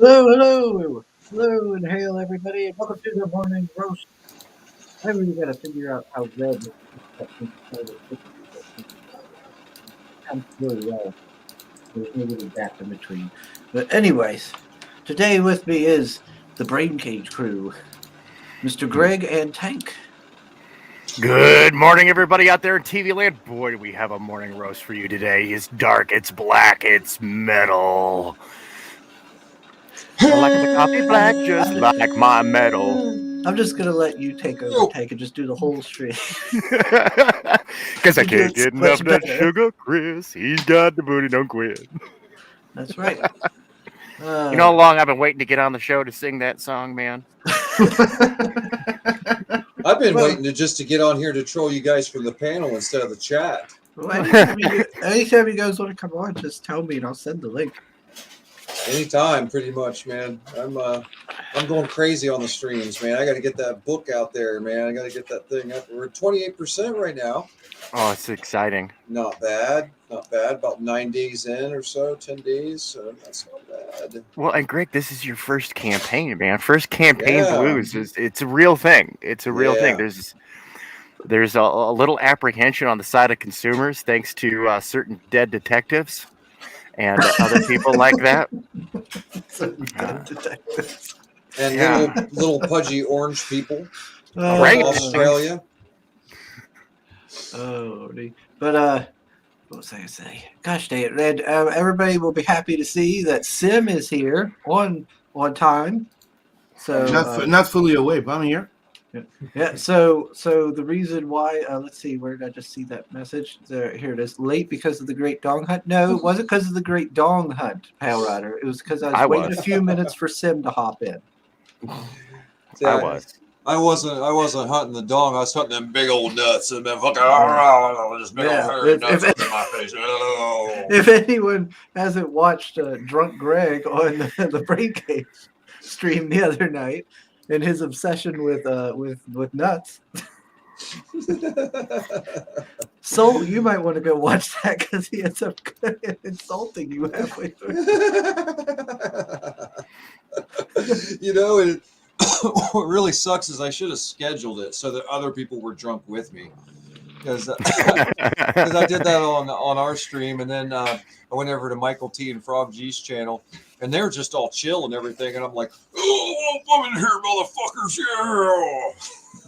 Hello, and hail everybody, and welcome to the morning roast. I really got to figure out how red that thing started. Comes really well. There's no little gap in between. But anyways, today with me is the Brain Cage crew, Mr. Greg and Tank. Good morning, everybody out there in TV land. Boy, do we have a morning roast for you today. It's dark, it's black, it's metal. I like the coffee black, just like my metal. I'm just gonna let you take over, Tank, and just do the whole stream. Because I You do can't it so get enough much of that better. sugar, Chris. He's got the booty, don't quit. That's right. You know how long I've been waiting to get on the show to sing that song, man? I've been Well- waiting to get on here to troll you guys from the panel instead of the chat. Well, anytime you guys want to come on, just tell me and I'll send the link. Anytime, pretty much, man. I'm going crazy on the streams, man. I got to get that book out there, man. I got to get that thing up. We're at 28% right now. Oh, it's exciting. Not bad. About 9 days in or so, 10 days. So that's not bad. Well, and Greg, this is your first campaign, man. First campaign Yeah. blues. It's a real thing. It's a real thing. Yeah. There's a little apprehension on the side of consumers thanks to certain dead detectives and other people like that. And Yeah. little pudgy orange people Right. from Australia. Oh, but what was I gonna say? Gosh dang it, Red! Everybody will be happy to see that Sim is here on time. So Not fully awake, but I'm here. yeah. So the reason why let's see, where did I just see that message? Here it is. Late because of the Great Dong Hunt. No, it wasn't because of the Great Dong Hunt, Pale Rider. It was because I was waiting a few minutes for Sim to hop in. Yeah, I was. I wasn't hunting the dong. I was hunting them big old nuts and then fucking just big Yeah, old hairy if- nuts if- in my face. Oh. If anyone hasn't watched Drunk Greg on the Brain Cage stream the other night and his obsession with nuts, so you might want to go watch that because he ends up insulting you halfway through. You know, what really sucks is I should have scheduled it so that other people were drunk with me. Because I did that on our stream, and then I went over to Michael T and Frog G's channel, and they were just all chill and everything, and I'm like, "Oh, I'm in here, motherfuckers!" Yeah,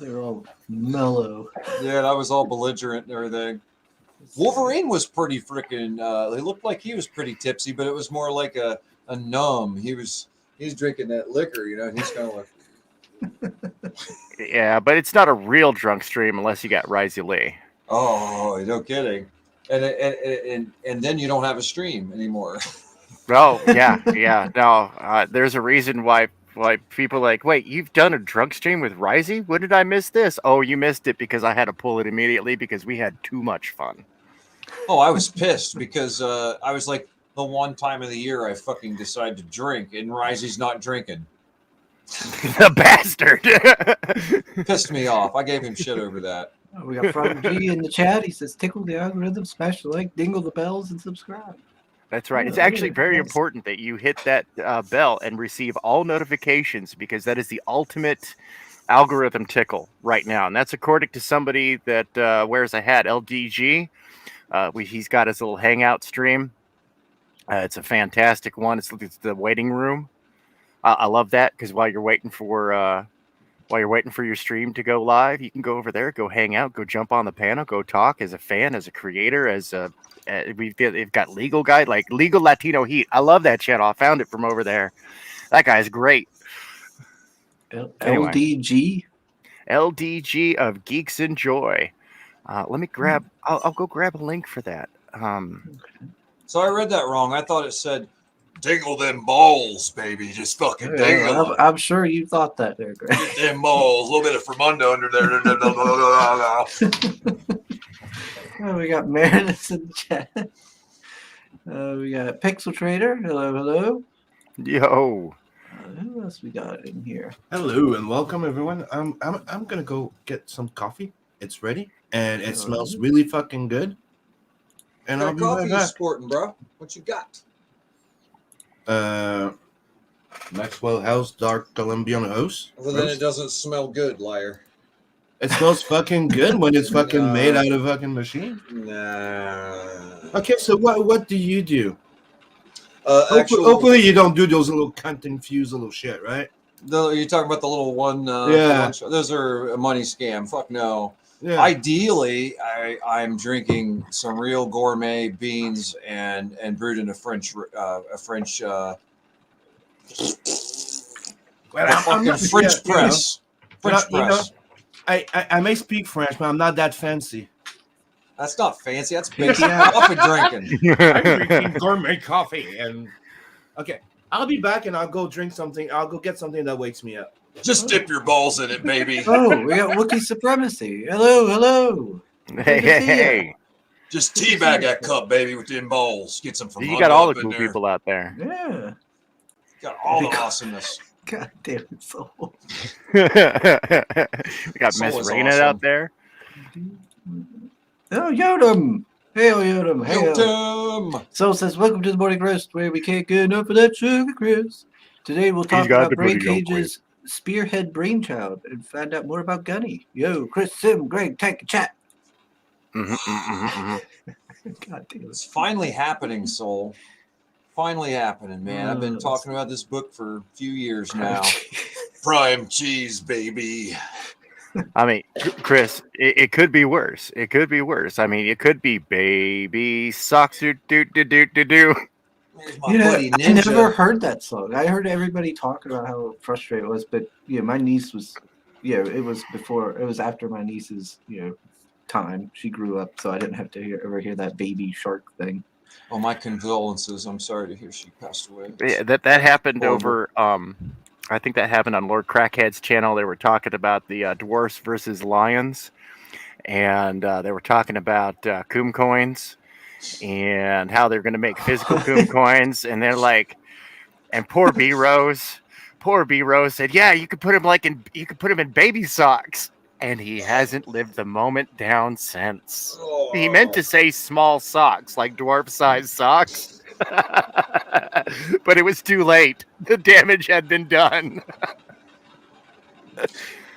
They're all mellow. yeah, and I was all belligerent and everything. Wolverine was pretty freaking. He looked like he was pretty tipsy, but it was more like a numb. He's drinking that liquor, you know. And he's kind of like. Yeah, but it's not a real drunk stream unless you got Risey Lee. Oh, no kidding. And then you don't have a stream anymore. Oh, yeah. No, there's a reason why people are like, wait, you've done a drunk stream with Risey? When did I miss this? Oh, you missed it because I had to pull it immediately because we had too much fun. Oh, I was pissed because I was like, the one time of the year I fucking decide to drink, and Risey's not drinking. The bastard. Pissed me off. I gave him shit over that. Oh, we got Frog G in the chat. He says, "Tickle the algorithm, smash the like, dingle the bells, and subscribe." That's right. It's Yeah, actually very nice. important that you hit that bell and receive all notifications because that is the ultimate algorithm tickle right now. And that's according to somebody that wears a hat, LDG. He's got his little hangout stream. It's a fantastic one. It's the waiting room. I love that because while you're waiting for your stream to go live, you can go over there, go hang out, go jump on the panel, go talk as a fan, as a creator, they've got Legal Guy, like Legal Latino Heat. I love that channel. I found it from over there. That guy's great. Anyway. LDG. LDG of Geeks and Joy. Let me grab. I'll go grab a link for that. So I read that wrong. I thought it said, "Dingle them balls, baby. Just fucking dingle them. I'm sure you thought that there, Greg. Get them balls. A little bit of Fremundo under there." Oh, we got Meredith in the chat. We got Pixel Trader. Hello. Yo. Who else we got in here? Hello and welcome everyone. I'm gonna go get some coffee. It's ready and it smells really fucking good. And What I'll kind be of right coffee you back. sporting, bro? What you got? Maxwell House Dark Colombian House. Well, then it roast. doesn't smell good, liar. It smells fucking good when it's fucking made out of fucking machine. Nah. Okay, so what do you do? Actual. Hopefully you don't do those little cunt infused little shit, right? You're talking about the little one. Yeah. Those are a money scam. Fuck no. Yeah. Ideally, I'm drinking some real gourmet beans and brewed in a French. Well, Fucking French press. French you know, press. I may speak French, but I'm not that fancy. That's not fancy. That's basic coffee drinking. I'm drinking gourmet coffee, and okay, I'll be back, and I'll go drink something. I'll go get something that wakes me up. Just dip your balls in it, baby. Oh, we got Wookiee supremacy. Hello. Hey. Just teabag that cup, baby, with them balls. Get some from You got all the up in cool there. people out there. Yeah. Got all the awesomeness. God damn it, Soul. We got Soul Miss is Raina awesome. out there. Oh, Yodam. Hail, Yodam. Hail. Yotam. Soul says, welcome to the Morning Roast, where we can't get enough of that sugar, Chris. Today we'll talk got about to Brain put it on Cage's spearhead brainchild and find out more about Gunny. Yo, Chris, Sim, Greg, Tank, and Chat. God damn it. It's finally happening, Soul. Finally happening, man. I've been talking about this book for a few years now. Prime cheese, baby. I mean, Chris, it could be worse. It could be worse. I mean, it could be baby socks. Do. There's my buddy I Ninja. never heard that song. I heard everybody talk about how frustrated it was, but my niece was, it was after my niece's, time. She grew up, so I didn't have to ever hear that baby shark thing. Oh, my condolences. I'm sorry to hear she passed away. Yeah, that happened Horrible. over. I think that happened on Lord Crackhead's channel. They were talking about the dwarfs versus lions, and they were talking about coom coins and how they're going to make physical coom coins. And they're like, and poor B Rose said, "Yeah, you could put him in baby socks." And he hasn't lived the moment down since. Oh. He meant to say small socks, like dwarf-sized socks. But it was too late. The damage had been done.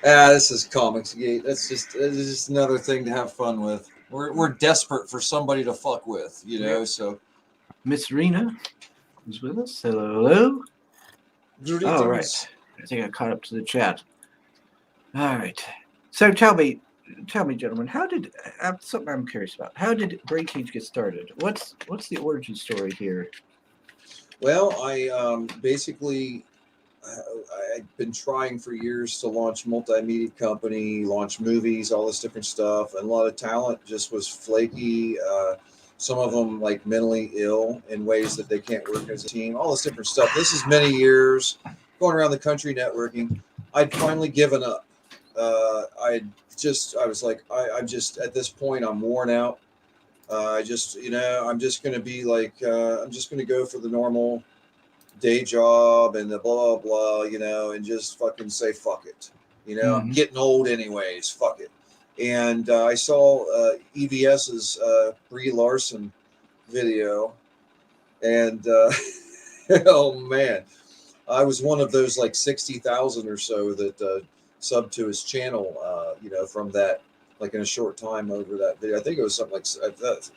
This is Comics Gate. It's just another thing to have fun with. We're desperate for somebody to fuck with, so. Miss Rena is with us. Hello. Greetings. All right. I think I caught up to the chat. All right. So tell me, gentlemen, something I'm curious about. How did Brain Cage get started? What's the origin story here? Well, I basically I've been trying for years to launch multimedia company, launch movies, all this different stuff, and a lot of talent just was flaky. Some of them like mentally ill in ways that they can't work as a team. All this different stuff. This is many years going around the country networking. I'd finally given up. I was like, I'm just at this point, I'm worn out. I'm just going to be like, I'm just going to go for the normal day job and the blah, blah, and just fucking say, fuck it. I'm getting old anyways. Fuck it. And I saw EVS's Brie Larson video. And oh, man, I was one of those like 60,000 or so that sub to his channel, from that, like in a short time over that video. I think it was something like that.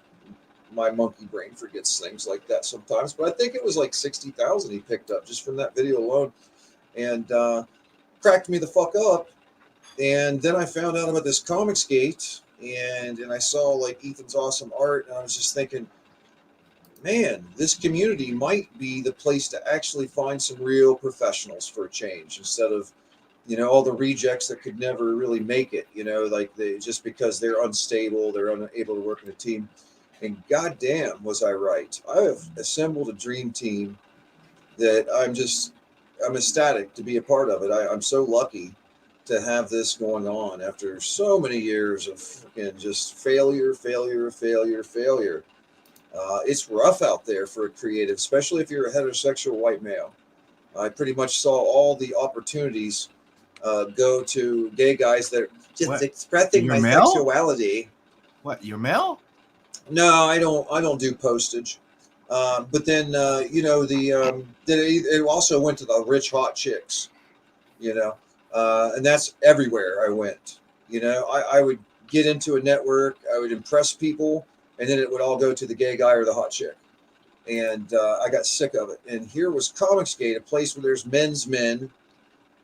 My monkey brain forgets things like that sometimes, but I think it was like 60,000 he picked up just from that video alone, and cracked me the fuck up. And then I found out about this Comics Gate, and I saw like Ethan's awesome art, and I was just thinking, man, this community might be the place to actually find some real professionals for a change, instead of all the rejects that could never really make it, like just because they're unstable, they're unable to work in a team. And goddamn, was I right. I have assembled a dream team that I'm ecstatic to be a part of it. I'm so lucky to have this going on after so many years of just failure. It's rough out there for a creative, especially if you're a heterosexual white male. I pretty much saw all the opportunities go to gay guys that are just expressing my sexuality. What, you're male? No, I don't do postage. But then then it also went to the rich hot chicks, and that's everywhere I went. I would get into a network, I would impress people, and then it would all go to the gay guy or the hot chick. And I got sick of it. And here was Comicsgate, a place where there's men's men.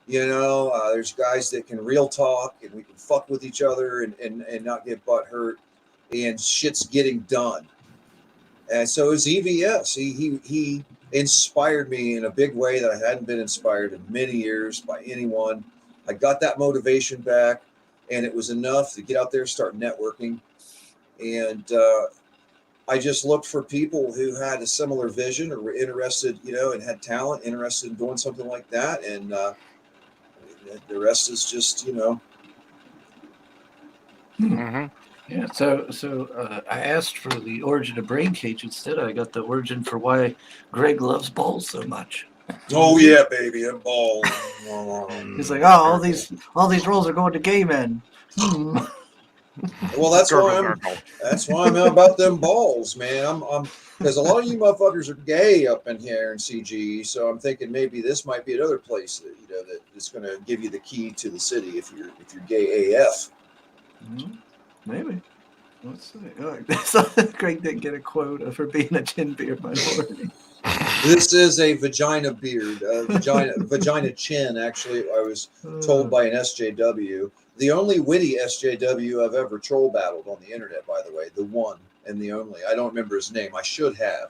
There's guys that can real talk, and we can fuck with each other and not get butt hurt, and shit's getting done. And so it was EVS. He inspired me in a big way that I hadn't been inspired in many years by anyone. I got that motivation back, and it was enough to get out there, start networking. And I just looked for people who had a similar vision or were interested, and had talent, interested in doing something like that. And the rest is just, Mm-hmm. Yeah, so I asked for the origin of Brain Cage. Instead, I got the origin for why Greg loves balls so much. Oh yeah, baby, and balls. He's like, all these roles are going to gay men. Well, that's Gurgle, why gurgle. that's why I'm about them balls, man. I'm because a lot of you motherfuckers are gay up in here in CG, so I'm thinking maybe this might be another place that that is going to give you the key to the city if you're gay AF. Maybe. Let's see. So Greg didn't get a quota for being a chin beard minority. This is a vagina beard, vagina chin. Actually, I was told by an SJW, the only witty SJW I've ever troll battled on the internet, by the way, the one and the only. I don't remember his name. I should have.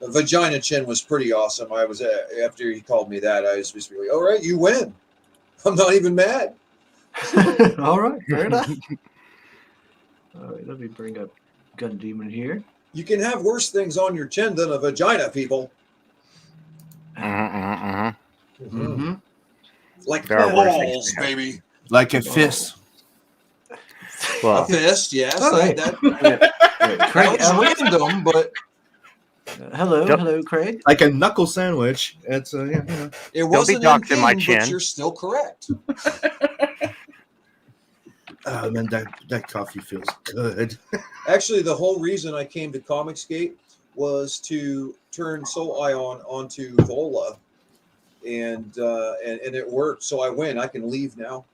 The vagina chin was pretty awesome. I was after he called me that, I was just really, all right, you win. I'm not even mad. All right, fair enough. All right, let me bring up Gun Demon here. You can have worse things on your chin than a vagina, people. Like balls, baby. Like a fist. Well, a fist, yes. Craig, random, but hello, Craig. Like a knuckle sandwich. It's it wasn't docked in my but chin. you're still correct. Oh man, that coffee feels good. Actually, the whole reason I came to Comicsgate was to turn Soul Ion onto Vola, and it worked. So I win. I can leave now.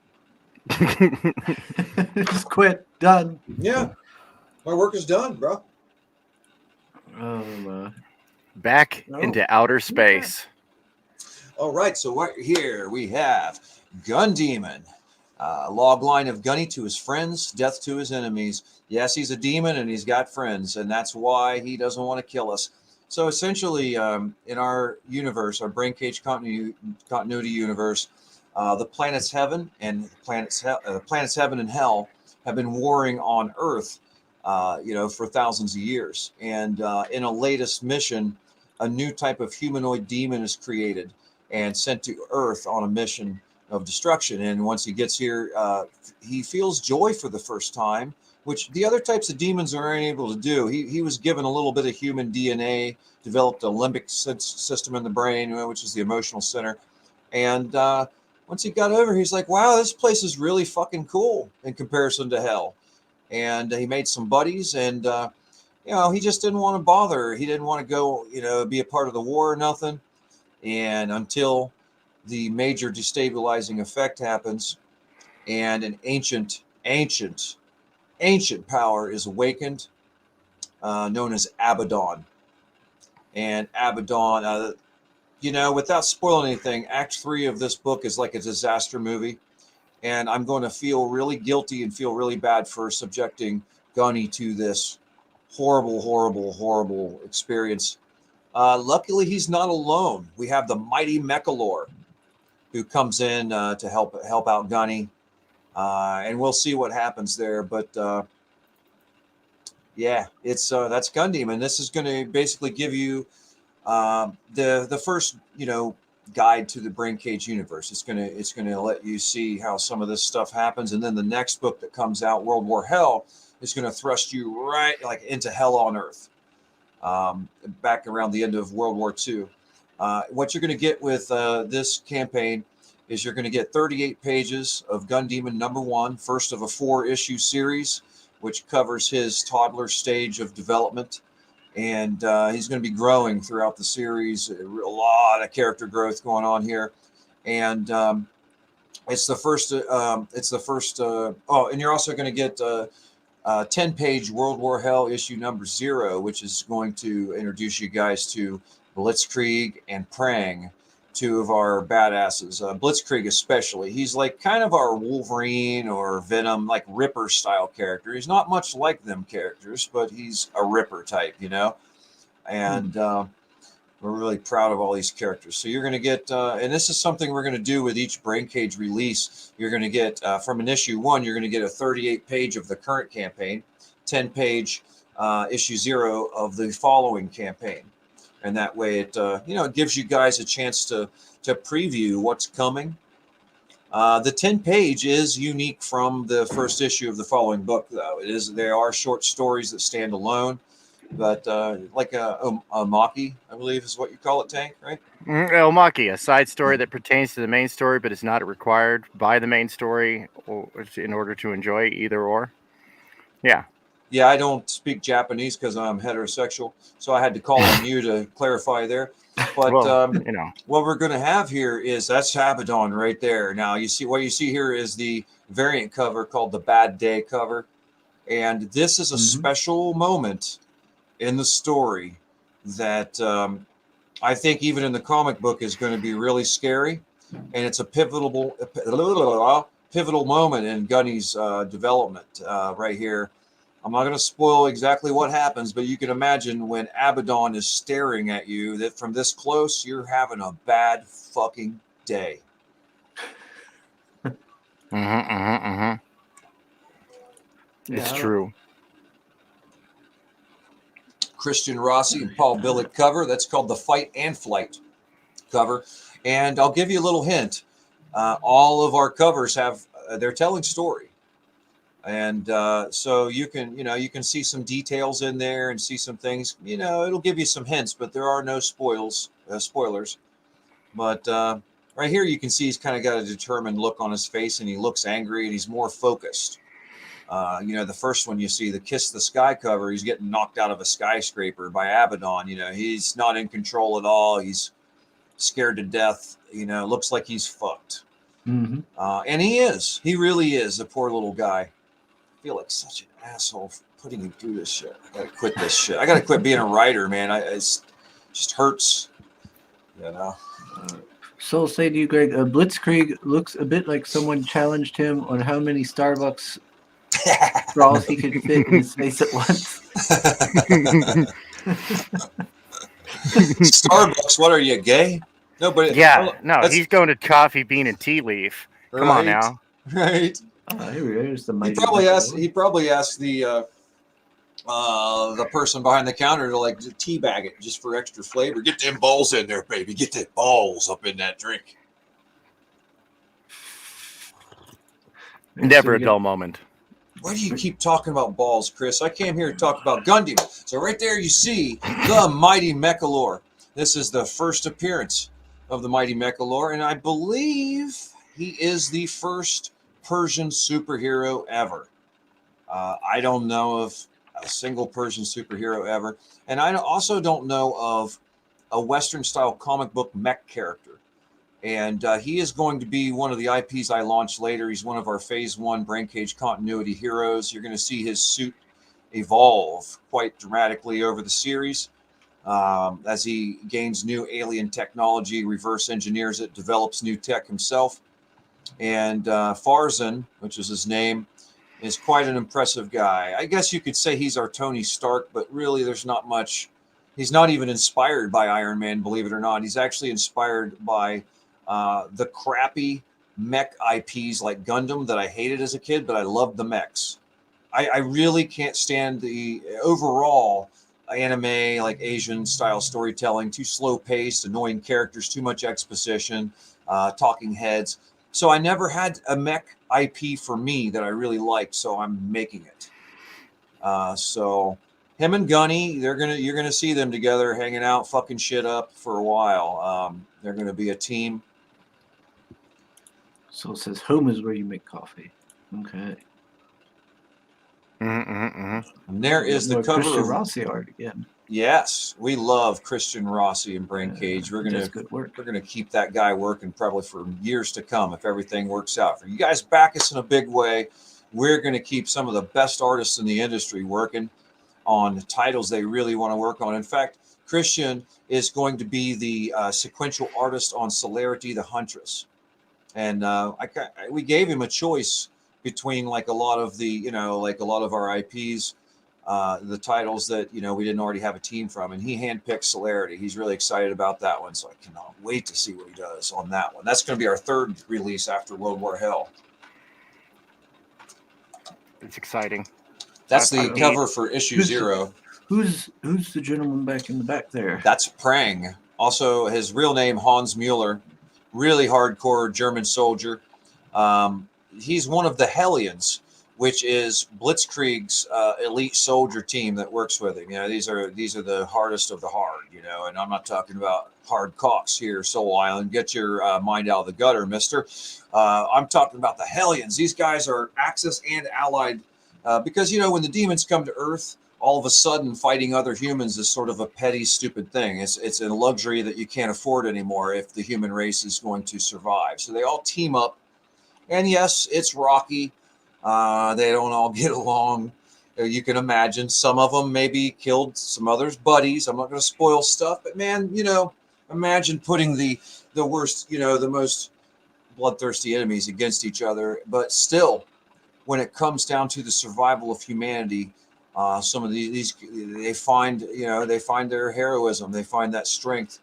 Just quit. Done. Yeah, my work is done, bro. Back into outer space. All right, so right here we have Gun Demon. Log line of Gunny to his friends, death to his enemies. Yes, he's a demon and he's got friends, and that's why he doesn't want to kill us. So essentially, in our universe, our Brain Cage continuity universe, the planets Heaven and planets Heaven and Hell have been warring on Earth, for thousands of years. And in a latest mission, a new type of humanoid demon is created and sent to Earth on a mission of destruction. And once he gets here, he feels joy for the first time, which the other types of demons aren't able to do. He was given a little bit of human DNA, developed a limbic system in the brain, which is the emotional center. And once he got over, he's like, wow, this place is really fucking cool in comparison to hell. And he made some buddies, and he just didn't want to bother. He didn't want to go, be a part of the war or nothing. And until the major destabilizing effect happens, and an ancient power is awakened, known as Abaddon. And Abaddon, without spoiling anything, Act 3 of this book is like a disaster movie, and I'm going to feel really guilty and feel really bad for subjecting Gunny to this horrible experience. Luckily, he's not alone. We have the mighty Mechalor, who comes in to help out Gunny, and we'll see what happens there. But it's that's Gun Demon. This is going to basically give you the first guide to the Brain Cage universe. It's gonna let you see how some of this stuff happens, and then the next book that comes out, World War Hell, is going to thrust you right like into hell on Earth, back around the end of World War II. What you're going to get with this campaign is you're going to get 38 pages of Gun Demon #1, first of a 4-issue series, which covers his toddler stage of development. and he's going to be growing throughout the series. A lot of character growth going on here, and it's the first. And you're also going to get 10-page World War Hell issue number 0, which is going to introduce you guys to Blitzkrieg and Prang, 2 of our badasses. Blitzkrieg especially. He's like kind of our Wolverine or Venom, like Ripper style character. He's not much like them characters, but he's a Ripper type, you know? And we're really proud of all these characters. So you're going to get, and this is something we're going to do with each Brain Cage release. You're going to get, from an issue 1, you're going to get a 38-page of the current campaign, 10-page issue 0 of the following campaign. And that way it, it gives you guys a chance to preview what's coming. The 10-page is unique from the first issue of the following book, though. There are short stories that stand alone. But like a Maki, I believe is what you call it, Tank, right? Maki, a side story that pertains to the main story, but is not required by the main story in order to enjoy either or. Yeah. Yeah, I don't speak Japanese because I'm heterosexual, so I had to call on you to clarify there. But what we're going to have here is that's Abaddon right there. Now what you see here is the variant cover called the Bad Day cover, and this is a special moment in the story that I think even in the comic book is going to be really scary, and it's a pivotal moment in Gunny's development right here. I'm not going to spoil exactly what happens, but you can imagine when Abaddon is staring at you, that from this close, you're having a bad fucking day. It's true. Christian Rossi and Paul Billick cover. That's called the Fight and Flight cover. And I'll give you a little hint. All of our covers have, they're telling story. And so you can see some details in there and see some things, it'll give you some hints, but there are no spoilers. But right here, you can see he's kind of got a determined look on his face, and he looks angry, and he's more focused. The first one you see, the Kiss the Sky cover, he's getting knocked out of a skyscraper by Abaddon. He's not in control at all. He's scared to death. Looks like he's fucked. And he is. He really is, a poor little guy. I feel like such an asshole for putting him through this shit. I gotta quit this shit. I gotta quit being a writer, man. It just hurts. So I'll say to you, Greg, Blitzkrieg looks a bit like someone challenged him on how many Starbucks straws he could fit in his face at once. Starbucks, what are you, gay? No, but he's going to Coffee Bean and Tea Leaf. Come on now. Right. Here's the He probably asked the person behind the counter to like teabag it just for extra flavor. Get them balls in there, baby. Get the balls up in that drink. Never a dull moment. Why do you keep talking about balls, Chris? I came here to talk about Gundam. So right there you see the Mighty Mechalore. This is the first appearance of the Mighty Mechalore, and I believe he is the first Persian superhero ever. I don't know of a single Persian superhero ever. And I also don't know of a Western-style comic book mech character. And he is going to be one of the IPs I launch later. He's one of our Phase 1 Brain Cage continuity heroes. You're going to see his suit evolve quite dramatically over the series as he gains new alien technology, reverse engineers it, develops new tech himself. And Farzan, which is his name, is quite an impressive guy. I guess you could say he's our Tony Stark, but really there's not much. He's not even inspired by Iron Man, believe it or not. He's actually inspired by the crappy mech IPs like Gundam that I hated as a kid, but I loved the mechs. I really can't stand the overall anime, like Asian style storytelling, too slow paced, annoying characters, too much exposition, talking heads. So I never had a mech IP for me that I really liked, so I'm making it. So him and Gunny, you're gonna see them together hanging out, fucking shit up for a while. They're gonna be a team. So it says home is where you make coffee. Okay. And there is the cover Christian of Rossi art again. Yes, we love Christian Rossi and Brain Cage. We're That's good work. gonna keep that guy working probably for years to come if everything works out. For you guys, back us in a big way. We're gonna keep some of the best artists in the industry working on the titles they really want to work on. In fact, Christian is going to be the sequential artist on Celerity the Huntress, and we gave him a choice between like a lot of the like a lot of our IPs. The titles that we didn't already have a team from, and he handpicked Celerity. He's really excited about that one, so I cannot wait to see what he does on that one. That's going to be our third release after World War Hell. It's exciting. That's the cover for issue 0. Who's the gentleman back in the back there? That's Prang. Also, his real name Hans Mueller, really hardcore German soldier. He's one of the Hellions, which is Blitzkrieg's elite soldier team that works with him. These are the hardest of the hard, and I'm not talking about hard cocks here, Soul Island. Get your mind out of the gutter, mister. I'm talking about the Hellions. These guys are Axis and Allied because, when the demons come to Earth, all of a sudden fighting other humans is sort of a petty, stupid thing. It's a luxury that you can't afford anymore if the human race is going to survive. So they all team up. And yes, it's rocky. They don't all get along. You can imagine some of them maybe killed some others' buddies. I'm not going to spoil stuff, but man, imagine putting the worst, the most bloodthirsty enemies against each other. But still, when it comes down to the survival of humanity, some of these they find their heroism. They find that strength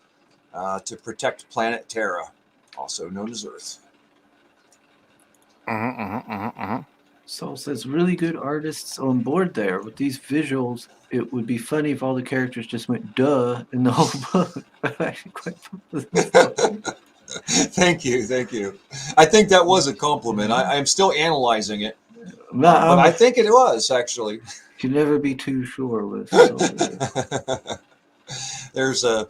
to protect planet Terra, also known as Earth. Saul says, really good artists on board there. With these visuals, it would be funny if all the characters just went duh in the whole book. I'm actually quite Thank you. I think that was a compliment. I'm still analyzing it, but I think it was actually. You can never be too sure with There's a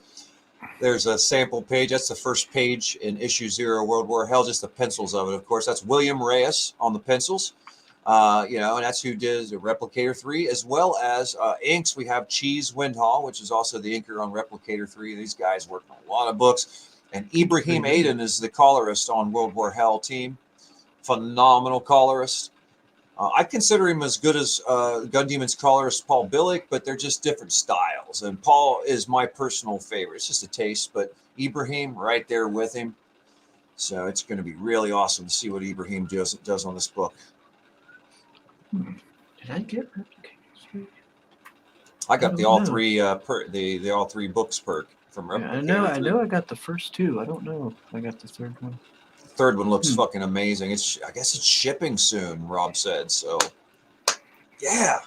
sample page. That's the first page in issue 0, World War Hell, just the pencils of it. Of course, that's William Reyes on the pencils. And that's who did Replicator 3, as well as inks. We have Cheese Windhall, which is also the inker on Replicator 3. These guys work on a lot of books. And Ibrahim Aiden is the colorist on World War Hell team. Phenomenal colorist. I consider him as good as Gun Demon's colorist Paul Billick, but they're just different styles. And Paul is my personal favorite. It's just a taste, but Ibrahim right there with him. So it's going to be really awesome to see what Ibrahim does on this book. Did I get Replicator? I got the all three all three books perk from Replicator. Yeah, I know I got the first 2. I don't know if I got the third one. Third one looks fucking amazing. I guess it's shipping soon, Rob said. So yeah,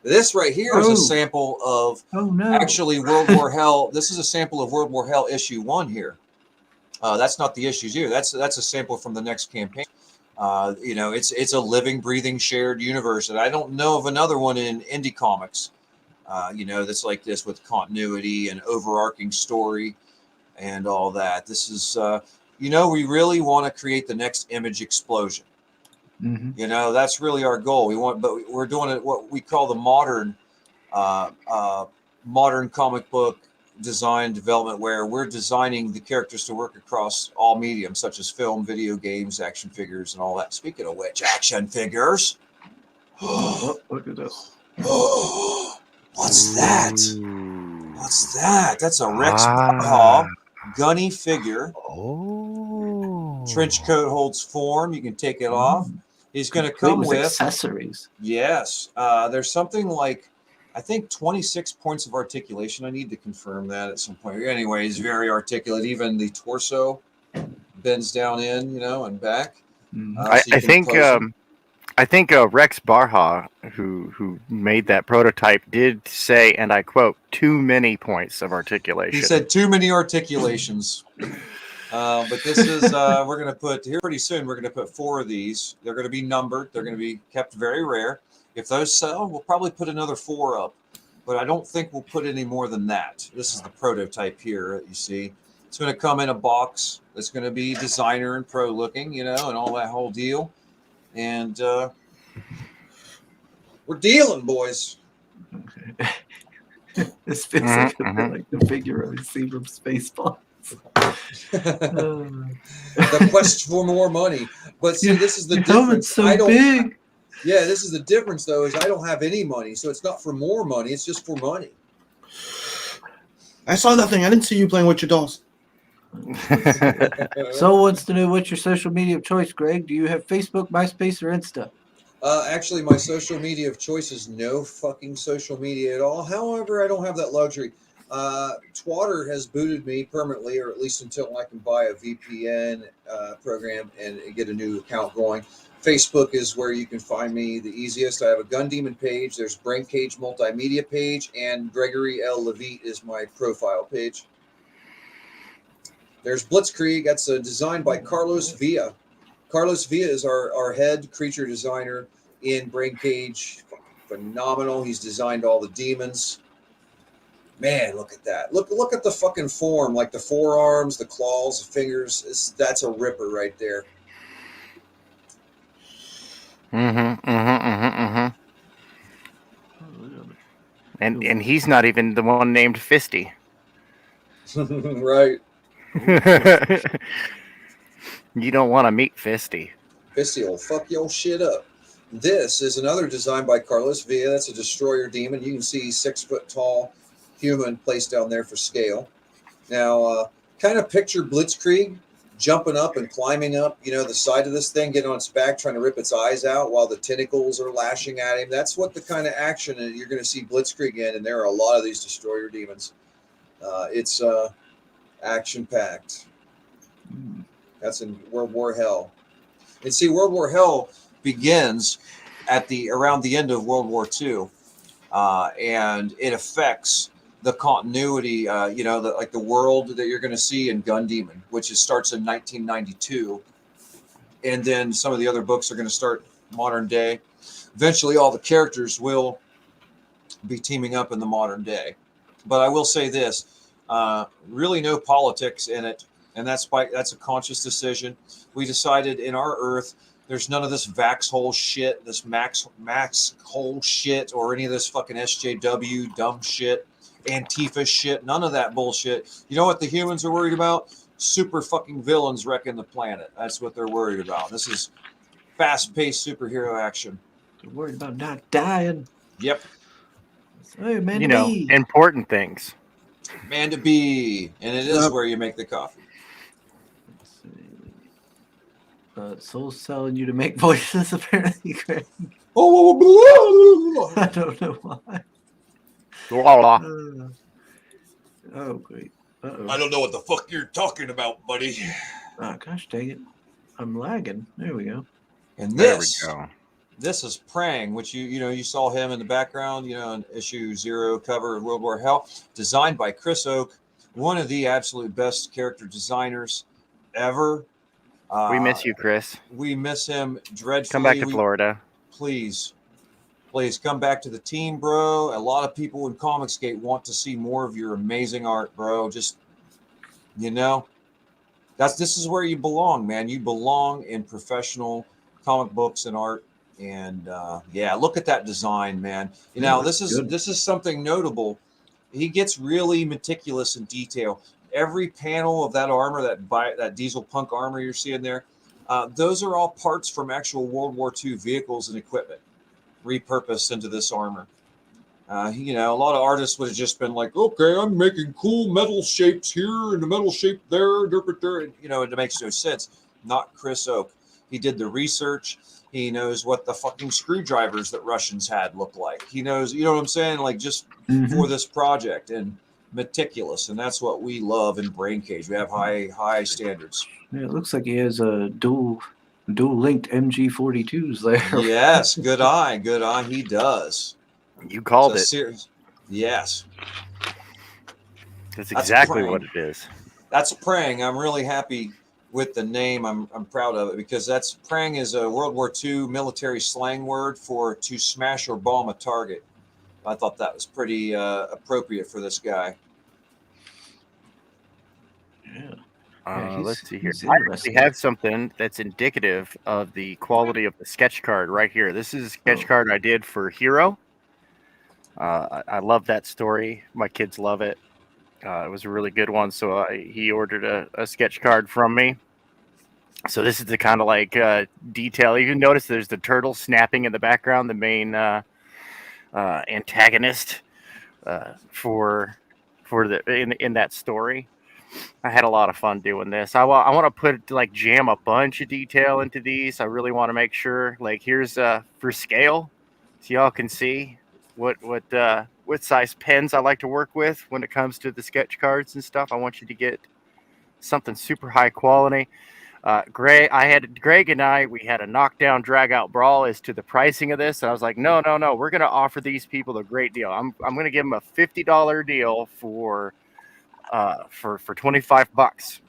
this right here is a sample of actually World War Hell. This is a sample of World War Hell issue 1 here. That's not the issues here. That's a sample from the next campaign. It's a living, breathing, shared universe, and I don't know of another one in indie comics. That's like this with continuity and overarching story and all that. This is. We really want to create the next Image explosion. Mm-hmm. That's really our goal. But we're doing it what we call the modern comic book design development, where we're designing the characters to work across all mediums, such as film, video games, action figures, and all that. Speaking of which, action figures. Look at this. What's that? What's that? That's a Rex Barha gunny figure. Trench coat holds form. You can take it off. He's going to come with accessories. Yes. There's something like, I think 26 points of articulation. I need to confirm that at some point. Anyway, he's very articulate. Even the torso bends down in, and back. I think Rex Barha, who made that prototype, did say, and I quote, "too many points of articulation." He said too many articulations. But this is, we're going to put here pretty soon. We're going to put 4 of these. They're going to be numbered. They're going to be kept very rare. If those sell, we'll probably put another 4 up. But I don't think we'll put any more than that. This is the prototype here that you see. It's going to come in a box. It's going to be designer and pro looking, and all that whole deal. And we're dealing, boys. Okay. This feels like a bit like the figure I see from Spaceballs. The quest for more money. But see, this is the difference. So big. Yeah, this is the difference though, is I don't have any money, so it's not for more money, it's just for money. I saw nothing. I didn't see you playing with your dolls. Soul wants to know what's your social media of choice, Greg. Do you have Facebook, MySpace, or Insta? Actually, my social media of choice is no fucking social media at all. However, I don't have that luxury. Twatter has booted me permanently, or at least until I can buy a VPN program and get a new account going. Facebook is where you can find me the easiest. I have a Gun Demon page. There's Brain Cage Multimedia page, and Gregory L. Levitt is my profile page. There's Blitzkrieg. That's designed by Carlos Villa. Carlos Villa is our head creature designer in Brain Cage. Phenomenal. He's designed all the demons. Man, look at that. Look at the fucking form, like the forearms, the claws, the fingers. That's a ripper right there. And he's not even the one named Fisty. Right. You don't want to meet Fisty. Fisty will fuck your shit up. This is another design by Carlos Villa. That's a destroyer demon. You can see 6 foot tall human placed down there for scale. Now, kind of picture Blitzkrieg jumping up and climbing up, the side of this thing, getting on its back, trying to rip its eyes out while the tentacles are lashing at him. That's what the kind of action that you're going to see Blitzkrieg in, and there are a lot of these destroyer demons. It's action-packed. That's in World War Hell. And see, World War Hell begins at around the end of World War II, and it affects the continuity, like the world that you're going to see in Gun Demon, which starts in 1992. And then some of the other books are going to start modern day. Eventually, all the characters will be teaming up in the modern day. But I will say this, really no politics in it. And that's a conscious decision. We decided in our Earth, there's none of this Vax hole shit, this Max hole shit, or any of this fucking SJW dumb shit. Antifa shit, none of that bullshit. You know what the humans are worried about? Super fucking villains wrecking the planet. That's what they're worried about. This is fast-paced superhero action. They're worried about not dying. Yep. Hey, man, important things. Man to be, and it is where you make the coffee. Soul's telling you to make voices, apparently, Greg. Oh, I don't know why. Oh, great. Uh-oh. I don't know what the fuck you're talking about, buddy. Oh, gosh dang it. I'm lagging. There we go. And there we go. This is Prang, which you saw him in the background, in issue 0 cover of World War Hell, designed by Chris Oak, one of the absolute best character designers ever. We miss you, Chris. We miss him dreadfully. Come back to Florida. Please come back to the team, bro. A lot of people in Comicsgate want to see more of your amazing art, bro. Just, this is where you belong, man. You belong in professional comic books and art. And look at that design, man. This is something notable. He gets really meticulous in detail. Every panel of that armor, that diesel punk armor you're seeing there, those are all parts from actual World War II vehicles and equipment repurposed into this armor. A lot of artists would have just been like, okay, I'm making cool metal shapes here and a metal shape there. It makes no sense. Not Chris Oak. He did the research. He knows what the fucking screwdrivers that Russians had look like. He knows, you know what I'm saying? Like just for this project, and meticulous. And that's what we love in Brain Cage. We have high standards. Yeah, it looks like he has a dual linked MG42s there. Yes, good eye. He does. You called it. Yes. That's exactly what it is. That's Prang. I'm really happy with the name. I'm proud of it because Prang is a World War II military slang word for to smash or bomb a target. I thought that was pretty appropriate for this guy. Yeah. Let's see here. I actually have something that's indicative of the quality of the sketch card right here. This is a sketch card I did for Hero. I love that story. My kids love it. It was a really good one. So he ordered a sketch card from me. So this is the kind of like detail. You can notice there's the turtle snapping in the background, the main antagonist for the in that story. I had a lot of fun doing this. I want to put like jam a bunch of detail into these. I really want to make sure. Like here's for scale, so y'all can see what size pens I like to work with when it comes to the sketch cards and stuff. I want you to get something super high quality. Greg and I, we had a knockdown, drag out brawl as to the pricing of this. And I was like, no, we're going to offer these people a great deal. I'm going to give them a $50 deal for $25.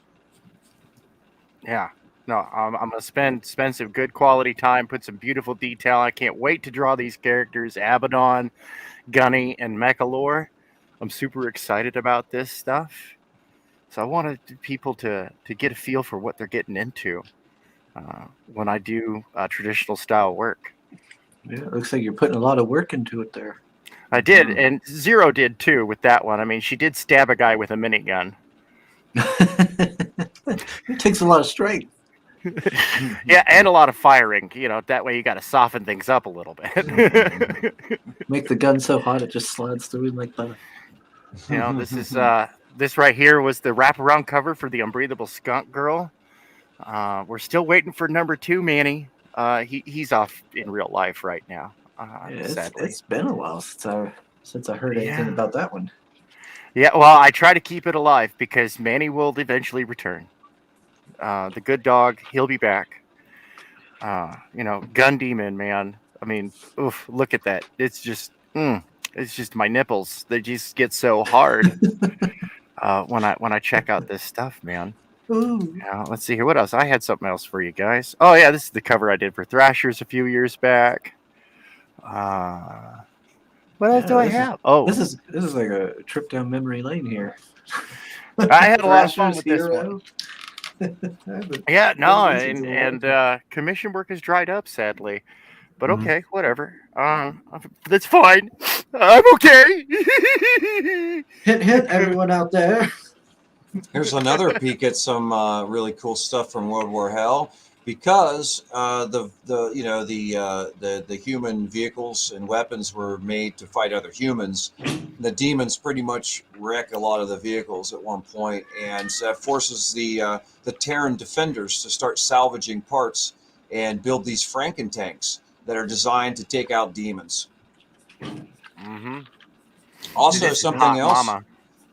Yeah, no, I'm going to spend some good quality time, put some beautiful detail. I can't wait to draw these characters, Abaddon, Gunny, and Mechalore. I'm super excited about this stuff. So I wanted people to get a feel for what they're getting into when I do traditional style work. Yeah, it looks like you're putting a lot of work into it there. I did, and Zero did too with that one. I mean, she did stab a guy with a minigun. It takes a lot of strength. Yeah, and a lot of firing. You know, that way you got to soften things up a little bit. Make the gun so hot it just slides through like butter. You know, this is this right here was the wraparound cover for the Unbreathable Skunk Girl. We're still waiting for number 2, Manny. He's off in real life right now. Sadly, it's been a while since I heard anything about that one. Yeah, well, I try to keep it alive because Manny will eventually return. The good dog, he'll be back. You know, Gun Demon, man. I mean, oof, look at that. It's just my nipples. They just get so hard when I check out this stuff, man. Ooh. Yeah, let's see here. What else? I had something else for you guys. Oh yeah, this is the cover I did for Thrashers a few years back. What else do I have? This is like a trip down memory lane here. I had a lot of fun with this one. Yeah, no, and commission work has dried up, sadly. But okay, whatever. That's fine. I'm okay. Hit everyone out there. Here's another peek at some really cool stuff from World War Hell, because the human vehicles and weapons were made to fight other humans. The demons pretty much wreck a lot of the vehicles at one point, and that forces the Terran defenders to start salvaging parts and build these Franken-tanks that are designed to take out demons. Mm-hmm. Also, something else. Mama.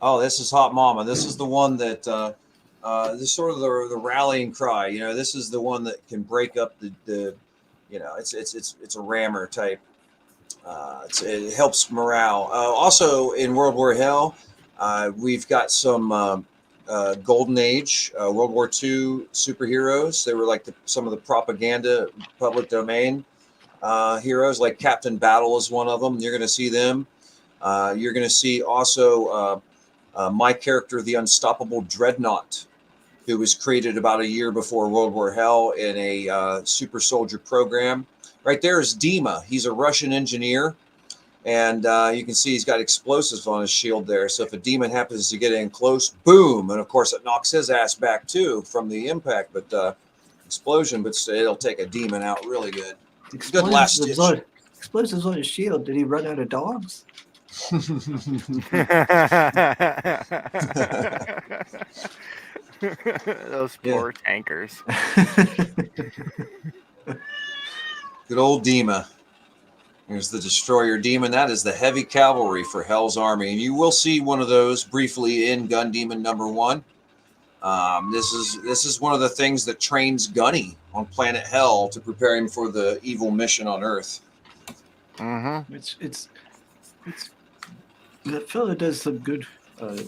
Oh, this is Hot Mama. This is the one that this is sort of the rallying cry. You know, this is the one that can break up the you know, it's a rammer type. It helps morale. Also, in World War Hell, we've got some Golden Age World War II superheroes. They were like some of the propaganda public domain heroes, like Captain Battle is one of them. You're going to see them. You're going to see also my character, the Unstoppable Dreadnought, who was created about a year before World War Hell in a super soldier program. Right there is Dima. He's a Russian engineer, and you can see he's got explosives on his shield there. So if a demon happens to get in close, boom, and of course it knocks his ass back too from the impact, but explosion. But it'll take a demon out really good. Good last stitch. Explosives on his shield. Did he run out of dogs? Those poor tankers. Good old Dima. Here's the Destroyer Demon. That is the heavy cavalry for Hell's Army. And you will see one of those briefly in Gun Demon number 1. This is one of the things that trains Gunny on planet Hell to prepare him for the evil mission on Earth. Mm-hmm. It's that fella does some good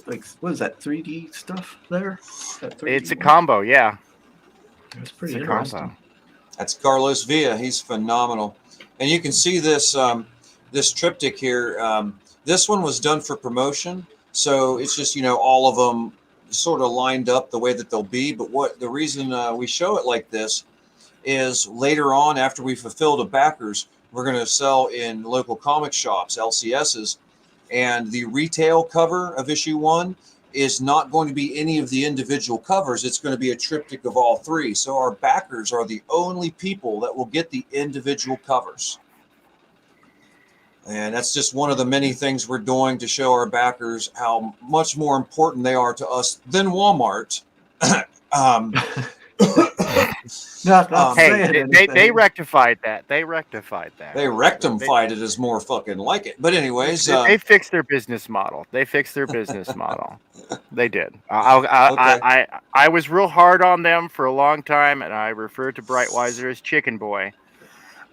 like, what is that, 3D stuff there? It's a combo, yeah. It's pretty interesting. Combo. That's Carlos Villa. He's phenomenal. And you can see this this triptych here. This one was done for promotion, so it's just, you know, all of them sort of lined up the way that they'll be. But what the reason we show it like this is later on, after we fulfilled the backers, we're going to sell in local comic shops, LCSs, and the retail cover of issue 1 is not going to be any of the individual covers. It's going to be a triptych of all 3. So our backers are the only people that will get the individual covers. And that's just one of the many things we're doing to show our backers how much more important they are to us than Walmart. They rectified that. They rectified that. They rectified it as more fucking like it. But anyways, they fixed their business model. They did. I was real hard on them for a long time, and I referred to Brightweiser as Chicken Boy.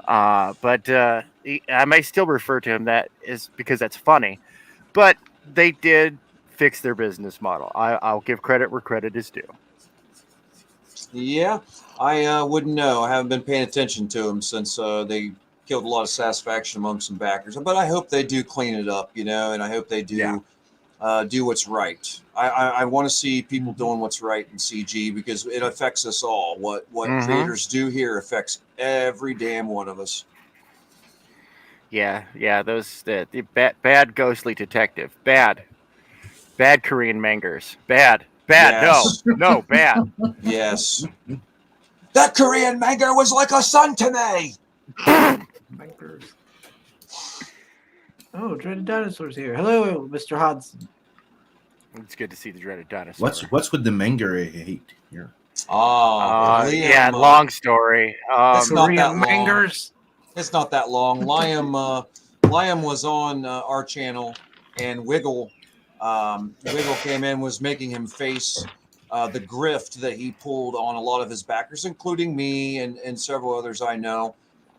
But I may still refer to him that is because that's funny. But they did fix their business model. I'll give credit where credit is due. Yeah, I wouldn't know. I haven't been paying attention to them since they killed a lot of satisfaction among some backers. But I hope they do clean it up, and I hope they do do what's right. I want to see people doing what's right in CG because it affects us all. What creators do here affects every damn one of us. Yeah. Those the bad ghostly detective, bad Korean mangers, bad. Yes. No, bad. Yes. That Korean manga was like a son to me. Mangers. Oh, Dreaded Dinosaur's here. Hello, Mr. Hodson. It's good to see the Dreaded Dinosaur. What's with the manga hate here? Liam, long story. It's not that long. Mangers. It's not that long. Liam was on our channel, and Wiggle came in, was making him face the grift that he pulled on a lot of his backers, including me and several others I know,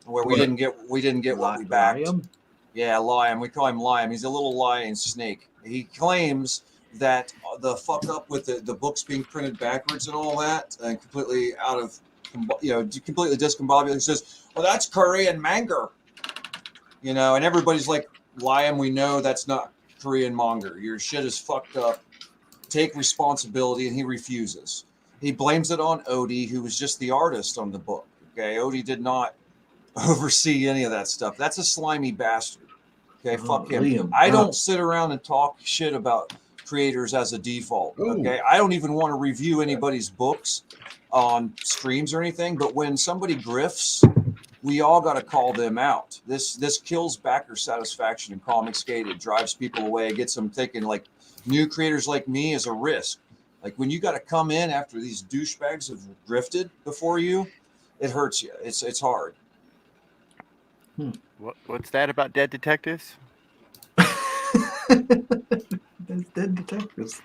where we didn't get what we backed. Liam? Yeah, Liam. We call him Liam. He's a little lion snake. He claims that the fuck up with the books being printed backwards and all that, and completely out of, completely discombobulated. He says, "Well, that's Korean manga," and everybody's like, "Liam, we know that's not Korean manga. Your shit is fucked up. Take responsibility," and he refuses. He blames it on Odie, who was just the artist on the book. Okay, Odie did not oversee any of that stuff. That's a slimy bastard. Okay, fuck him. Liam. I don't sit around and talk shit about creators as a default. Okay, I don't even want to review anybody's books on streams or anything. But when somebody grifts, we all got to call them out. This kills backer satisfaction in Comicsgate. It drives people away. It gets them thinking like new creators like me is a risk. Like when you got to come in after these douchebags have drifted before you, it hurts you. It's hard. What's that about dead detectives? That's Dead Detectives.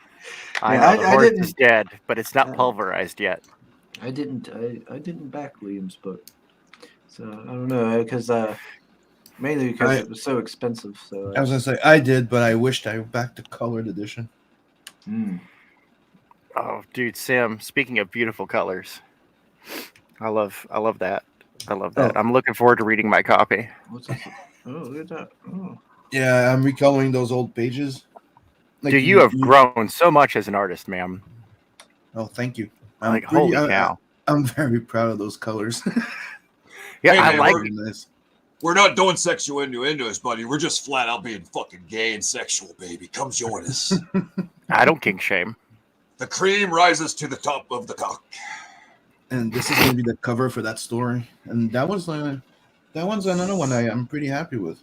I know the horse is dead, but it's not pulverized yet. I didn't back Liam's book, so I don't know because mainly because it was so expensive. So I was gonna say I did, but I wished I backed the colored edition. Oh, dude, Sim. Speaking of beautiful colors, I love that. I love that. I'm looking forward to reading my copy. What's this? Oh, look at that. Oh. Yeah, I'm recoloring those old pages. Like Dude, you have grown so much as an artist, ma'am. Oh, thank you. Holy cow. I'm very proud of those colors. Yeah, hey, I like it. We're not doing sexual innuendos, buddy. We're just flat out being fucking gay and sexual, baby. Come join us. I don't kink shame. The cream rises to the top of the cock. And this is going to be the cover for that story. And that one's another one I'm pretty happy with.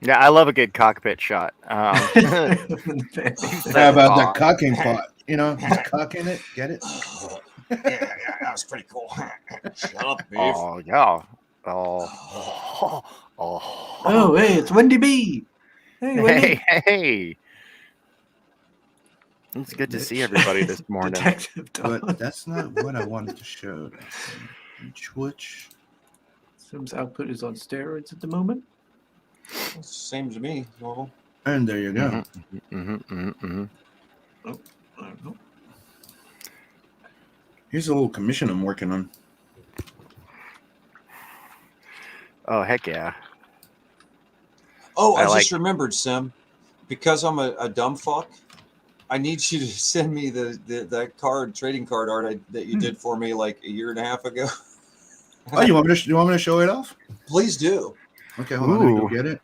Yeah, I love a good cockpit shot. How about that cocking pot? Just cocking it, get it? Yeah, that was pretty cool. Shut up, beef. Oh, yeah. Oh, hey, it's Wendy B. Hey, Wendy. Hey. It's good to see everybody this morning. Detective Dog. But that's not what I wanted to show. Which Sim's output is on steroids at the moment. Same to me. Well, and there you go. Oh, I don't know. Here's a little commission I'm working on. Oh, heck yeah. Oh, I just remembered, Sim. Because I'm a dumb fuck, I need you to send me the trading card art that you did for me like a year and a half ago. Oh, you want me to show it off? Please do. Okay, hold on. Let me go Ooh. get it.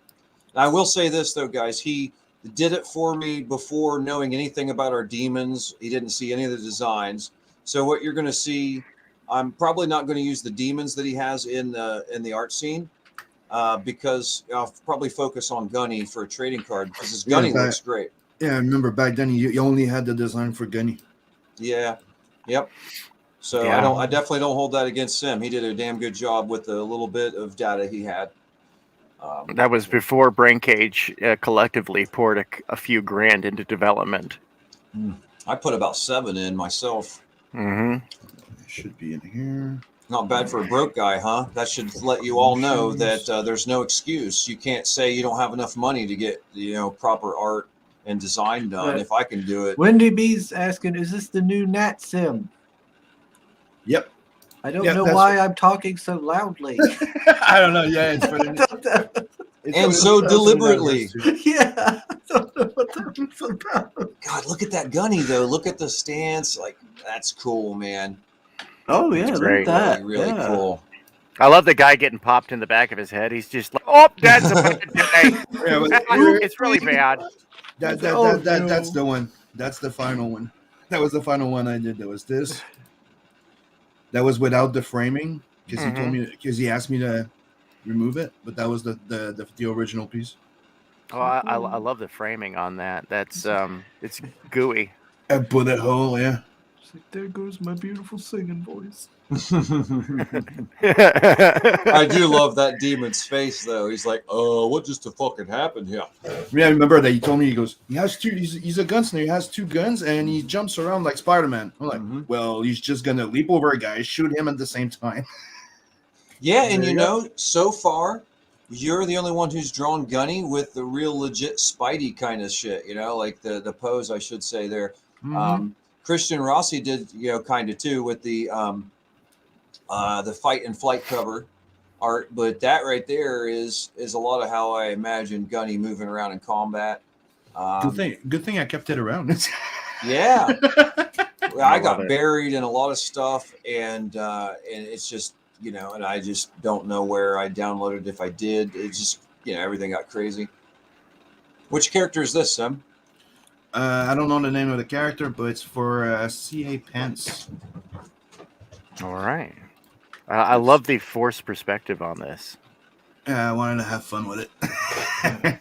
I will say this though, guys. He did it for me before knowing anything about our demons. He didn't see any of the designs. So what you're going to see, I'm probably not going to use the demons that he has in the art scene, because I'll probably focus on Gunny for a trading card because his Gunny looks great. Yeah, I remember back then you only had the design for Gunny. Yeah. Yep. So Yeah. I definitely don't hold that against him. He did a damn good job with the little bit of data he had. That was before Brain Cage collectively poured a few grand into development. I put about 7 in myself. Mm-hmm. It should be in here. Not bad for a broke guy, huh? That should let you all know that there's no excuse. You can't say you don't have enough money to get proper art and design done. If I can do it. Wendy B's asking, is this the new Nat Sim? Yep. I don't know why I'm talking so loudly. I don't know. Yeah, it's for the and so deliberately. Yeah. I don't know what that's about. God, look at that Gunny though. Look at the stance. Like, that's cool, man. Oh yeah, look at that. Really cool. I love the guy getting popped in the back of his head. He's just like, oh, that's a bad day. It's really bad. That's the one. That's the final one. That was the final one I did. That was this. That was without the framing because he told me, because he asked me to remove it, but that was the original piece. Oh, I love the framing on that. That's it's gooey. A bullet hole, yeah. Like, there goes my beautiful singing voice. I do love that demon's face though. He's like, what just fucking happened here? Yeah, I remember that he told me, he goes, he has two, he's a gunslinger, he has 2 guns, and he jumps around like Spider-Man. I'm like, well, he's just gonna leap over a guy, shoot him at the same time. Yeah, and so far, you're the only one who's drawn Gunny with the real legit Spidey kind of shit, like the pose, I should say there. Christian Rossi did, kind of too with the fight and flight cover art, but that right there is a lot of how I imagine Gunny moving around in combat. Good thing I kept it around. Yeah, I got buried in a lot of stuff, and it's just and I just don't know where I downloaded. If I did, it just everything got crazy. Which character is this, Sam? I don't know the name of the character, but it's for C.A. Pence. All right. I love the forced perspective on this. I wanted to have fun with it.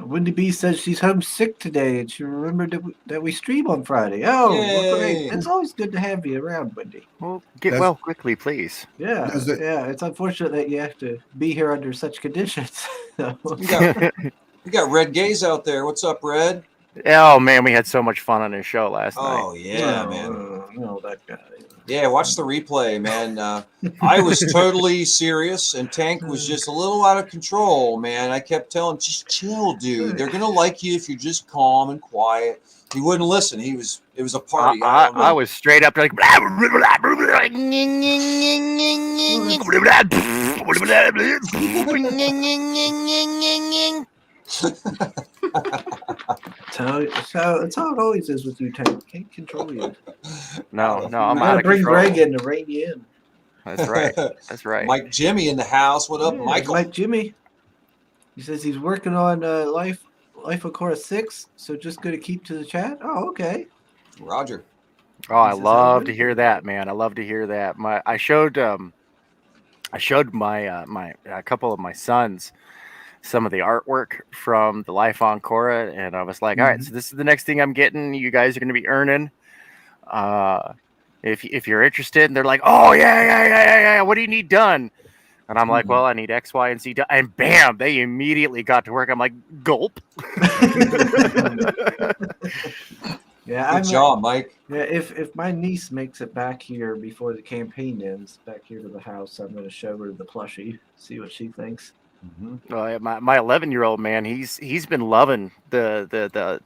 Wendy B says she's homesick today, and she remembered that we stream on Friday. Oh, well, great! It's always good to have you around, Wendy. Well, get well quickly, please. Yeah, it's unfortunate that you have to be here under such conditions. You got Red Gaze out there. What's up, Red? Oh man, we had so much fun on his show last night. Oh yeah, man. That guy. Yeah, watch the replay, man. I was totally serious, and Tank was just a little out of control, man. I kept telling him, just chill, dude. They're gonna like you if you're just calm and quiet. He wouldn't listen. It was a party. I was straight up like. So it's how it always is with you, Tank. Can't control you. No, I'm out of control. Bring Greg in to rein you in. That's right. That's right. Mike Jimmy in the house. What up, Michael? Mike Jimmy. He says he's working on Life of Korra 6, so just going to keep to the chat. Oh, okay. Roger. Oh, I love to hear that, man. I love to hear that. I showed my a couple of my sons some of the artwork from the Life on Korra, and I was like, all right, so this is the next thing I'm getting. You guys are going to be earning. If you're interested, and they're like, oh yeah. What do you need done? And I'm like, well, I need X, Y, and Z done. And bam, they immediately got to work. I'm like, gulp. Yeah, good job, Mike. Yeah, if my niece makes it back here before the campaign ends, back here to the house, I'm going to show her the plushie, see what she thinks. My 11-year-old man, he's been loving the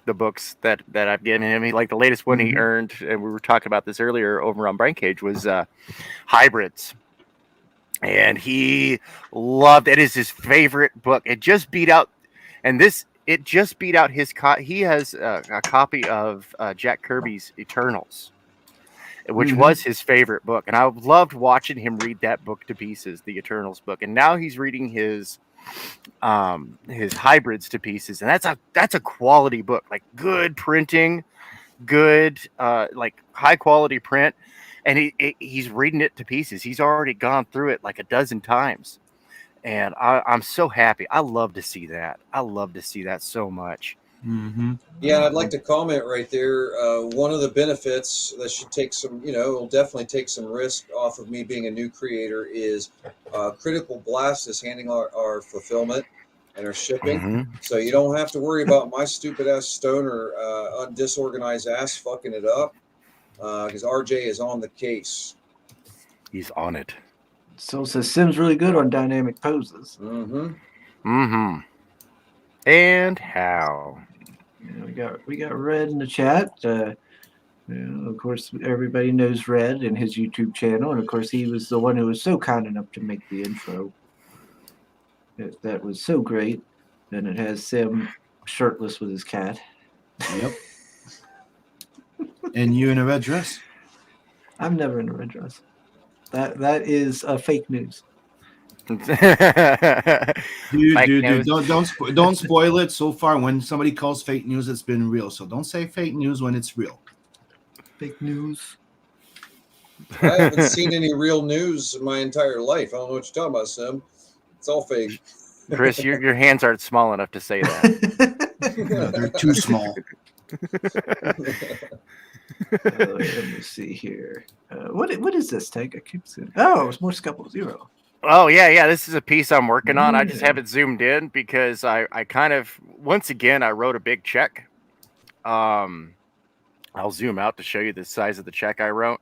books that I've given him. He, like the latest one he earned, and we were talking about this earlier over on Brain Cage, was Hybrids, and he loved it. It is his favorite book. It just beat out his. He has a copy of Jack Kirby's Eternals. which was his favorite book, and I loved watching him read that book to pieces, the Eternals book. And now he's reading his hybrids to pieces, and that's a quality book, like good printing, good like high quality print, and he's reading it to pieces. He's already gone through it like a dozen times, and I'm so happy. I love to see that. I love to see that so much. Mm-hmm. Yeah, and I'd like to comment right there. One of the benefits that should take some, will definitely take some risk off of me being a new creator is Critical Blast is handling our fulfillment and our shipping. So you don't have to worry about my stupid ass stoner disorganized ass fucking it up, because RJ is on the case. He's on it. So says Sim's really good on dynamic poses. And how? We got Red in the chat. Of course, everybody knows Red and his YouTube channel, and of course, he was the one who was so kind enough to make the intro. That was so great. And it has Sim shirtless with his cat. Yep. And you in a red dress? I'm never in a red dress. That is fake news. Dude, don't spoil it. So far, when somebody calls fake news, it's been real. So don't say fake news when it's real. Fake news. I haven't seen any real news in my entire life. I don't know what you're talking about, Sim. It's all fake. Chris, your hands aren't small enough to say that. No, they're too small. Let me see here. What is this, Tank? I keep saying. Oh, it's more Scalpel Zero. Oh yeah. This is a piece I'm working on. I just haven't zoomed in because I kind of, once again, I wrote a big check. I'll zoom out to show you the size of the check I wrote.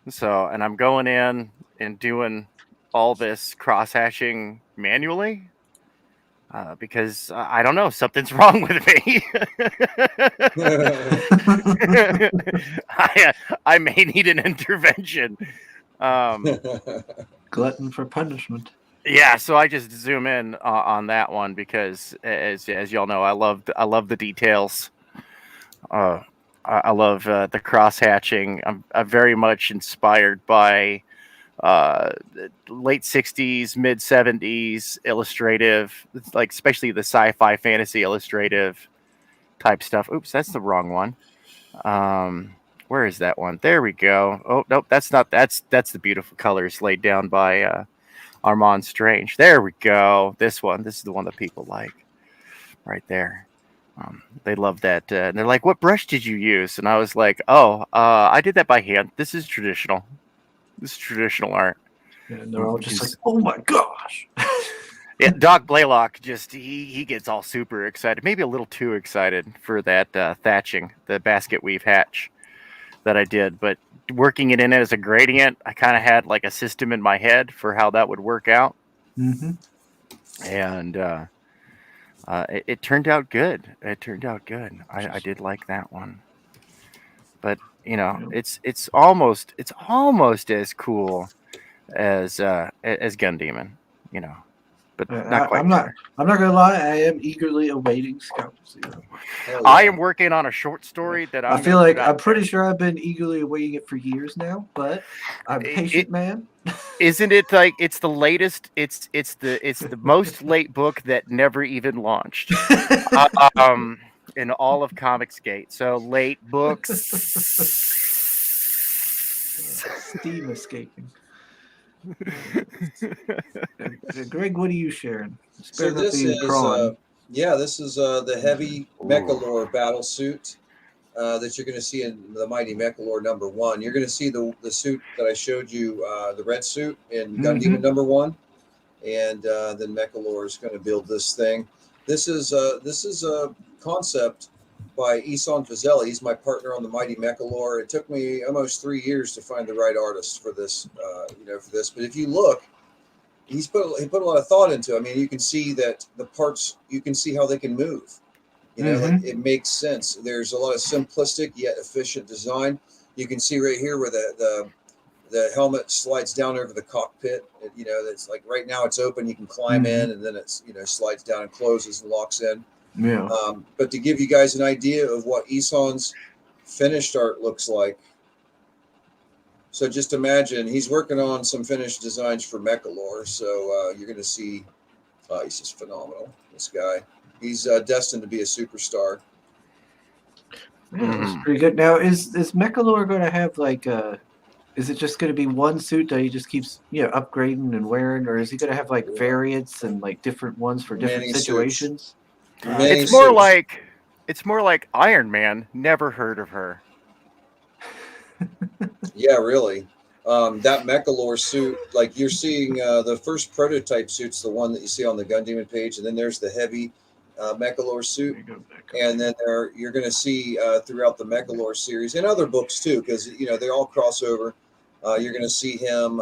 So, and I'm going in and doing all this cross hashing manually. Because I don't know, something's wrong with me. I may need an intervention. Glutton for punishment. Yeah, so I just zoom in on that one because, as y'all know, I love the details. I love the cross hatching. I'm very much inspired by late 60s, mid 70s illustrative, like especially the sci-fi fantasy illustrative type stuff. Oops, that's the wrong one. Where is that one? There we go. Oh, nope, that's the beautiful colors laid down by Armand Strange. There we go. This is the one that people like right there. They love that. And they're like, what brush did you use? And I was like, I did that by hand. This is traditional. This is traditional art. And they're all just like, oh my gosh. Yeah, Doc Blaylock just he gets all super excited, maybe a little too excited for that thatching, the basket weave hatch that I did. But working it in as a gradient, I kind of had like a system in my head for how that would work out. And it turned out good. I did like that one. But it's almost as cool as Gun Demon, but not quite. I'm not gonna lie. I am eagerly awaiting Scalpel Zero. I am working on a short story that I feel like I'm pretty sure I've been eagerly awaiting it for years now, but I'm patient, man. Isn't it like it's the latest? It's the most late book that never even launched. In all of Comicsgate. So late books. Steam escaping. Greg, what are you sharing? So this is the heavy Mechalore battle suit that you're going to see in the Mighty Mechalore #1. You're going to see the suit that I showed you, the red suit in Gun Demon #1, and then Mechalore is going to build this thing. This is a concept by Isan Fazeli. He's my partner on the Mighty Mechalore. It took me almost 3 years to find the right artist for this, for this. But if you look, he put a lot of thought into it. I mean, you can see that the parts, you can see how they can move. Like it makes sense. There's a lot of simplistic yet efficient design. You can see right here where the helmet slides down over the cockpit. That's like right now it's open. You can climb in, and then it's slides down and closes and locks in. Yeah. But to give you guys an idea of what Isan's finished art looks like, So just imagine he's working on some finished designs for Mechalore. So you're going to see, he's just phenomenal. This guy, he's destined to be a superstar. Yeah, that's pretty good. Now, is Mechalore going to have like is it just going to be one suit that he just keeps upgrading and wearing, or is he going to have like variants and like different ones for different Many situations? Many It's more suits. like Iron Man. Never heard of her. Yeah, really. That Mechalore suit, like you're seeing the first prototype suit's the one that you see on the Gundam page, and then there's the heavy Mechalore suit, and then you're going to see throughout the Mechalore series and other books too, because they all cross over. You're going to see him,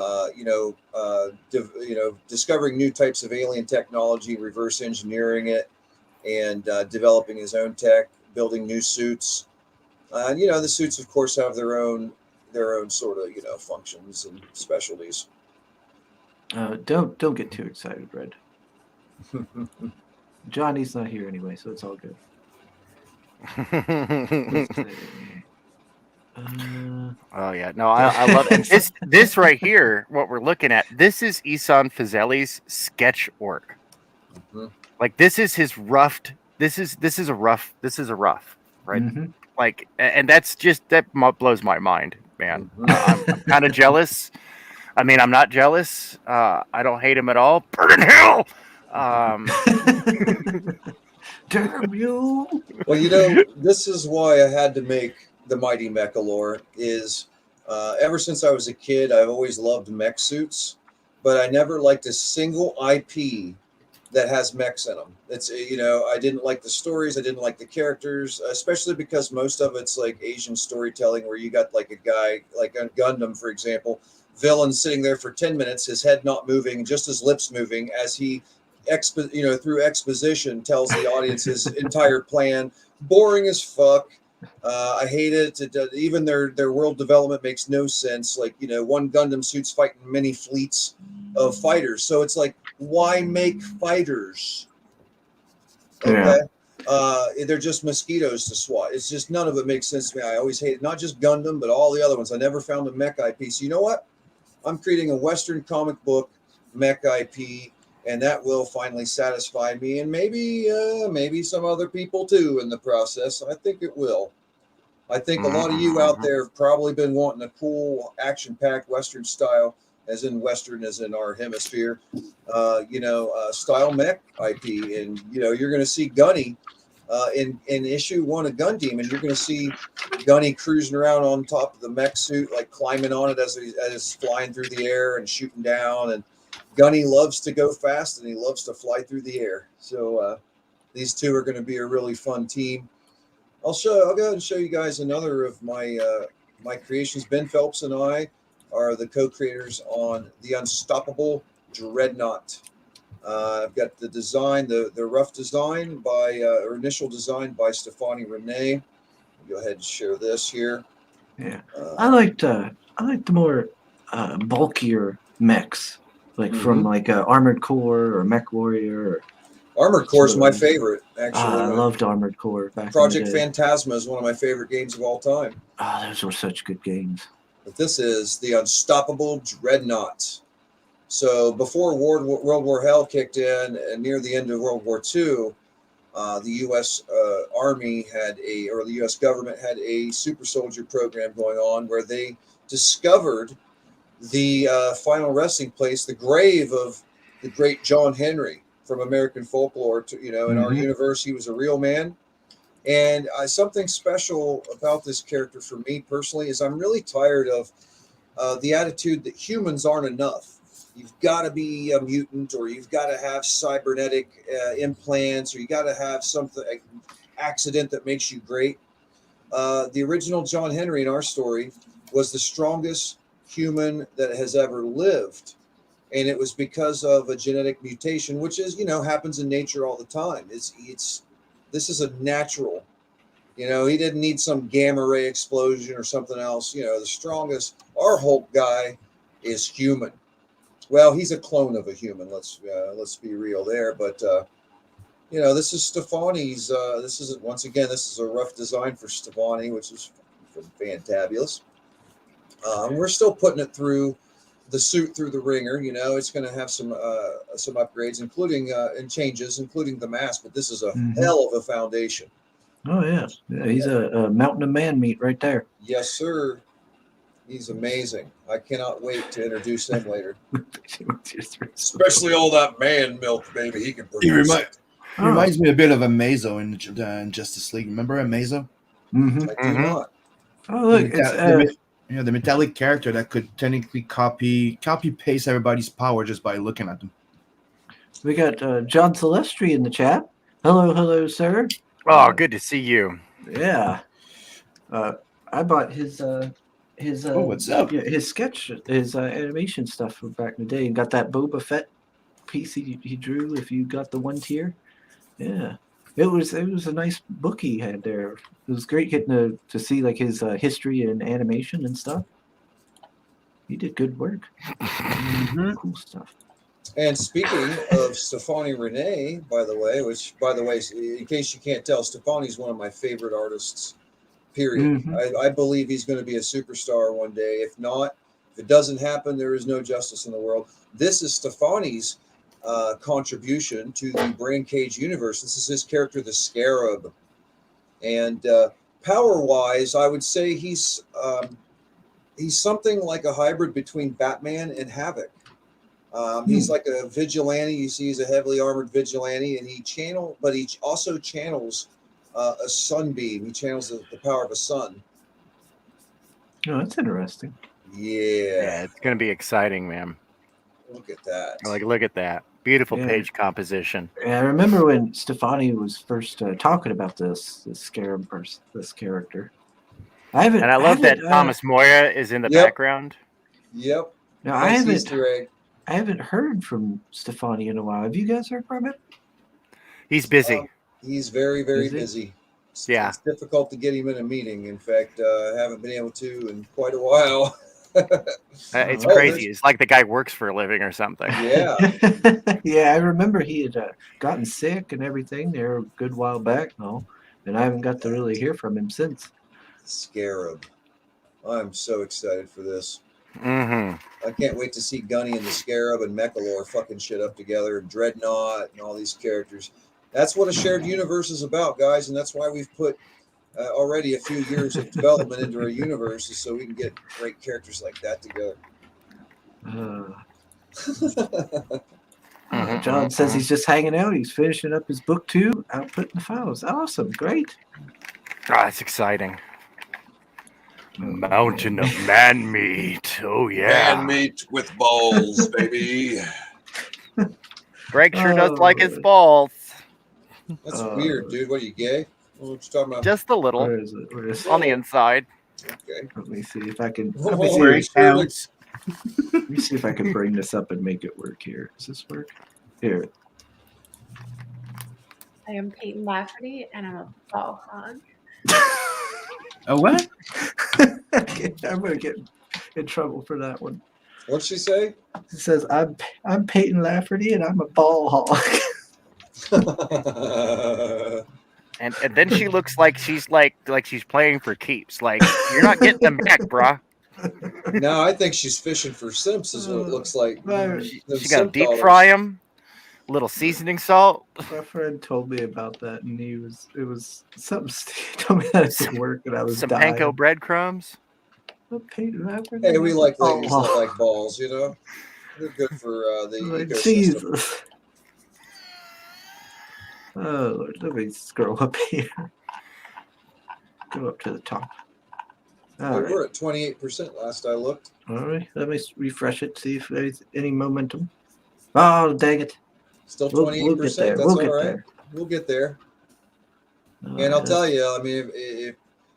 discovering new types of alien technology, reverse engineering it, and developing his own tech, building new suits. And the suits, of course, have their own sort of functions and specialties. Don't get too excited, Red. Johnny's not here anyway, so it's all good. Oh yeah, no, I love it. This right here, what we're looking at, this is Isan Fazeli's sketch work. Like this is his rough. This is a rough, right? Like, and that blows my mind, man. I'm kind of jealous. I mean, I'm not jealous. I don't hate him at all. Burn in hell. Damn you! Well, this is why I had to make the Mighty Mechalore. Is ever since I was a kid, I've always loved mech suits, but I never liked a single IP that has mechs in them. It's I didn't like the stories, I didn't like the characters, especially because most of it's like Asian storytelling where you got like a guy like on Gundam, for example, villain sitting there for 10 minutes, his head not moving, just his lips moving as he through exposition tells the audience his entire plan. Boring as fuck. I hate it. Even their world development makes no sense. Like one Gundam suit's fighting many fleets of fighters, so it's like, why make fighters? Okay. They're just mosquitoes to swat. It's just, none of it makes sense to me. I always hated not just Gundam, but all the other ones. I never found a mech IP. So you know what? I'm creating a Western comic book mech IP, and that will finally satisfy me, and maybe some other people too in the process. I think it will. I think a lot of you out there have probably been wanting a cool, action-packed Western style, as in Western, as in our hemisphere, style mech IP. And, you're going to see Gunny in issue 1 of Gundam, and you're going to see Gunny cruising around on top of the mech suit, like climbing on it as he's flying through the air and shooting down. And Gunny loves to go fast, and he loves to fly through the air. So these two are going to be a really fun team. I'll go ahead and show you guys another of my creations. Ben Phelps and I are the co-creators on the Unstoppable Dreadnought. I've got the design, the rough design or initial design by Stefani Renee. I'll go ahead and share this here. Yeah, I like the more bulkier mechs, like from like Armored Core or Mech Warrior. Armored Core is my favorite, actually. I loved Armored Core back Project in the day. Phantasma is one of my favorite games of all time. Those were such good games. But this is the Unstoppable Dreadnought. So before World War Hell kicked in, and near the end of World War II, the U.S. Army the U.S. government had a super soldier program going on where they discovered the final resting place, the grave of the great John Henry from American folklore. In our universe, he was a real man. And something special about this character for me personally is I'm really tired of the attitude that humans aren't enough. You've got to be a mutant, or you've got to have cybernetic implants, or you got to have something accident that makes you great. The original John Henry in our story was the strongest human that has ever lived. And it was because of a genetic mutation, which is, happens in nature all the time. This is a natural, he didn't need some gamma ray explosion or something else. The strongest, our Hulk guy is human. Well, he's a clone of a human. Let's be real there. But, this is Stefani's, this is a rough design for Stefani, which is fantabulous. We're still putting it through the suit through the ringer. You know, it's going to have some upgrades, including and changes, including the mask. But this is a hell of a foundation. Oh yeah, he's a mountain of man meat right there. Yes, sir. He's amazing. I cannot wait to introduce him later. Especially all that man milk, baby. He can produce. He reminds me a bit of Amazo in Justice League. Remember Amazo? I do not. Oh look, the metallic character that could technically copy paste everybody's power just by looking at them. We got John Celestri in the chat. Hello, sir. Oh, good to see you. Yeah. I bought his what's up? Yeah, his sketch, his animation stuff from back in the day, and got that Boba Fett piece he drew. If you got the 1 tier, yeah, it was a nice book he had there. It was great getting to see like his history and animation and stuff. He did good work. Cool stuff. And speaking of Stefani Renee, by the way, in case you can't tell, Stefani's one of my favorite artists. Period. I believe he's going to be a superstar one day. If not, if it doesn't happen, there is no justice in the world. This is Stefani's contribution to the Brain Cage universe. This is his character, the Scarab. And power-wise, I would say he's something like a hybrid between Batman and Havoc. He's like a vigilante. You see, he's a heavily armored vigilante, and he also channels a sunbeam. He channels the power of a sun. Oh, that's interesting. Yeah, it's going to be exciting, man. Look at that. Look at that. Beautiful page composition. Yeah, I remember when Stefani was first talking about this Scarab person, this character. I love that Thomas Moya is in the background. Yep. No, nice I haven't heard from Stefani in a while. Have you guys heard from him? He's busy. He's very, very busy. Yeah. It's difficult to get him in a meeting. In fact, I haven't been able to in quite a while. It's crazy. It's like the guy works for a living or something. Yeah. Yeah, I remember he had gotten sick and everything there a good while back now, and I haven't got to really hear from him since. Scarab. I'm so excited for this. I can't wait to see Gunny and the Scarab and Mechalor fucking shit up together, and Dreadnought and all these characters. That's what a shared universe is about, guys, and that's why we've put already a few years of development into our universe, is so we can get great characters like that together. John says he's just hanging out. He's finishing up his book too, outputting the files. Awesome, great. That's exciting. Mountain of man meat. Oh yeah, man meat with balls, baby. Greg sure does like his balls. That's weird, dude. What are you, gay? What you talking about? Just a little. Where is it? On the inside. Okay. Let me see if I can. Let me see if I can bring this up and make it work here. Does this work? Here. I am Peyton Lafferty, and I'm a ball hog. A what? I'm gonna get in trouble for that one. What'd she say? It says I'm Peyton Lafferty and I'm a ball hog. and then she looks like she's she's playing for keeps. Like, you're not getting them back, bruh. No, I think she's fishing for simps is what it looks like. She got to deep fry them. A little seasoning salt. My friend told me about that, and it was something. He told me that it didn't work, and I was some dying. panko breadcrumbs. Hey, we like ladies that like balls, you know. They're good for the ecosystem. Jesus. Oh, Lord, let me scroll up here. Go up to the top. We're at 28% last I looked. All right, let me refresh it, see if there's any momentum. Oh, dang it. Still 28%. We'll get there. That's all right. We'll get there. And I'll tell you, I mean,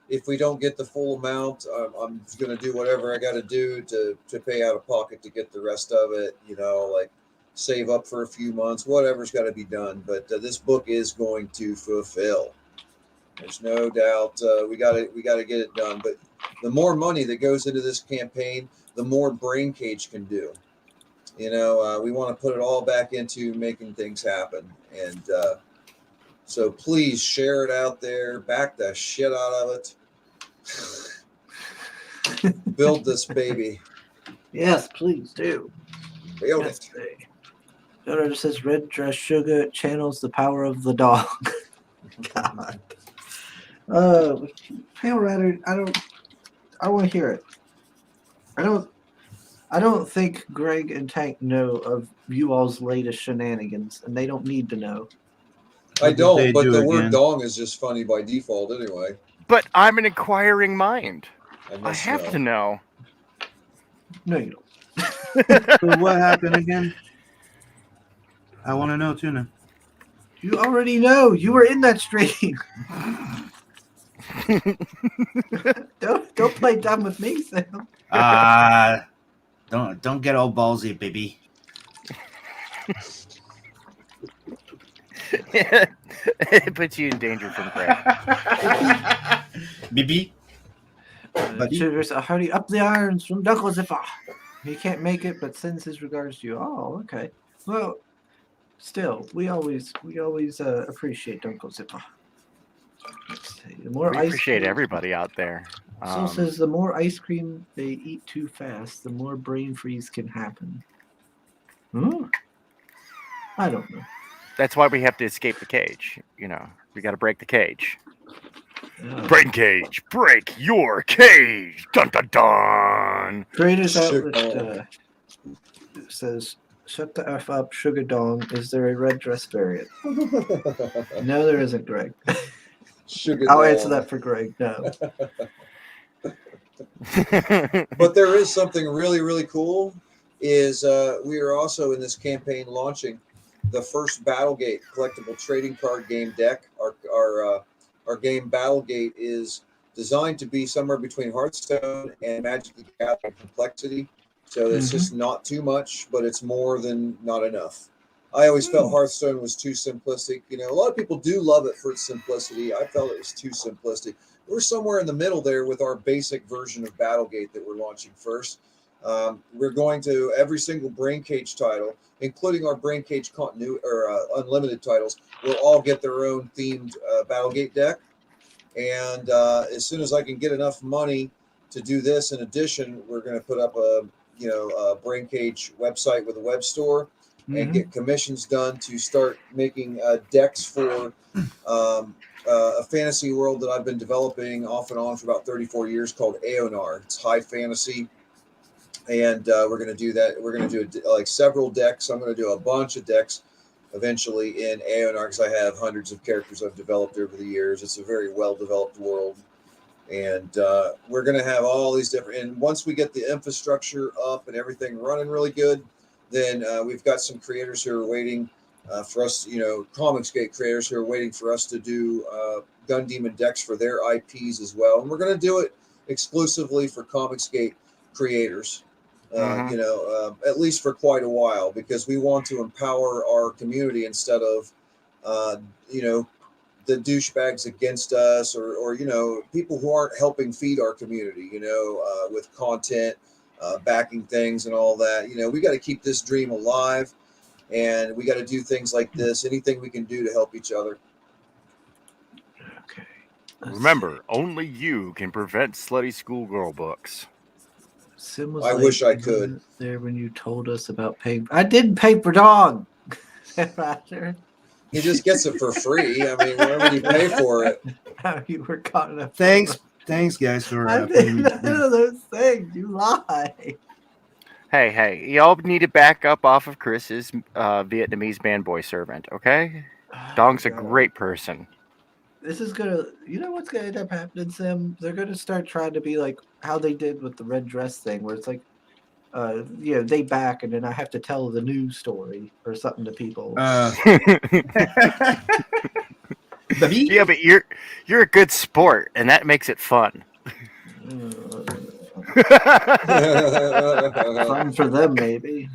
if we don't get the full amount, I'm going to do whatever I got to do to pay out of pocket to get the rest of it, you know, like save up for a few months, whatever's got to be done. But this book is going to fulfill. There's no doubt we got to get it done. But the more money that goes into this campaign, the more Brain Cage can do. You know, we want to put it all back into making things happen. And so please share it out there. Back the shit out of it. build this baby. Yes, please do. Build Yes, it. Donor just says red dress sugar channels the power of the dog. God. Pale Rider, I want to hear it. I don't think Greg and Tank know of you all's latest shenanigans, and they don't need to know. I What did don't, they but do the word again? dong is just funny by default anyway. But I'm an inquiring mind. I I must have know. to know. No, you don't. So what happened again? I want to know too now. You already know. You were in that stream. Don't play dumb with me, Sam. Don't get all ballsy, baby. It puts you in danger from Greg. Baby. Buddy? Sugar's a hearty up the irons from Duckles if he can't make it, but sends his regards to you. Oh, okay. Well, still, we always appreciate Dunkle Zipper. The more We ice appreciate cream, everybody out there. Soul says the more ice cream they eat too fast, the more brain freeze can happen. I don't know. That's why we have to escape the cage. You know, we got to break the cage. Brain cage, break your cage! Dun dun dun! Creators Sugar Outlet says, "Shut the f up, Sugar Dong. Is there a red dress variant?" No, there isn't, Greg. Sugar I'll dong. answer that for Greg. No. But there is something really, really cool. Is we are also in this campaign launching the first Battlegate collectible trading card game deck. Our game Battlegate is designed to be somewhere between Hearthstone and Magic the Gathering complexity. So it's just not too much, but it's more than not enough. I always felt Hearthstone was too simplistic. You know, a lot of people do love it for its simplicity. I felt it was too simplistic. We're somewhere in the middle there with our basic version of Battlegate that we're launching first. We're going to every single Brain Cage title, including our Brain Cage unlimited titles, will all get their own themed Battlegate deck. And as soon as I can get enough money to do this, in addition, we're going to put up a Brain Cage website with a web store and get commissions done to start making decks for a fantasy world that I've been developing off and on for about 34 years called Aeonar. It's high fantasy. And we're going to do that. We're going to do like several decks. I'm going to do a bunch of decks eventually in Aeonar because I have hundreds of characters I've developed over the years. It's a very well-developed world. And we're going to have all these different... And once we get the infrastructure up and everything running really good, then we've got some creators who are waiting for us, Comicsgate creators who are waiting for us to do Gun Demon decks for their IPs as well. And we're going to do it exclusively for Comicsgate creators. At least for quite a while, because we want to empower our community instead of, the douchebags against us or people who aren't helping feed our community, with content, backing things and all that. We got to keep this dream alive, and we got to do things like this, anything we can do to help each other. Okay. Remember, only you can prevent slutty schoolgirl books. Sim was I wish I could. There when you told us about paper. I did paper dog. He just gets it for free. I mean, why would he pay for it? How you were caught up. Thanks, guys, for. I did none of those things. You lie. Hey, y'all need to back up off of Chris's Vietnamese band-boy servant, okay? Dong's a great person. This is gonna, what's gonna end up happening, Sim? They're gonna start trying to be like how they did with the red dress thing, where it's like, they back, and then I have to tell the news story or something to people. Yeah, but you're a good sport, and that makes it fun. Fun for them, maybe.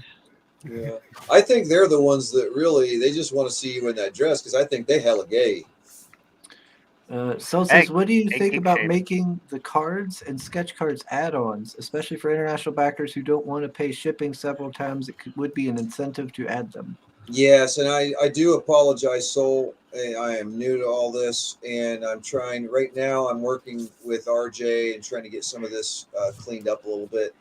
Yeah, I think they're the ones that really they just want to see you in that dress because I think they hella gay. So says, what do you think about shade. making the cards and sketch cards add-ons, especially for international backers who don't want to pay shipping several times? Would be an incentive to add them. Yes, and I do apologize, Soul. I am new to all this, and I'm trying right now. I'm working with RJ and trying to get some of this cleaned up a little bit.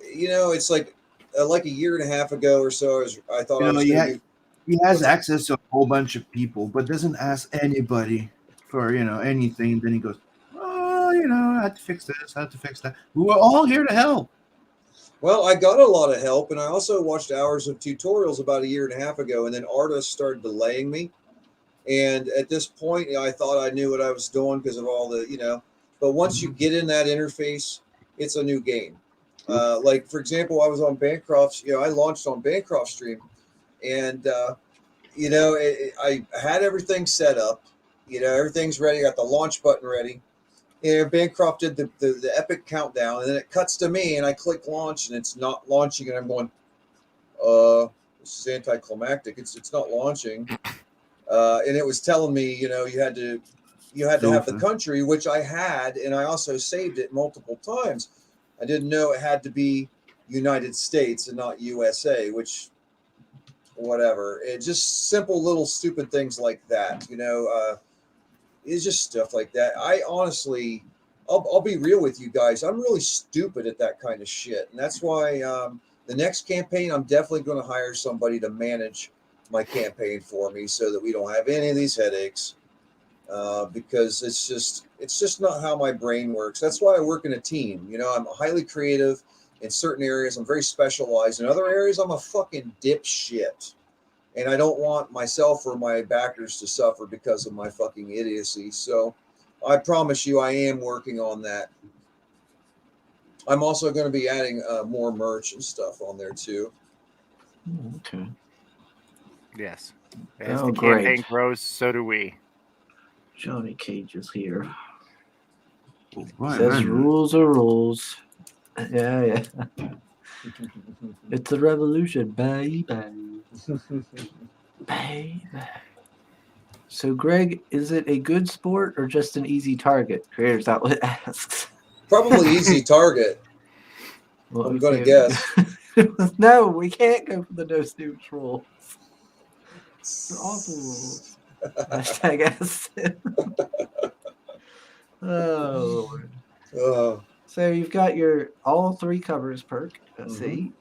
It's like a year and a half ago or so. I thought I was going to do. He has What's it? access to a whole bunch of people, but doesn't ask anybody for anything. Then he goes, "Oh, I had to fix this. I had to fix that." We were all here to help. Well, I got a lot of help, and I also watched hours of tutorials about a year and a half ago, and then artists started delaying me. And at this point, I thought I knew what I was doing because of all the. But once you get in that interface, it's a new game. Like for example, I was on Bancroft's. I launched on Bancroft stream, and I had everything set up. Everything's ready. Got the launch button ready. Bancroft did the epic countdown, and then it cuts to me, and I click launch, and it's not launching, and I'm going, this is anticlimactic. It's not launching, and it was telling me, you had to have the country, which I had, and I also saved it multiple times. I didn't know it had to be United States and not USA, which whatever. It just simple little stupid things like that, it's just stuff like that. I honestly, I'll be real with you guys. I'm really stupid at that kind of shit, and that's why the next campaign, I'm definitely going to hire somebody to manage my campaign for me, so that we don't have any of these headaches. Because it's just not how my brain works. That's why I work in a team. I'm highly creative in certain areas. I'm very specialized in other areas. I'm a fucking dipshit. And I don't want myself or my backers to suffer because of my fucking idiocy. So I promise you, I am working on that. I'm also going to be adding more merch and stuff on there too. Okay. Yes. As the campaign grows, so do we. Johnny Cage is here. Right, Says rules are rules. Yeah. It's a revolution, baby. Baby. So, Greg, is it a good sport or just an easy target? Creator's Outlet asks. Probably easy target. Well, I'm going to guess. No, we can't go for the no snoops rules. They're awful rules. Hashtag ask. Oh, Lord. So you've got your all three covers perk. See,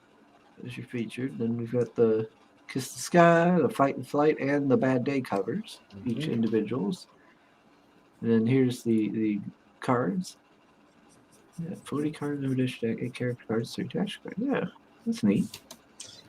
as your featured. Then we've got the Kiss the Sky, the Fight and Flight, and the Bad Day covers, each individuals. And then here's the cards. Yeah, 40 cards, no dish deck, 8 character cards, 3 dash cards. Yeah, that's neat.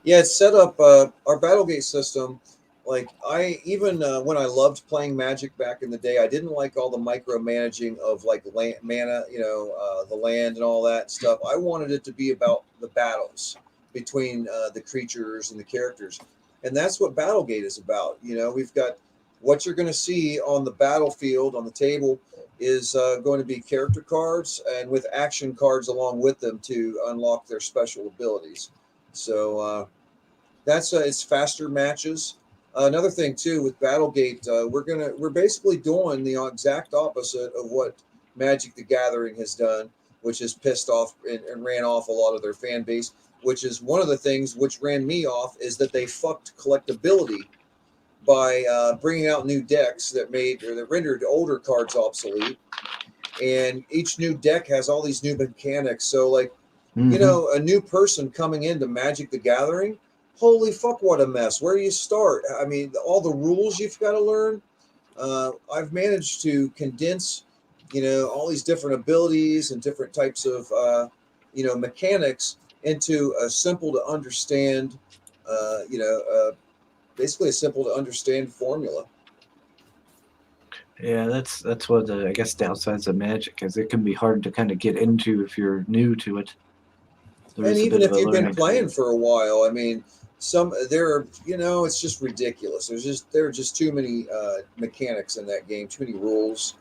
Yeah, it's set up our Battlegate system. Like when I loved playing Magic back in the day, I didn't like all the micromanaging of like mana, the land and all that stuff. I wanted it to be about the battles between the creatures and the characters, and that's what Battlegate is about. We've got what you're going to see on the battlefield on the table is going to be character cards and with action cards along with them to unlock their special abilities. So that's it's faster matches. Another thing too with Battlegate, we're basically doing the exact opposite of what Magic the Gathering has done, which has pissed off and ran off a lot of their fan base. Which is one of the things which ran me off is that they fucked collectability by bringing out new decks that rendered older cards obsolete, and each new deck has all these new mechanics. So like, a new person coming into Magic the Gathering, holy fuck, what a mess. Where do you start? I mean, all the rules you've got to learn. I've managed to condense, all these different abilities and different types of, mechanics into a simple to understand, basically a simple to understand formula. Yeah, that's one of the, I guess, downsides of Magic, is it can be hard to kind of get into if you're new to it. And even if you've been playing for a while, I mean, it's just ridiculous. There are just too many mechanics in that game, too many rules.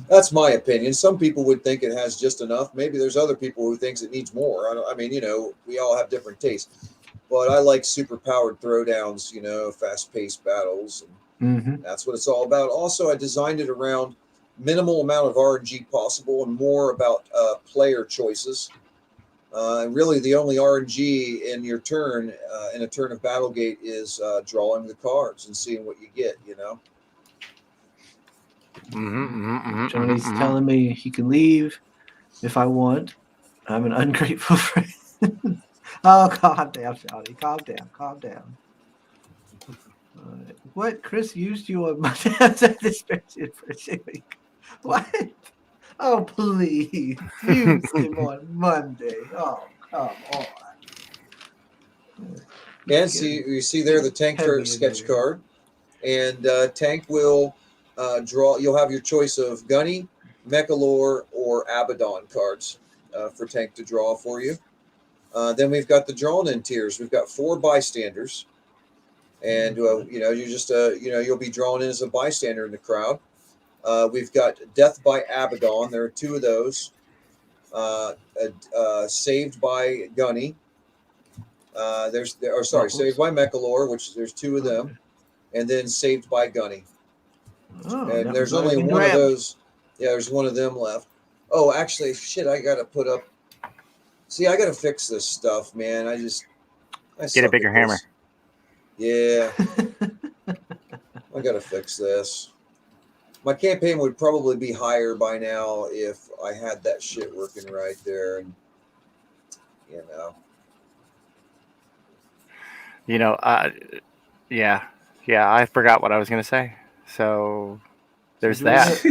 That's my opinion. Some people would think it has just enough. Maybe there's other people who thinks it needs more. I mean, we all have different tastes. But I like super powered throwdowns, fast paced battles. And that's what it's all about. Also, I designed it around minimal amount of RNG possible and more about player choices. And really, the only RNG in your turn, in a turn of Battlegate, is drawing the cards and seeing what you get. Johnny's telling me he can leave if I want. I'm an ungrateful friend. Oh, calm down, Johnny. Calm down. Calm down. What? Chris used you on Monday this spreadsheet for shipping. What? Oh, please. Use him on Monday. Oh, come on. And see, you see there the Tank Ferret sketch card. And Tank will draw. You'll have your choice of Gunny, Mechalore, or Abaddon cards for Tank to draw for you. Then we've got the drawn in tiers. We've got 4 bystanders, and you'll be drawn in as a bystander in the crowd. We've got Death by Abaddon. There are 2 of those. Saved by Gunny. Saved by Mechalore, which there's 2 of them, and then Saved by Gunny. Oh, and there's only one of those. Yeah, there's one of them left. Oh, actually, shit! I gotta put up. See, I gotta fix this stuff, man. I Get a bigger hammer. Yeah, I gotta fix this. My campaign would probably be higher by now if I had that shit working right there, and yeah, I forgot what I was gonna say. So there's that.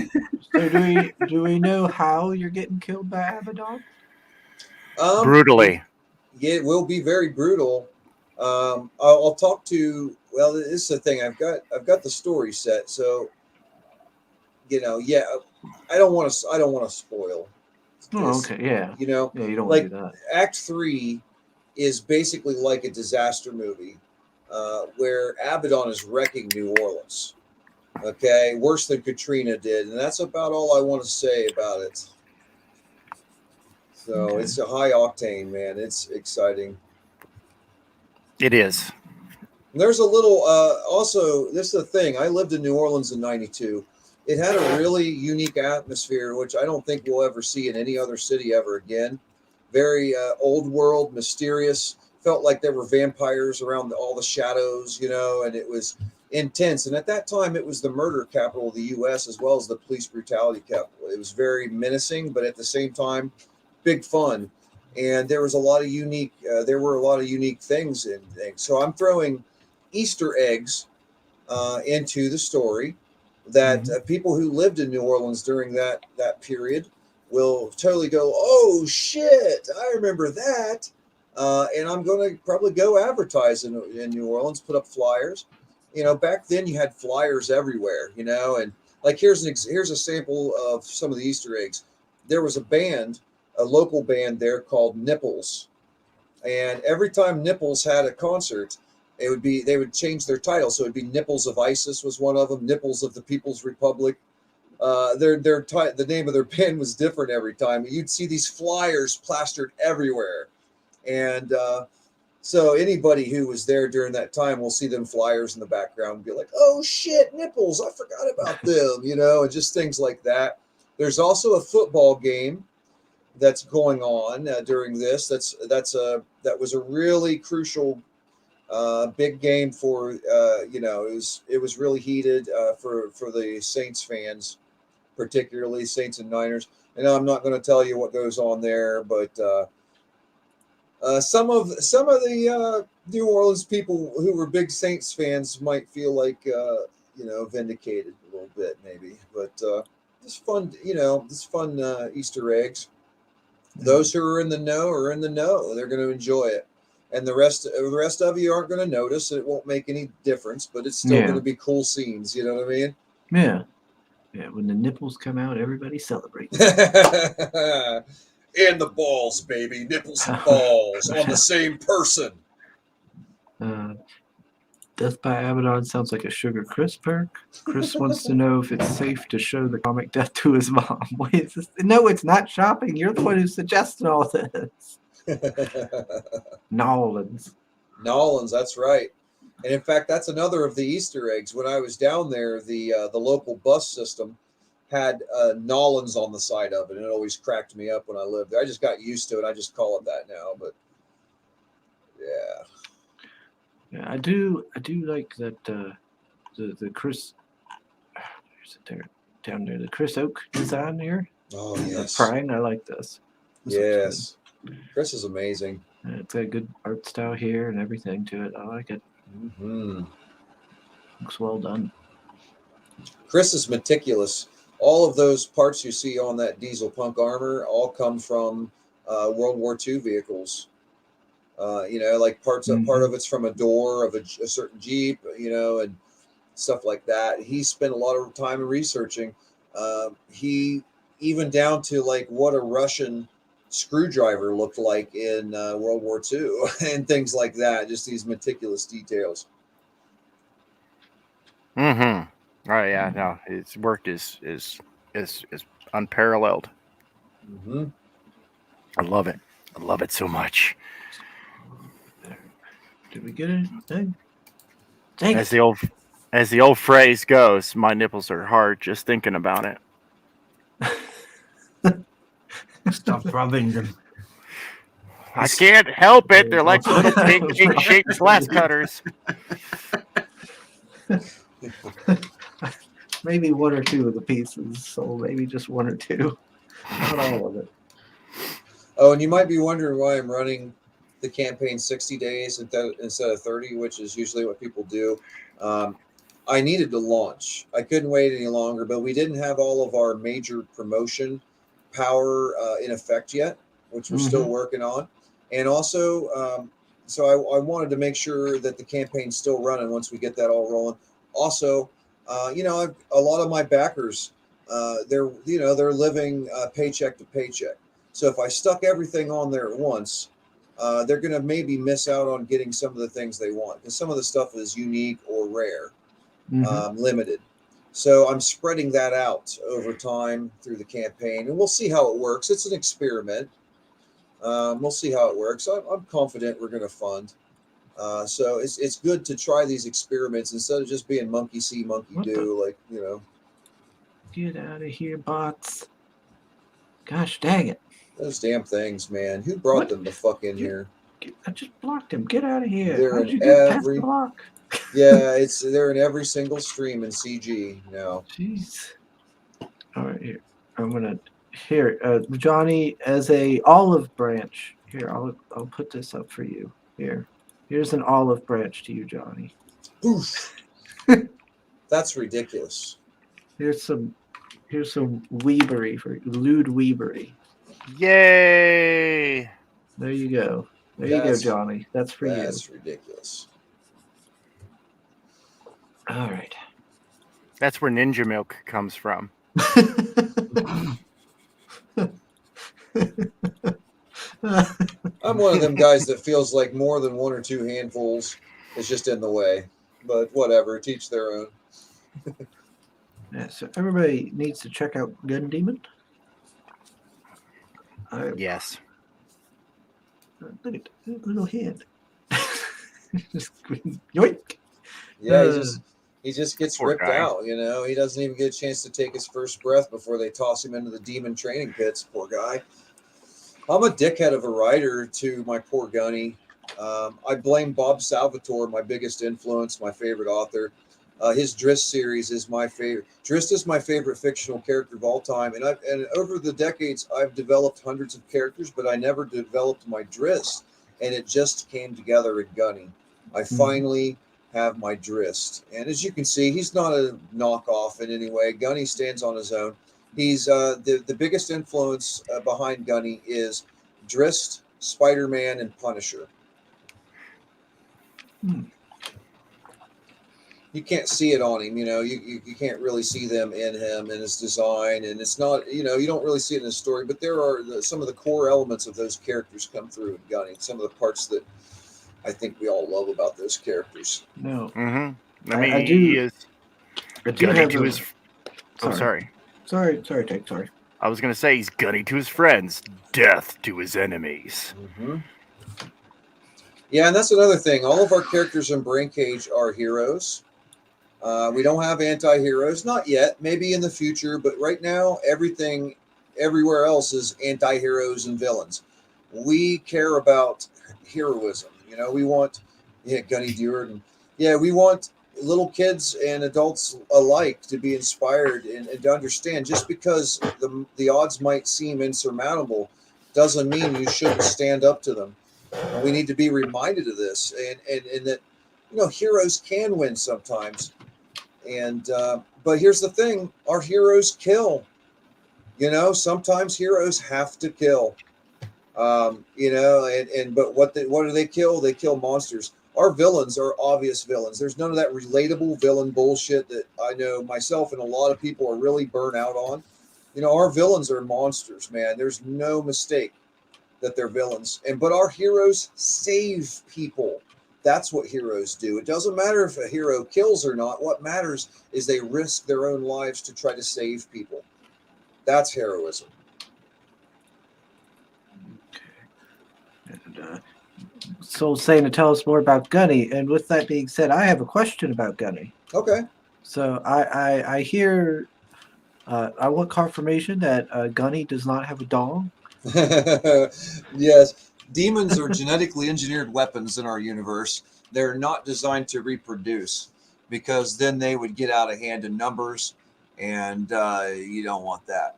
So do we know how you're getting killed by Abaddon? Brutally. It will be very brutal. I'll talk to. Well, this is the thing. I've got the story set, so I don't want to spoil. Oh, okay, yeah. You don't want to do that. Act 3 is basically like a disaster movie, where Abaddon is wrecking New Orleans. Okay, worse than Katrina did, and that's about all I want to say about it. So It's a high octane, man. It's exciting. It is. There's a little. Also, this is the thing. I lived in New Orleans in '92. It had a really unique atmosphere, which I don't think we'll ever see in any other city ever again. Very old world, mysterious. Felt like there were vampires around all the shadows, and it was intense. And at that time, it was the murder capital of the U.S. as well as the police brutality capital. It was very menacing, but at the same time, big fun. And there was a lot of unique. There were a lot of unique things in things. So I'm throwing Easter eggs into the story that people who lived in New Orleans during that period will totally go, oh shit, I remember that. And I'm going to probably go advertise in New Orleans, put up flyers. Back then you had flyers everywhere, and like here's a sample of some of the Easter eggs. There was a local band there called Nipples. And every time Nipples had a concert, they would change their title. So it'd be Nipples of ISIS was one of them, Nipples of the People's Republic. The name of their band was different every time. You'd see these flyers plastered everywhere. And so anybody who was there during that time will see them flyers in the background and be like, oh shit, Nipples, I forgot about them, and just things like that. There's also a football game that's going on during this. That was a really crucial big game for it was really heated for the Saints fans, particularly Saints and Niners. And I'm not going to tell you what goes on there, but some of the New Orleans people who were big Saints fans might feel like vindicated a little bit, maybe. But just fun, just fun Easter eggs. Those who are in the know are in the know. They're going to enjoy it, and the rest of you aren't going to notice. It won't make any difference, but it's still going to be cool scenes. You know what I mean? Yeah. Yeah. When the nipples come out, everybody celebrates. And the balls, baby. Nipples and balls on the same person. Death by Abaddon sounds like a Sugar Chris perk. Chris wants to know if it's safe to show the comic death to his mom. Wait, is this? No, it's not shopping. You're the one who's suggesting all this. Nolans, that's right. And in fact, that's another of the Easter eggs. When I was down there, the local bus system had Nolans on the side of it, and it always cracked me up when I lived there. I just got used to it. I just call it that now. But Yeah, I do like that the Chris there's it there down there, the Chris Oak design here. Oh The yes, Prine, I like this. This looks yes. Chris is amazing. good. It's a good art style here and everything to it. I like it. Mm-hmm. Looks well done. Chris is meticulous. All of those parts you see on that diesel punk armor all come from World War II vehicles. Like part of it's from a door of a certain Jeep, and stuff like that. He spent a lot of time researching. He even down to like what a Russian screwdriver looked like in World War II and things like that. Just these meticulous details. Mm-hmm. Oh yeah, no, his work is unparalleled. Mm-hmm. I love it. I love it so much. Did we get anything? Dang As it. the old phrase goes, my nipples are hard just thinking about it. Stop rubbing them. I can't help it. They're like little pancake-shaped glass cutters. Maybe one or two of the pieces, so maybe just one or two. Not all of it. Oh, and you might be wondering why I'm running the campaign 60 days instead of 30, which is usually what people do. I needed to launch. I couldn't wait any longer, but we didn't have all of our major promotion power in effect yet, which we're still working on. And also, so I wanted to make sure that the campaign's still running once we get that all rolling. Also, a lot of my backers, they're living paycheck to paycheck. So if I stuck everything on there at once, they're going to maybe miss out on getting some of the things they want because some of the stuff is unique or rare, limited. So I'm spreading that out over time through the campaign, and we'll see how it works. It's an experiment. We'll see how it works. I'm confident we're going to fund. So it's good to try these experiments instead of just being monkey see, monkey do. Get out of here, bots. Gosh dang it. Those damn things, man. Who brought them the fuck in here? I just blocked him. Get out of here. They're How'd in you get past every the block? Yeah, they're in every single stream in CG now. Jeez. All right, here. I'm gonna Johnny, as a olive branch. Here, I'll put this up for you. Here's an olive branch to you, Johnny. Oof. That's ridiculous. Here's some Weebery for lewd Weebery. Yay! There you go. There you go, Johnny. That's for you. That's ridiculous. All right. That's where Ninja Milk comes from. I'm one of them guys that feels like more than one or two handfuls is just in the way. But whatever, teach their own. Yeah, so everybody needs to check out Gun Demon. Yes. Look at that little head. Just yoink. Yeah, he just gets Poor ripped guy. out, He doesn't even get a chance to take his first breath before they toss him into the demon training pits. Poor guy. I'm a dickhead of a writer to my poor Gunny. I blame Bob Salvatore, my biggest influence, my favorite author. His Drist series is my favorite. Drist is my favorite fictional character of all time, and over the decades I've developed hundreds of characters, but I never developed my Drist, and it just came together in Gunny. I finally have my Drist, and as you can see, he's not a knockoff in any way. Gunny stands on his own. He's the biggest influence behind Gunny is Drist, Spider-Man, and Punisher. You can't see it on him, you can't really see them in him and his design, and it's not, you don't really see it in his story, but there are some of the core elements of those characters come through in Gunny, some of the parts that I think we all love about those characters. No. Mm-hmm. I mean, do- he is I do gunny have to a- his... Oh, sorry. Sorry, Tank, sorry. I was going to say he's gunny to his friends, death to his enemies. Mm-hmm. Yeah, and that's another thing. All of our characters in Brain Cage are heroes. We don't have anti-heroes, not yet. Maybe in the future, but right now, everything, everywhere else is anti-heroes and villains. We care about heroism. You know, we want, yeah, Gunny Deward, yeah, we want little kids and adults alike to be inspired and to understand. Just because the odds might seem insurmountable, doesn't mean you shouldn't stand up to them. And we need to be reminded of this, and that, you know, heroes can win sometimes. And but here's the thing: our heroes kill. You know, sometimes heroes have to kill. You know, and but what do they kill? They kill monsters. Our villains are obvious villains. There's none of that relatable villain bullshit that I know myself and a lot of people are really burnt out on. You know, our villains are monsters, man. There's no mistake that they're villains. And but our heroes save people. That's what heroes do. It doesn't matter if a hero kills or not. What matters is they risk their own lives to try to save people. That's heroism. And, Soul's saying to tell us more about Gunny. And with that being said, I have a question about Gunny. Okay. So I hear I want confirmation that Gunny does not have a dong. Yes. Demons are genetically engineered weapons in our universe. They're not designed to reproduce because then they would get out of hand in numbers, and you don't want that.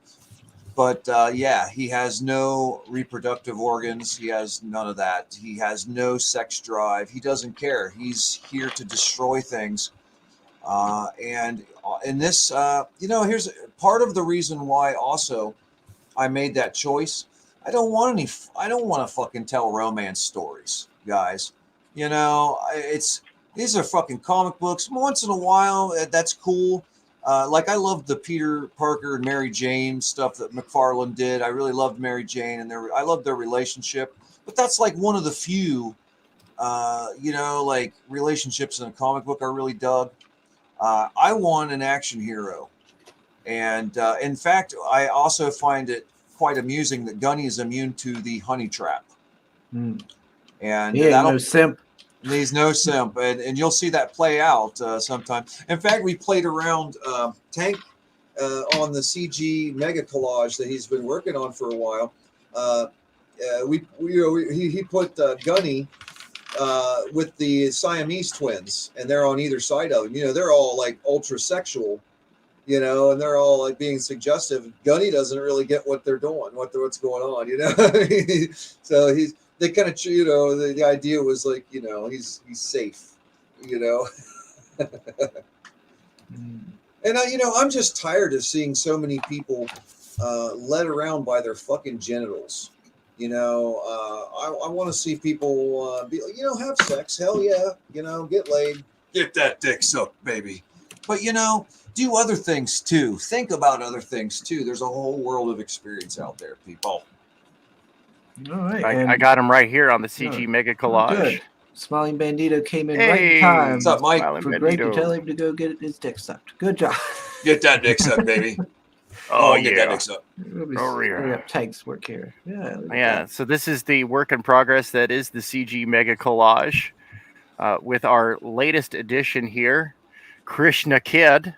But yeah, he has no reproductive organs. He has none of that. He has no sex drive. He doesn't care. He's here to destroy things. And in this, you know, here's part of the reason why also I made that choice. I don't want any. I don't want to fucking tell romance stories, guys. You know, it's these are fucking comic books. Once in a while, that's cool. Like I loved the Peter Parker and Mary Jane stuff that McFarlane did. I really loved Mary Jane, and I loved their relationship. But that's like one of the few, you know, like relationships in a comic book I really dug. I want an action hero. And in fact, I also find it quite amusing that Gunny is immune to the honey trap. Mm. And He ain't no simp. He's no simp. And you'll see that play out sometime. In fact, we played around Tank on the CG mega collage that he's been working on for a while. He put Gunny with the Siamese twins, and they're on either side of him. You know, they're all like ultra sexual, you know, and they're all like being suggestive. Gunny doesn't really get what they're doing, what's going on, you know. So they kind of, you know, the idea was like, you know, he's safe, you know. And you know, I'm just tired of seeing so many people led around by their fucking genitals. You know, I want to see people be, you know, have sex. Hell yeah, you know, get laid, get that dick sucked, baby. But you know, do other things too. Think about other things too. There's a whole world of experience out there, people. All right. I got him right here on the CG Mega Collage. Good. Smiling Bandito came in right in time. What's up, Mike? For Greg to tell him to go get his dick sucked. Good job. Get that dick sucked, baby. Oh, get that dick sucked. Tank's work here. Yeah. So this is the work in progress that is the CG Mega Collage with our latest edition here, Krishna Kid.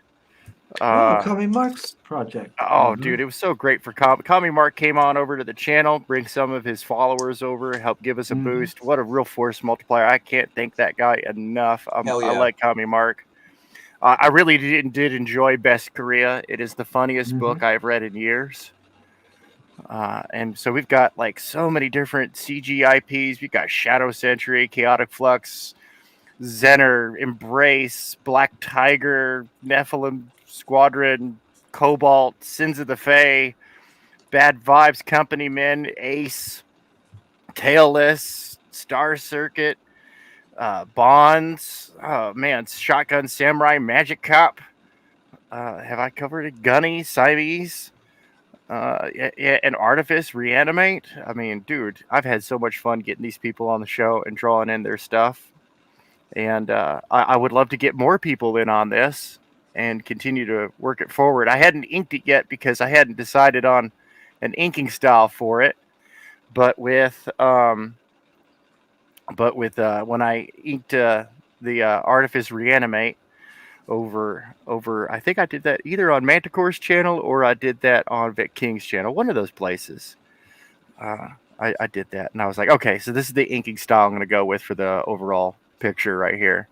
Kami Mark's project. Oh, dude, it was so great for Kami Mark came on over to the channel, bring some of his followers over, help give us a boost. What a real force multiplier. I can't thank that guy enough. I like Kami Mark. I really did enjoy Best Korea. It is the funniest book I've read in years. And so we've got like so many different CG IPs. We've got Shadow Sentry, Chaotic Flux, Zener, Embrace, Black Tiger, Nephilim Squadron, Cobalt, Sins of the Fae, Bad Vibes Company Men, Ace, Tailless, Star Circuit, Bonds, oh man, Shotgun Samurai, Magic Cop. Have I covered it? Gunny, Siamese, and Artifice, Reanimate. I mean, dude, I've had so much fun getting these people on the show and drawing in their stuff. And I would love to get more people in on this and continue to work it forward. I hadn't inked it yet because I hadn't decided on an inking style for it. But with when I inked the Artifice Reanimate, over. I think I did that either on Manticore's channel or I did that on Vic King's channel. One of those places. I did that, and I was like, okay, so this is the inking style I'm going to go with for the overall picture right here,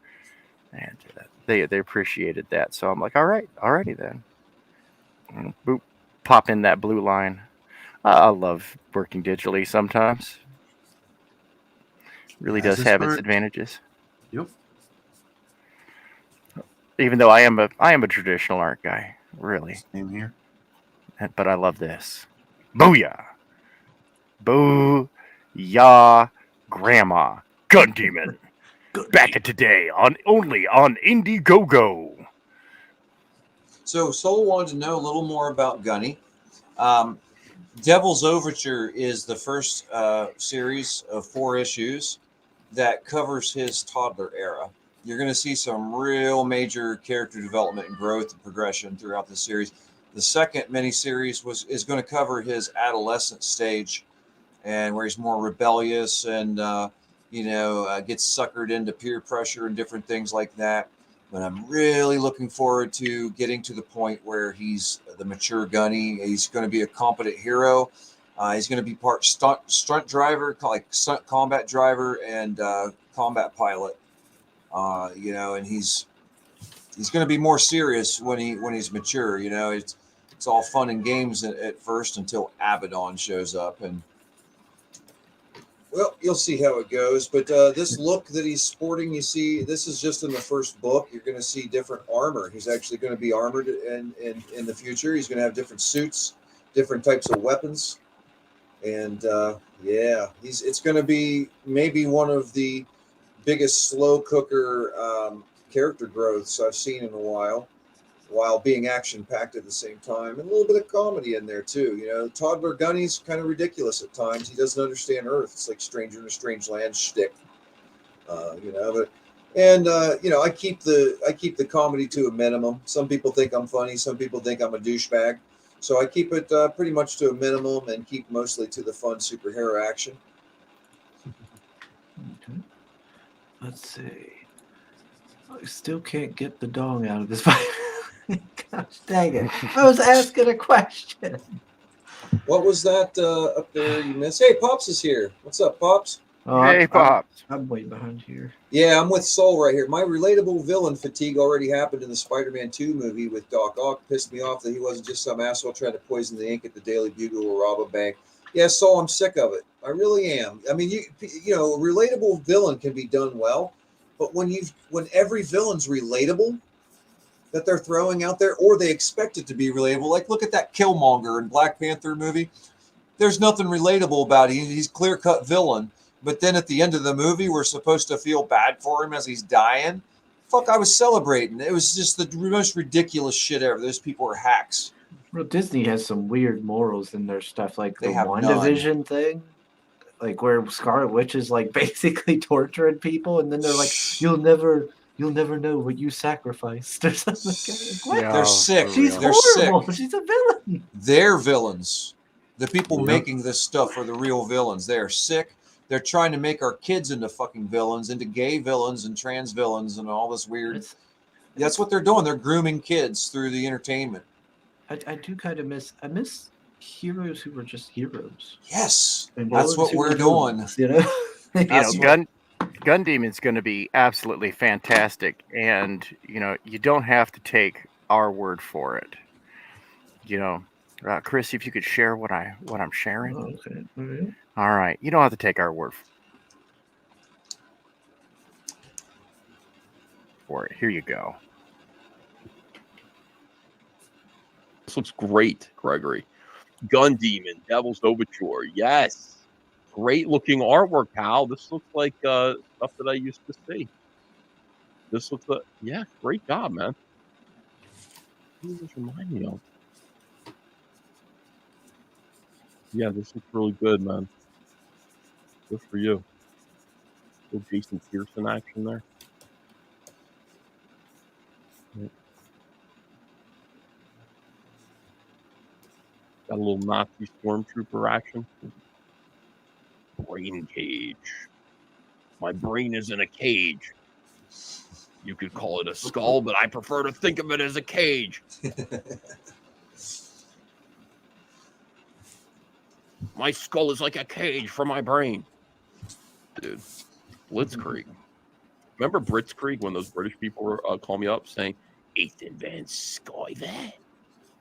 and they appreciated that. So I'm like, alrighty then. And boop, pop in that blue line. I love working digitally sometimes. Really That's does the have its spirit. advantages. Yep. Even though I am a traditional art guy, really. Same here. But I love this. Booyah! Boo-yah, Grandma. Gun Demon. Back at today only on Indiegogo. So Soul wanted to know a little more about Gunny. Devil's Overture is the first series of 4 issues that covers his toddler era. You're going to see some real major character development and growth and progression throughout the series. The second miniseries is going to cover his adolescent stage, and where he's more rebellious and gets suckered into peer pressure and different things like that. But I'm really looking forward to getting to the point where he's the mature Gunny. He's going to be a competent hero. He's going to be part stunt driver, like stunt combat driver, and combat pilot. And he's going to be more serious when he's mature. It's all fun and games at first until Abaddon shows up, and well, you'll see how it goes. But this look that he's sporting, you see, this is just in the first book. You're going to see different armor. He's actually going to be armored in the future. He's going to have different suits, different types of weapons. And it's going to be maybe one of the biggest slow cooker character growths I've seen in a while being action-packed at the same time, and a little bit of comedy in there too. Toddler Gunny's kind of ridiculous at times. He doesn't understand Earth. It's like Stranger in a Strange Land shtick, I keep the comedy to a minimum. Some people think I'm funny. Some people think I'm a douchebag. So I keep it pretty much to a minimum and keep mostly to the fun superhero action. Okay. Let's see. I still can't get the dong out of this fight. Gosh dang it. I was asking a question. What was that up there you missed? Hey, Pops is here. What's up, Pops? Oh, Hey, Pops. I'm way behind here. Yeah, I'm with Soul right here. My relatable villain fatigue already happened in the Spider-Man 2 movie with Doc Ock. Pissed me off that he wasn't just some asshole trying to poison the ink at the Daily Bugle or rob a bank. Yeah, Soul, I'm sick of it. I really am. I mean, a relatable villain can be done well, but when every villain's relatable that they're throwing out there, or they expect it to be relatable, like look at that Killmonger in Black Panther movie. There's nothing relatable about it. He's clear-cut villain. But then at the end of the movie, we're supposed to feel bad for him as he's dying. Fuck, I was celebrating. It was just the most ridiculous shit ever. Those people are hacks. Well, Disney has some weird morals in their stuff, like They the have WandaVision thing, like where Scarlet Witch is like basically torturing people, and then they're like, "You'll never know what you sacrificed," or something. Like, what? They're sick. She's They're horrible. sick. She's a villain. They're villains. The people making this stuff are the real villains. They're sick. They're trying to make our kids into fucking villains, into gay villains and trans villains and all this weird. That's what they're doing. They're grooming kids through the entertainment. I do kind of miss heroes who were just heroes. Yes, and that's what we're doing. Gun Demon's going to be absolutely fantastic, and you don't have to take our word for it. Chris, if you could share what I'm sharing. Oh, okay. All right. All right. You don't have to take our word for it. Here you go. This looks great, Gregory. Gun Demon, Devil's Overture. Yes. Great looking artwork, pal. This looks like stuff that I used to see. This looks like, great job, man. What does this remind me of? Yeah, this looks really good, man. Good for you. Little Jason Pearson action there. Yep. Got a little Nazi stormtrooper action. Brain cage. My brain is in a cage. You could call it a skull, but I prefer to think of it as a cage. My skull is like a cage for my brain. Dude, Blitzkrieg. Remember Blitzkrieg when those British people were calling me up saying, Ethan Van Sciver?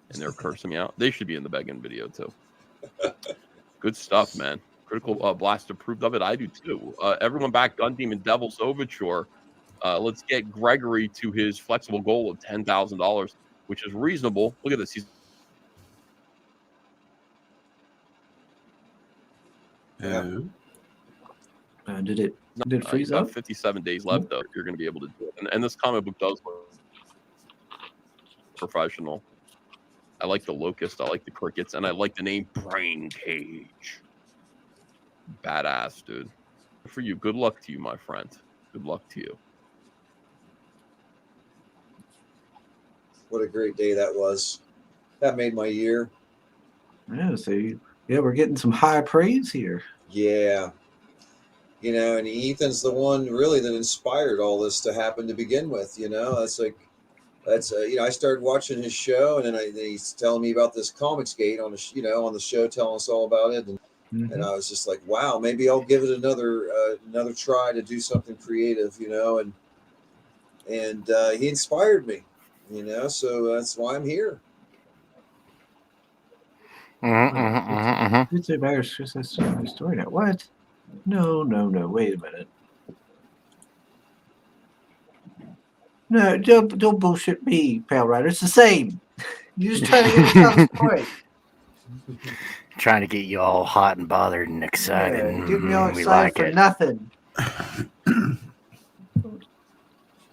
And they're cursing me out. They should be in the begging video, too. Good stuff, man. Critical Blast approved of it. I do, too. Everyone back Gun Demon Devil's Overture. Let's get Gregory to his flexible goal of $10,000, which is reasonable. Look at this. He's Did it freeze up? 57 days left, though. You're going to be able to do it. And this comic book does look professional. I like the locust. I like the crickets. And I like the name Brain Cage. Badass, dude. Good for you. Good luck to you, my friend. Good luck to you. What a great day that was. That made my year. Yeah, we're getting some high praise here. Yeah. You know, and Ethan's the one really that inspired all this to happen to begin with. You know, I started watching his show, and then he's telling me about this Comicsgate on the show, telling us all about it, and I was just like, wow, maybe I'll give it another try to do something creative, you know, and he inspired me, you know, so that's why I'm here. It's a better story now. What? No. Wait a minute. No, don't bullshit me, Pale Rider. It's the same. You're just trying to get us out of the story. Trying to get you all hot and bothered and excited. Yeah, get me all We excited like for it. nothing.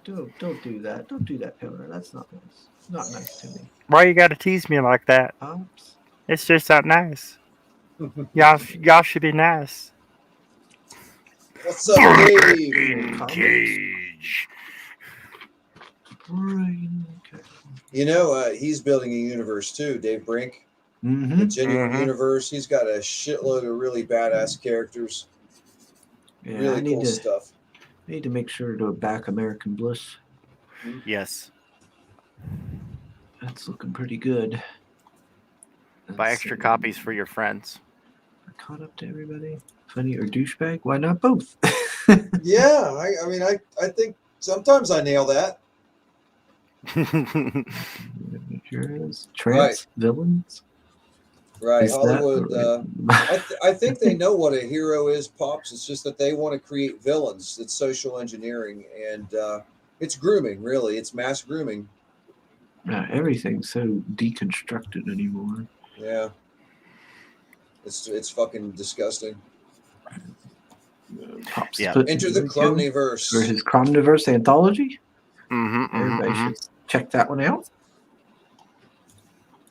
Don't do that. Don't do that, Pale Rider. That's not nice. Not nice to me. Why you gotta tease me like that? Oops. It's just not nice. Y'all should be nice. What's up, Dave? Cage. Okay. You know, he's building a universe too, Dave Brink. The Genuine Universe. He's got a shitload of really badass characters. Yeah, Really cool stuff. I need to make sure to back American Bliss. Yes. That's looking pretty good. Buy extra copies for your friends. I caught up to everybody. Funny or douchebag? Why not both? Yeah, I mean, I think sometimes I nail that. Trans villains. Right, Is Hollywood. that- I think they know what a hero is, Pops. It's just that they want to create villains. It's social engineering, and it's grooming. Really, it's mass grooming. Everything's so deconstructed anymore. Yeah, it's fucking disgusting. Pops Yeah. put Enter the link in Cromniverse. for his Cromniverse anthology. Everybody should check that one out.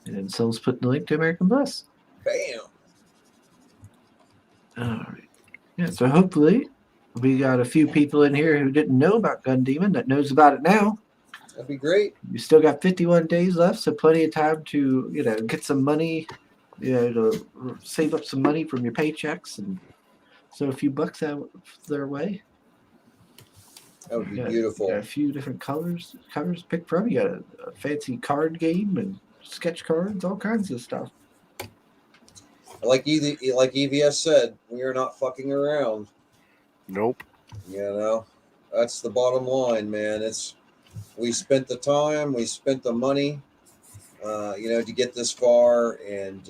And then Sil's putting the link to American Bliss. Bam. All right. Yeah, so hopefully we got a few people in here who didn't know about Gun Demon that knows about it now. That'd be great. You still got 51 days left, so plenty of time to, get some money, to save up some money from your paychecks and throw a few bucks out their way. That would be You beautiful. got a few different covers to pick from. You got a fancy card game and sketch cards, all kinds of stuff. Like EVS said, we are not fucking around. Nope. You know, that's the bottom line, man. We spent the time, we spent the money, to get this far, and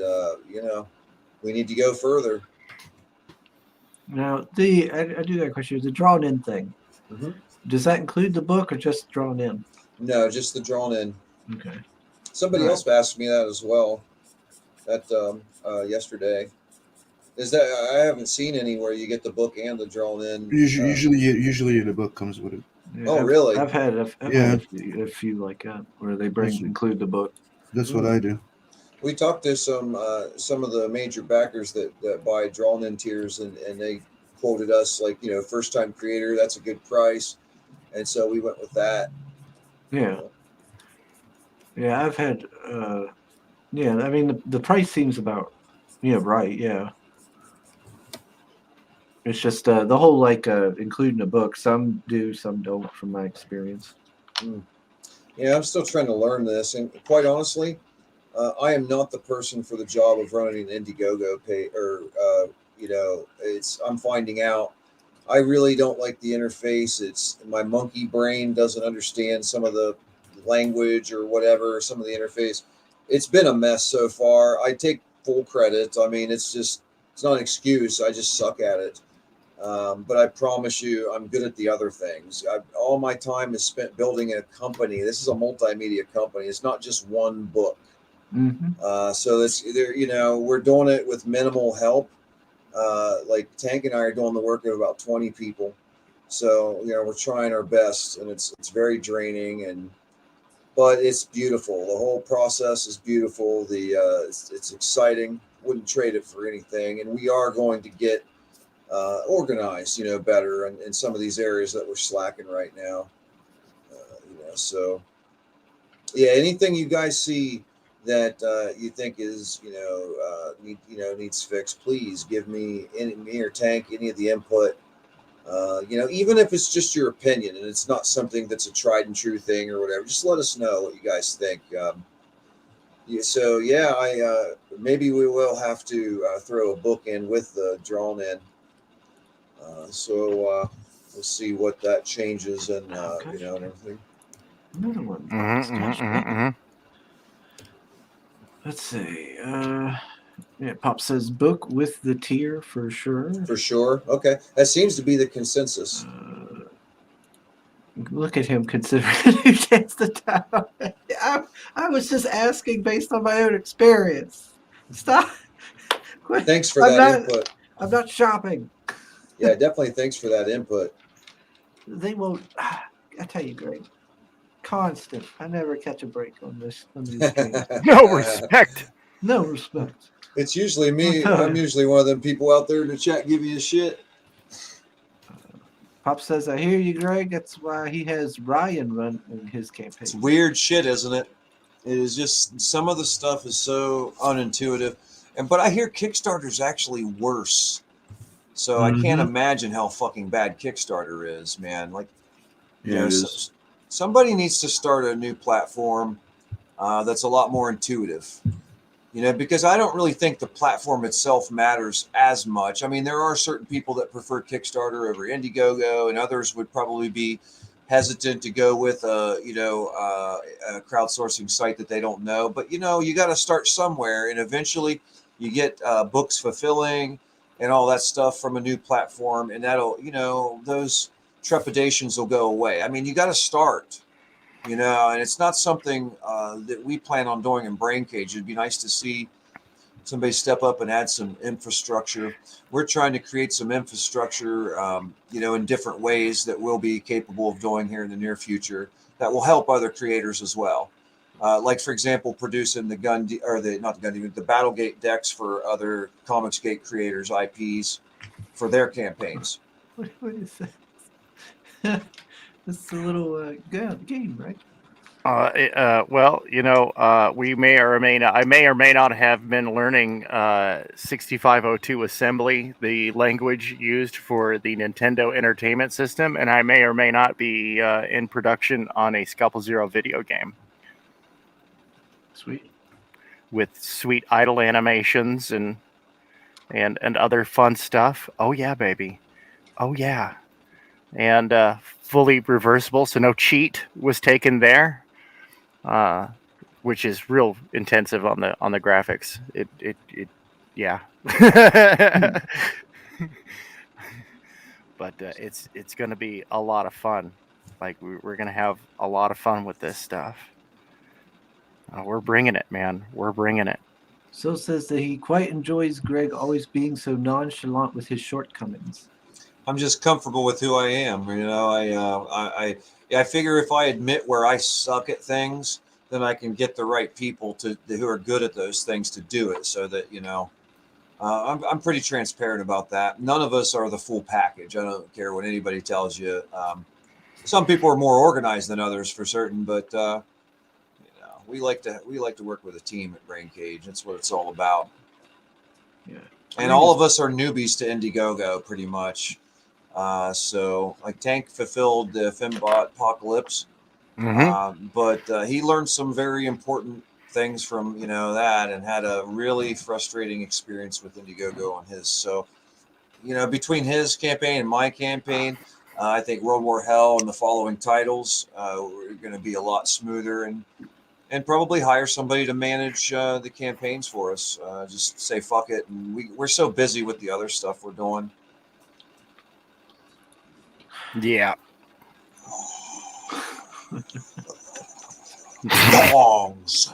we need to go further. Now, I do got a question. The drawn in thing. Mm-hmm. Does that include the book or just drawn in? No, just the drawn in. Okay. Somebody else asked me that as well. That yesterday. Is that I haven't seen anywhere you get the book and the drawn in. Usually the book comes with it. Yeah, really? I've had a few like that where they include the book. That's what I do. We talked to some of the major backers that buy drawn in tiers, and they quoted us like, first time creator, that's a good price, and so we went with that. Yeah. Yeah, I've had. I mean the price seems about, right. Yeah. It's just the whole including a book. Some do, some don't, from my experience. Yeah, I'm still trying to learn this, and quite honestly, I am not the person for the job of running an Indiegogo pay or I'm finding out I really don't like the interface. It's my monkey brain doesn't understand some of the language or whatever, some of the interface. It's been a mess so far. I take full credit. I mean, it's not an excuse. I just suck at it. But I promise you, I'm good at the other things. All my time is spent building a company. This is a multimedia company. It's not just one book. So it's either, we're doing it with minimal help. Like Tank and I are doing the work of about 20 people. So, we're trying our best, and it's very draining, but it's beautiful. The whole process is beautiful. It's exciting. Wouldn't trade it for anything. And we are going to get organized, better in some of these areas that we're slacking right now. So yeah, anything you guys see that you think is needs fixed, please give me or Tank any of the input. Even if it's just your opinion and it's not something that's a tried and true thing or whatever, just let us know what you guys think. Maybe we will have to throw a book in with the drawn in. So we'll see what that changes and and everything. Another one. Let's see. Yeah, Pop says book with the tier for sure. For sure. Okay, that seems to be the consensus. Look at him considering who takes the time. I was just asking based on my own experience. Stop. Thanks for that input. I'm not shopping. Yeah, definitely. Thanks for that input. They won't. I tell you, Greg. Constant. I never catch a break on these games. No respect. No respect. It's usually me. I'm usually one of them people out there in the chat giving you shit. Pop says, I hear you, Greg. That's why he has Ryan run in his campaign. It's weird shit, isn't it? It is just some of the stuff is so unintuitive. But I hear Kickstarter's actually worse. So I can't imagine how fucking bad Kickstarter is, man. Like, somebody needs to start a new platform that's a lot more intuitive. Because I don't really think the platform itself matters as much. I mean, there are certain people that prefer Kickstarter over Indiegogo, and others would probably be hesitant to go with a crowdsourcing site that they don't know. But, you got to start somewhere, and eventually you get books fulfilling and all that stuff from a new platform, and that'll, those trepidations will go away. I mean, you got to start. And it's not something that we plan on doing in Brain Cage. It'd be nice to see somebody step up and add some infrastructure. We're trying to create some infrastructure, in different ways that we'll be capable of doing here in the near future that will help other creators as well. Like, for example, producing the Battlegate decks for other Comicsgate creators' IPs for their campaigns. What is that? It's a little game, right? We may or may not. I may or may not have been learning 6502 assembly, the language used for the Nintendo Entertainment System, and I may or may not be in production on a Scalpel Zero video game. Sweet. With sweet idle animations and other fun stuff. Oh yeah, baby. Oh yeah. And fully reversible, so no cheat was taken there, which is real intensive on the graphics. Yeah. But it's going to be a lot of fun. Like we're going to have a lot of fun with this stuff. We're bringing it, man. We're bringing it. So says that he quite enjoys Greg always being so nonchalant with his shortcomings. I'm just comfortable with who I am. I figure if I admit where I suck at things, then I can get the right people who are good at those things to do it. So that I'm pretty transparent about that. None of us are the full package. I don't care what anybody tells you. Some people are more organized than others for certain, but we like to work with a team at Brain Cage. That's what it's all about. Yeah. And all of us are newbies to Indiegogo, pretty much. So like Tank fulfilled the Fembot Apocalypse, But he learned some very important things from that, and had a really frustrating experience with Indiegogo on his. So between his campaign and my campaign, I think World War Hell and the following titles are going to be a lot smoother, and probably hire somebody to manage the campaigns for us. Just say fuck it, and we're so busy with the other stuff we're doing. Yeah. Dongs.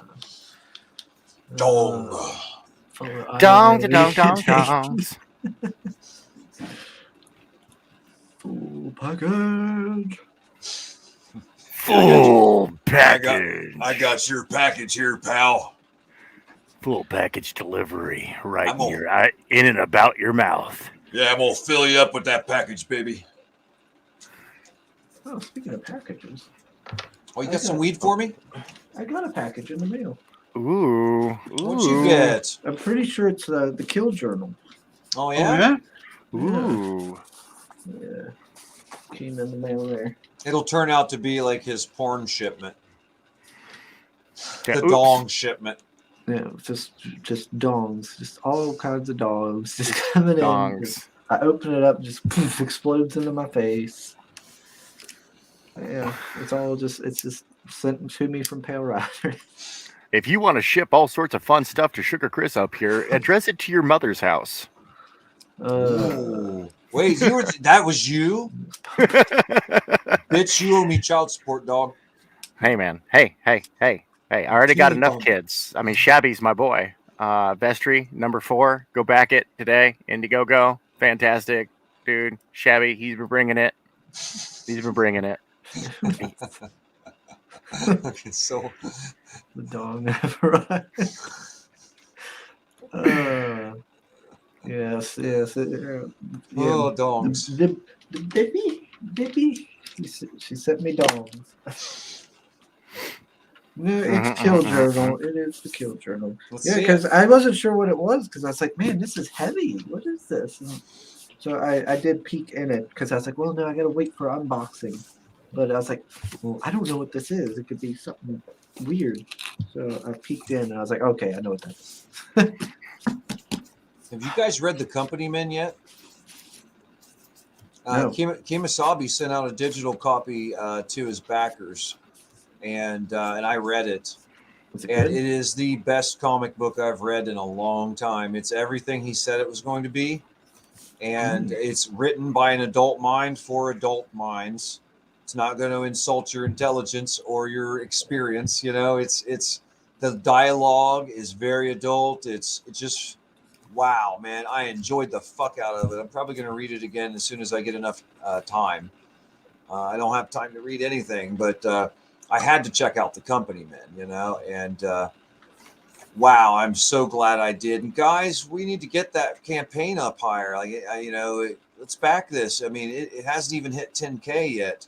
Dong. Dongs. Full package. Full package. I got your package here, pal. Full package delivery right in and about your mouth. Yeah, I'm gonna fill you up with that package, baby. Oh, speaking of packages. Oh, you got some weed for me? I got a package in the mail. Ooh. What'd you get? I'm pretty sure it's the Kill Journal. Oh, yeah? Ooh. Yeah. Came in the mail there. It'll turn out to be like his porn shipment. Yeah, The dong shipment. Yeah, just dongs. Just all kinds of dogs just coming in. I open it up, just poof, explodes into my face. Yeah, it's just sent to me from Pale Rider. If you want to ship all sorts of fun stuff to Sugar Chris up here, address it to your mother's house. Wait, that was you? Bitch, you owe me child support, dog. Hey, man. Hey. I already got enough kids. I mean, Shabby's my boy. Vestry, number 4. Go back it today. Indiegogo. Fantastic. Dude, Shabby, he's been bringing it. Okay, so the dog never arrived. Yes. Oh, dogs. The Dippy. She sent me dogs. No, it's Kill Journal. It is the Kill Journal. Because I wasn't sure what it was, because I was like, man, this is heavy. What is this? And so I did peek in it, because I was like, well, no, I got to wait for unboxing. But I was like, well, I don't know what this is. It could be something weird. So I peeked in, and I was like, okay, I know what that is. Have you guys read The Company Men yet? No. Kemosabe sent out a digital copy to his backers, and I read it. And it is the best comic book I've read in a long time. It's everything he said it was going to be, and it's written by an adult mind for adult minds. It's not going to insult your intelligence or your experience. It's the dialogue is very adult. It's just. Wow, man, I enjoyed the fuck out of it. I'm probably going to read it again as soon as I get enough time. I don't have time to read anything, but I had to check out The Company Men, and wow, I'm so glad I did. And guys, we need to get that campaign up higher. Let's back this. I mean, it hasn't even hit 10K yet.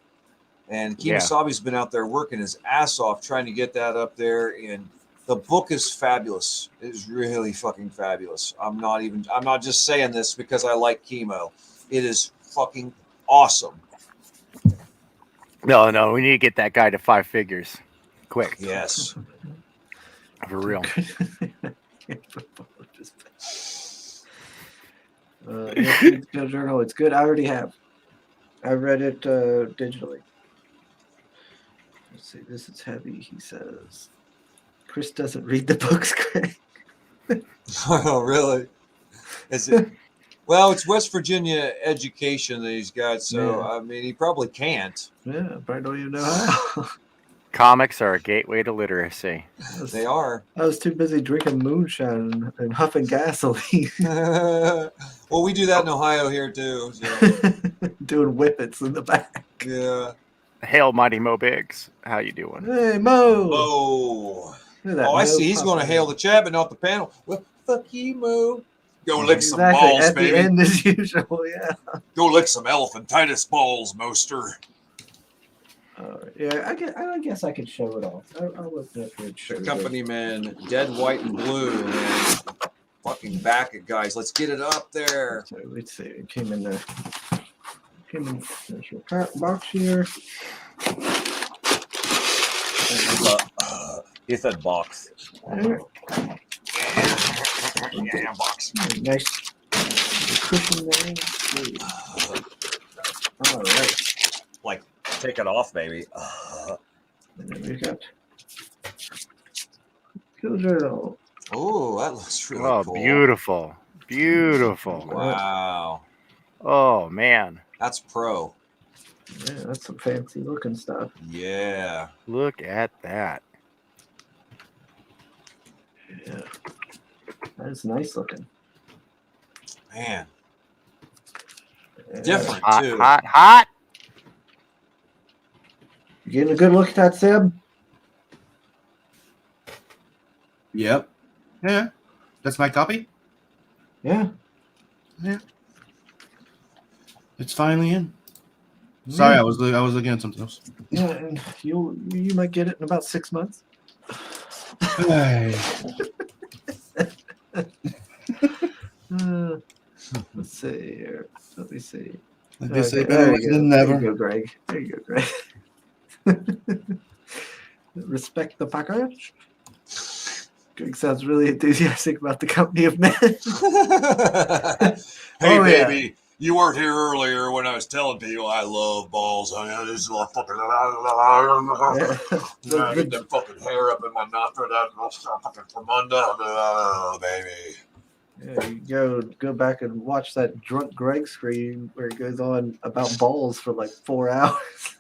And Kemosabe's been out there working his ass off trying to get that up there, and the book is fabulous. It is really fucking fabulous. I'm not just saying this because I like Chemo. It is fucking awesome. No, we need to get that guy to 5 figures. Quick. Yes. For real. Journal, it's good. I already have. I read it digitally. Let's see. This is heavy, he says. Chris doesn't read the books, Greg. Oh, really? Is it? Well, it's West Virginia education that he's got, so I mean, he probably can't. Yeah, probably don't even know how. Comics are a gateway to literacy. They are. I was too busy drinking moonshine and huffing gasoline. Well, we do that in Ohio here too. So. Doing whippets in the back. Yeah. Hail, Mighty Mo Biggs. How you doing? Hey, Mo. Mo. Oh, I see. He's going to hail the chat, but not the panel. Well, fuck you, Mo. Go lick some balls, at baby. The end as usual, yeah. Go lick some elephantitis balls, Moster. Yeah, I guess I could show it off. I'll look up here and show The Company Men, Dead, White, and Blue, man. Fucking back it, guys. Let's get it up there. So let's see. It came in there's your box here. He said box. Alright. Yeah, box. Nice cushion there. All right. Like, take it off, maybe. And then we got Journal. Oh, that looks really Oh, cool. beautiful. Beautiful. Wow. Oh, man. That's pro. Yeah, that's some fancy looking stuff. Yeah. Look at that. Yeah. That is nice looking. Man. Yeah. Different, Hot, too. hot, hot. You getting a good look at that, Seb? Yep. Yeah. That's my copy. Yeah. It's finally in. Sorry, Yeah. I was looking at something else. Yeah, and you might get it in about 6 months. Hey. Let's see here. Let me see. Like they say, Okay, better there late you go. than There never. you go, Greg. There you go, Greg. Respect the package. Greg sounds really enthusiastic about the company of men. Hey, Oh, yeah. baby, you weren't here earlier when I was telling people I love balls. I mean, this is all fucking. Yeah. Get them fucking hair up in my nostril. That's fucking from under. Oh, baby. Yeah, you go back and watch that drunk Greg scream where it goes on about balls for like 4 hours.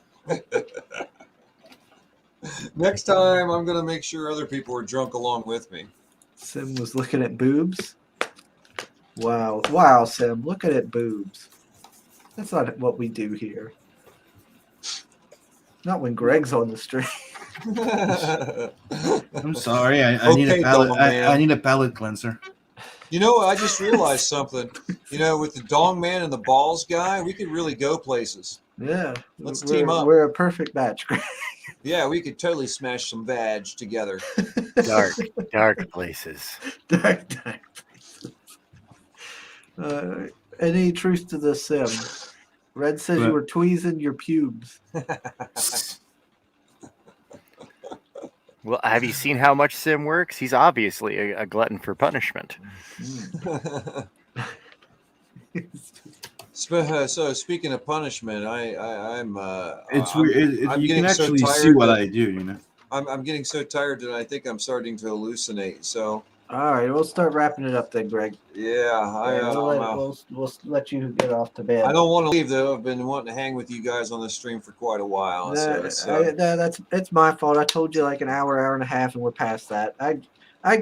Next time, I'm going to make sure other people are drunk along with me. Sim was looking at boobs. Wow, Sim, looking at boobs. That's not what we do here. Not when Greg's on the stream. I'm sorry. I need a Okay, palate. Dong Man. I need a palate cleanser. You know, I just realized something. You know, with the Dong Man and the balls guy, we could really go places. Yeah, Let's we're, team up. We're a perfect match, Greg. Yeah, we could totally smash some vag together. Dark places. Dark places. Any truth to this, Sim? Red says you were tweezing your pubes. Well, have you seen how much Sim works? He's obviously a glutton for punishment. So speaking of punishment, I'm It's I'm- weird. I'm You getting can so actually see tired what that- I do. You know. I'm getting so tired that I think I'm starting to hallucinate. So All right, we'll start wrapping it up then, Greg. yeah, We'll let you get off to bed. I don't want to leave though. I've been wanting to hang with you guys on the stream for quite a while. So It's my fault. I told you like an hour and a half, and we're past that.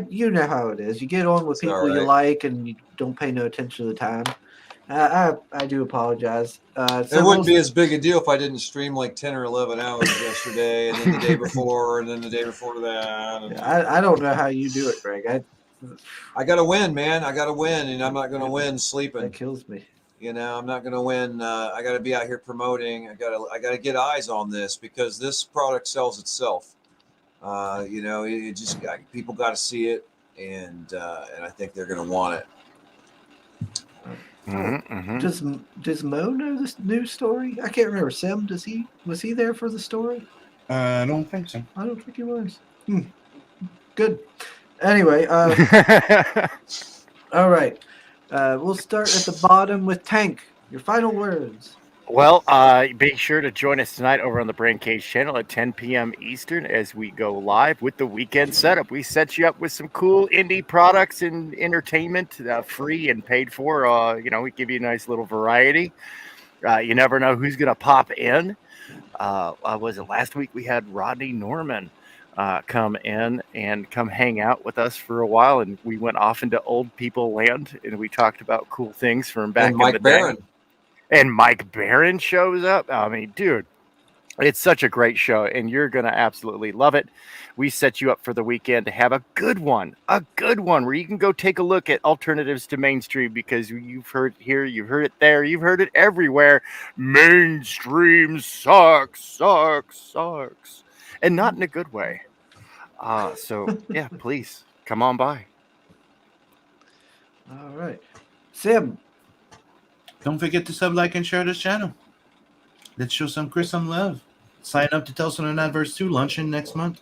You know how it is. You get on with It's people all you right. like, and you don't pay no attention to the time. I do apologize. It wouldn't be as big a deal if I didn't stream like 10 or 11 hours yesterday, and then the day before, and then the day before that. And I don't know how you do it, Greg. I got to win, man. I got to win, and I'm not going to win sleeping. That kills me. You know, I'm not going to win. I got to be out here promoting. I got to get eyes on this because this product sells itself. You know, it just people got to see it, and I think they're going to want it. Does Mo know this new story? I can't remember. Sim, was he there for the story? I don't think so. I don't think he was. Good. Anyway, all right. We'll start at the bottom with Tank. Your final words. Well, be sure to join us tonight over on the Brain Cage channel at 10 p.m. Eastern as we go live with the weekend setup. We set you up with some cool indie products and entertainment, free and paid for. We give you a nice little variety. You never know who's going to pop in. Was it last week we had Rodney Norman come in and come hang out with us for a while, and we went off into old people land, and we talked about cool things from back in the day. And Mike Barron shows up. I mean, dude, it's such a great show, and you're going to absolutely love it. We set you up for the weekend to have a good one where you can go take a look at alternatives to mainstream, because you've heard it here, you've heard it there, you've heard it everywhere. Mainstream sucks, and not in a good way. So, yeah, please come on by. All right. Sim. Don't forget to sub, like, and share this channel. Let's show some Chris some love. sign up to Tales from the Adverse 2 luncheon next month.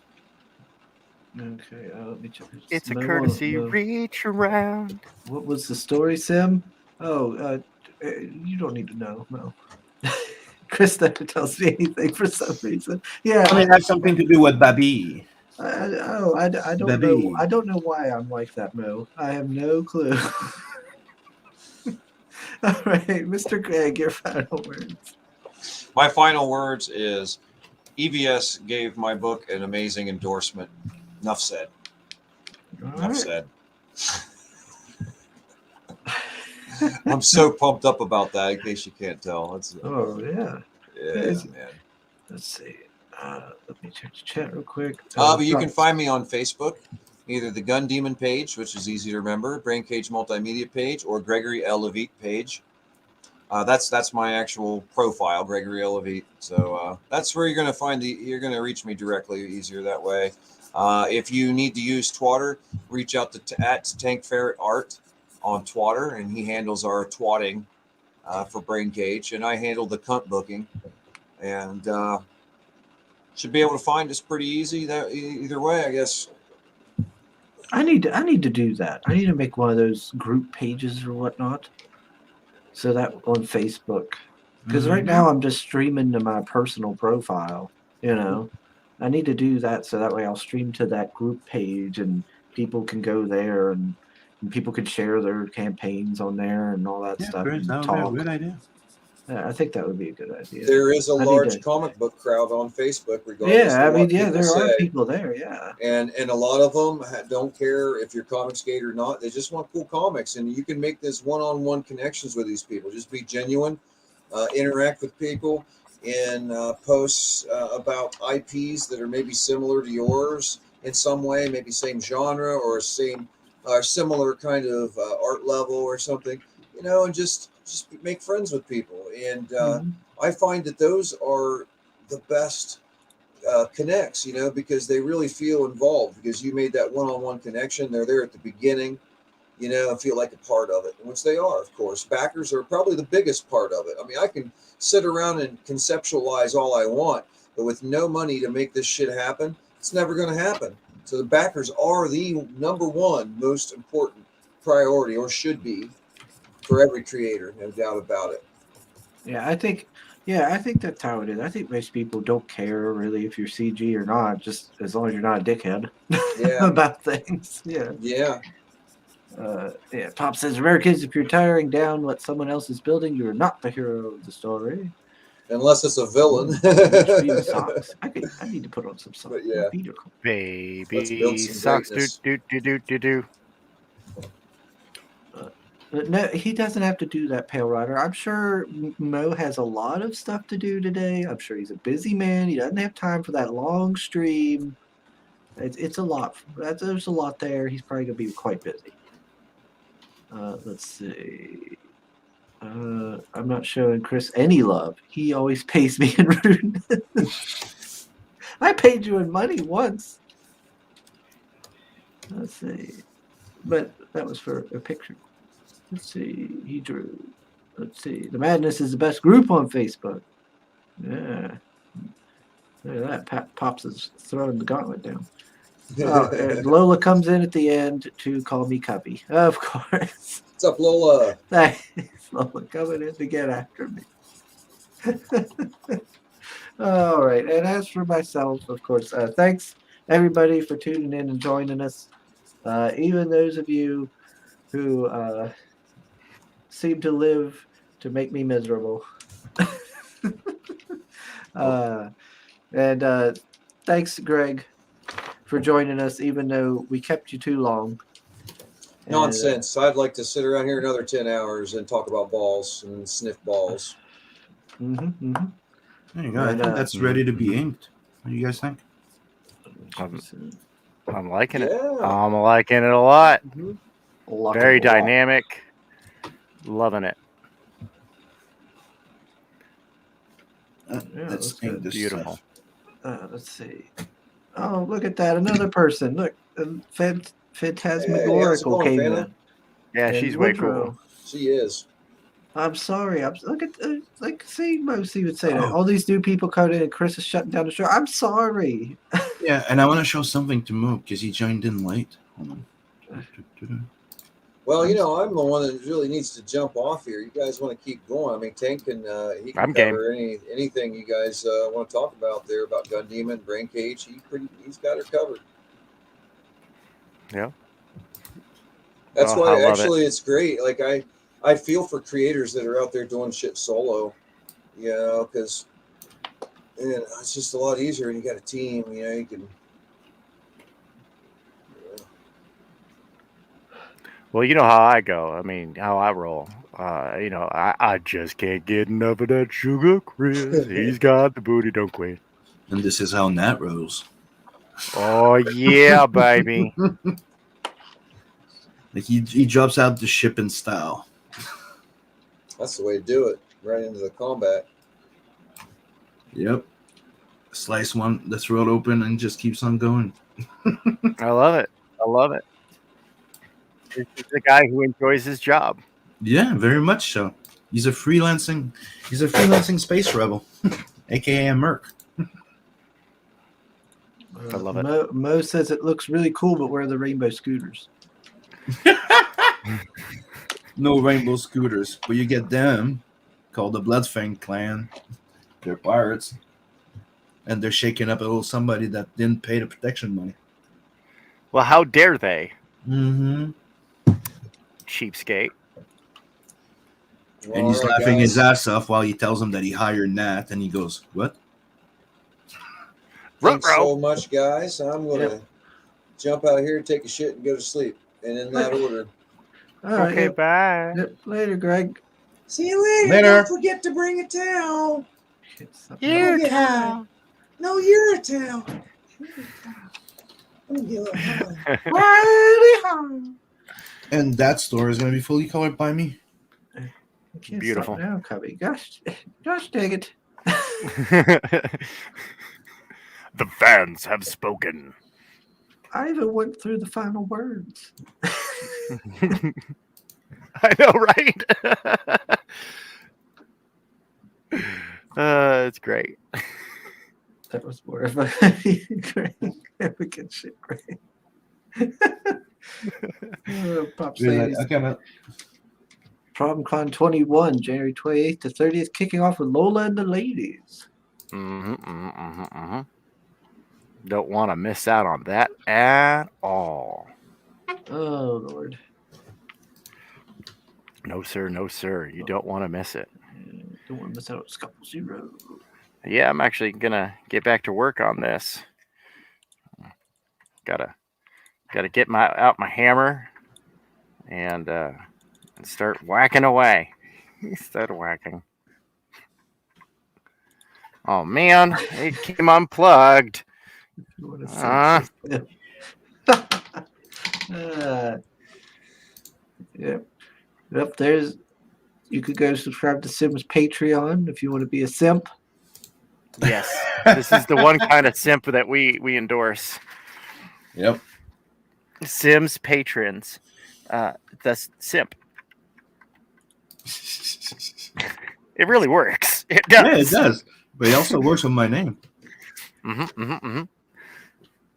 Okay, let me check. It's a Mo- courtesy Mo- reach around. What was the story, Sim? Oh, you don't need to know, Mo. Chris never tells me anything for some reason. Yeah, I mean, it has something to do with Babi. I don't know. Baby. I don't know why I'm like that, Mo. I have no clue. All right, Mr. Craig, your final words. My final words is EVS gave my book an amazing endorsement. Enough said. All Enough right. said. I'm so pumped up about that. In case you can't tell, Oh yeah. yeah, man. Let's see. Let me check the chat real quick. But you can find me on Facebook, either the Gun Demon page, which is easy to remember, Brain Cage Multimedia page, or Gregory L. Levite page. That's my actual profile, Gregory L. Levite. So that's where you're going to find you're going to reach me directly, easier that way. If you need to use Twatter, reach out to at Tank Ferret Art on Twatter, and he handles our twatting for Brain Cage, and I handle the cunt booking, and should be able to find us pretty easy. That either way, I guess. I need to do that. I need to make one of those group pages or whatnot. So that on Facebook, because right now I'm just streaming to my personal profile. You know, I need to do that so that way I'll stream to that group page and people can go there and people can share their campaigns on there and all that stuff. Chris, And that would be a talk. good idea. Yeah, I think that would be a good idea. There is a I need large to- comic book crowd on Facebook, regardless Yeah, I of mean, what yeah, people there are say. people there. Yeah, And a lot of them don't care if you're comic skate or not. They just want cool comics, and you can make this one-on-one connections with these people. Just be genuine, interact with people, and posts about IPs that are maybe similar to yours in some way, maybe same genre or same similar kind of art level or something. You know, and just make friends with people. And I find that those are the best connects, you know, because they really feel involved because you made that one-on-one connection. They're there at the beginning, you know, and feel like a part of it, which they are, of course. Backers are probably the biggest part of it. I mean, I can sit around and conceptualize all I want, but with no money to make this shit happen, it's never going to happen. So the backers are the number one most important priority, or should be, for every creator, no doubt about it. yeah, I think that's how it is. I think most people don't care really if you're CG or not, just as long as you're not a dickhead about things. Yeah. Yeah. Yeah. Pop says, "Rare kids, if you're tearing down what someone else is building, you are not the hero of the story." Unless it's a villain. Socks. I need to put on some socks. But yeah. My feet are cold. Let's build Baby some socks. greatness. Do. But no, he doesn't have to do that, Pale Rider. I'm sure Mo has a lot of stuff to do today. I'm sure he's a busy man. He doesn't have time for that long stream. It's a lot. There's a lot there. He's probably going to be quite busy. Let's see. I'm not showing Chris any love. He always pays me in rudeness. I paid you in money once. Let's see. But that was for a picture. Let's see. He drew. Let's see. The Madness is the best group on Facebook. Yeah. Look at that. Pops is throwing the gauntlet down. And Lola comes in at the end to call me Cubby. Of course. What's up, Lola? Thanks, Lola, coming in to get after me. All right. And as for myself, of course, thanks everybody for tuning in and joining us. Even those of you who seem to live to make me miserable. And thanks, Greg, for joining us, even though we kept you too long. Nonsense. I'd like to sit around here another 10 hours and talk about balls and sniff balls. There you go. I think that's ready to be inked. What do you guys think? I'm liking it. Yeah. I'm liking it a lot. Very Lockable. dynamic. Loving it. Let's ink this Beautiful. stuff. Let's see. Oh, look at that. Another person. Look. Phantasmagorical Hey, how's it going, came Phantom? in. Yeah, And she's way cool. Woodrow. She is. I'm sorry. Look at like see Mosi would say that. Oh. All these new people coming in and Chris is shutting down the show. I'm sorry. Yeah, and I want to show something to Mook because he joined in late. Hold on. Well, I'm the one that really needs to jump off here. You guys want to keep going? I mean, Tank can he can I'm game. cover anything you guys want to talk about there about Gun Demon, Brain Cage. He's got her covered. Yeah. That's I why love actually it's great. Like I feel for creators that are out there doing shit solo, because it's just a lot easier when you got a team. You can. Well, you know how I go. I mean, how I roll. I just can't get enough of that sugar, Chris. He's got the booty, don't quit. And this is how Nat rolls. Oh yeah, baby. Like he drops out the ship in style. That's the way to do it. Right into the combat. Yep. Slice the throat open and just keeps on going. I love it. This is the guy who enjoys his job. Yeah, very much so. He's a freelancing space rebel, aka a merc. I love it. Mo says it looks really cool, but where are the rainbow scooters? No rainbow scooters, but you get them called the Bloodfang clan. They're pirates, and they're shaking up a little somebody that didn't pay the protection money. Well, how dare they? Mm-hmm. Cheapskate. And he's laughing his ass off while he tells him that he hired Nat, and he goes, "What?" Thanks so much, guys. I'm gonna jump out here, take a shit, and go to sleep. And in that order. All right. Okay, bye. Yep, later, Greg. See you later. Don't forget to bring a towel. You're a towel. No, you're a towel. I'm gonna get And that store is going to be fully colored by me. Beautiful. Now, Cubby. Gosh dang it. The fans have spoken. I even went through the final words. I know, right? It's great. That was more of a great advocate shit, great. Pop Sadie's PromCon 21, January 28th to 30th, kicking off with Lola and the Ladies. Don't want to miss out on that at all. Oh, Lord. No, sir. No, sir. You don't want to miss it. Don't want to miss out on Scalpel Zero. Yeah, I'm actually going to get back to work on this. Gotta get out my hammer and start whacking away. Start whacking. Oh man, it came unplugged. Yep. You could go subscribe to Sim's Patreon if you want to be a simp. Yes, this is the one kind of simp that we endorse. Yep. Sims patrons. That's simp. It really works. It does. Yeah, it does. But it also works with my name.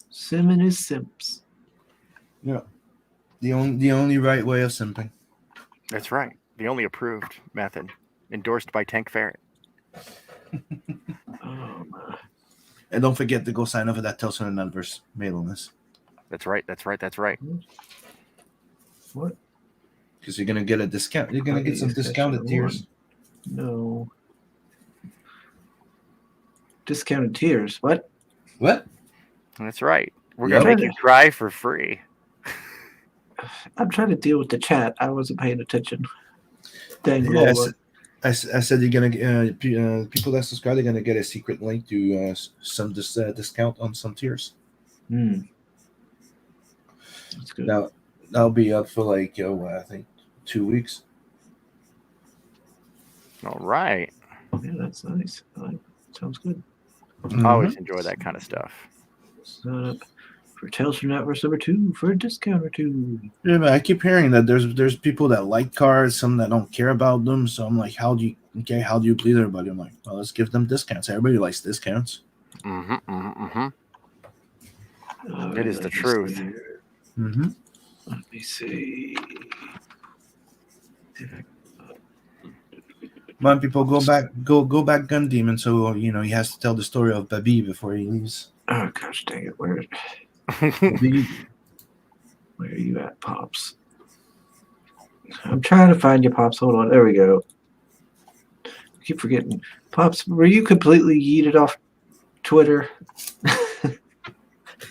Sim and his simps. Yeah. The only right way of simping. That's right. The only approved method. Endorsed by Tank Ferret. And don't forget to go sign up for that Tales from the Universe mailing list. That's right. What? Because you're gonna get a discount. You're gonna get some discounted tiers. No. Discounted tiers. What? What? That's right. We're gonna make you try for free. I'm trying to deal with the chat. I wasn't paying attention. Dang, yeah, I said you're gonna people that subscribe, they're gonna get a secret link to some discount on some tiers. That's good. Now that'll be up for I think 2 weeks. All right. Yeah, that's nice. Sounds good. I always enjoy that kind of stuff. Sign up For Tales from Networks #2 for a discount or two. Yeah, but I keep hearing that there's people that like cards, some that don't care about them. So I'm like, how do you please everybody? I'm like, well, let's give them discounts. Everybody likes discounts. It is the truth. Mm-hmm. Let me see. Come on, people, go back, Gun Demon. So he has to tell the story of Babi before he leaves. Oh gosh, dang it! Where are you at, Pops? I'm trying to find you, Pops. Hold on. There we go. I keep forgetting. Pops, were you completely yeeted off Twitter?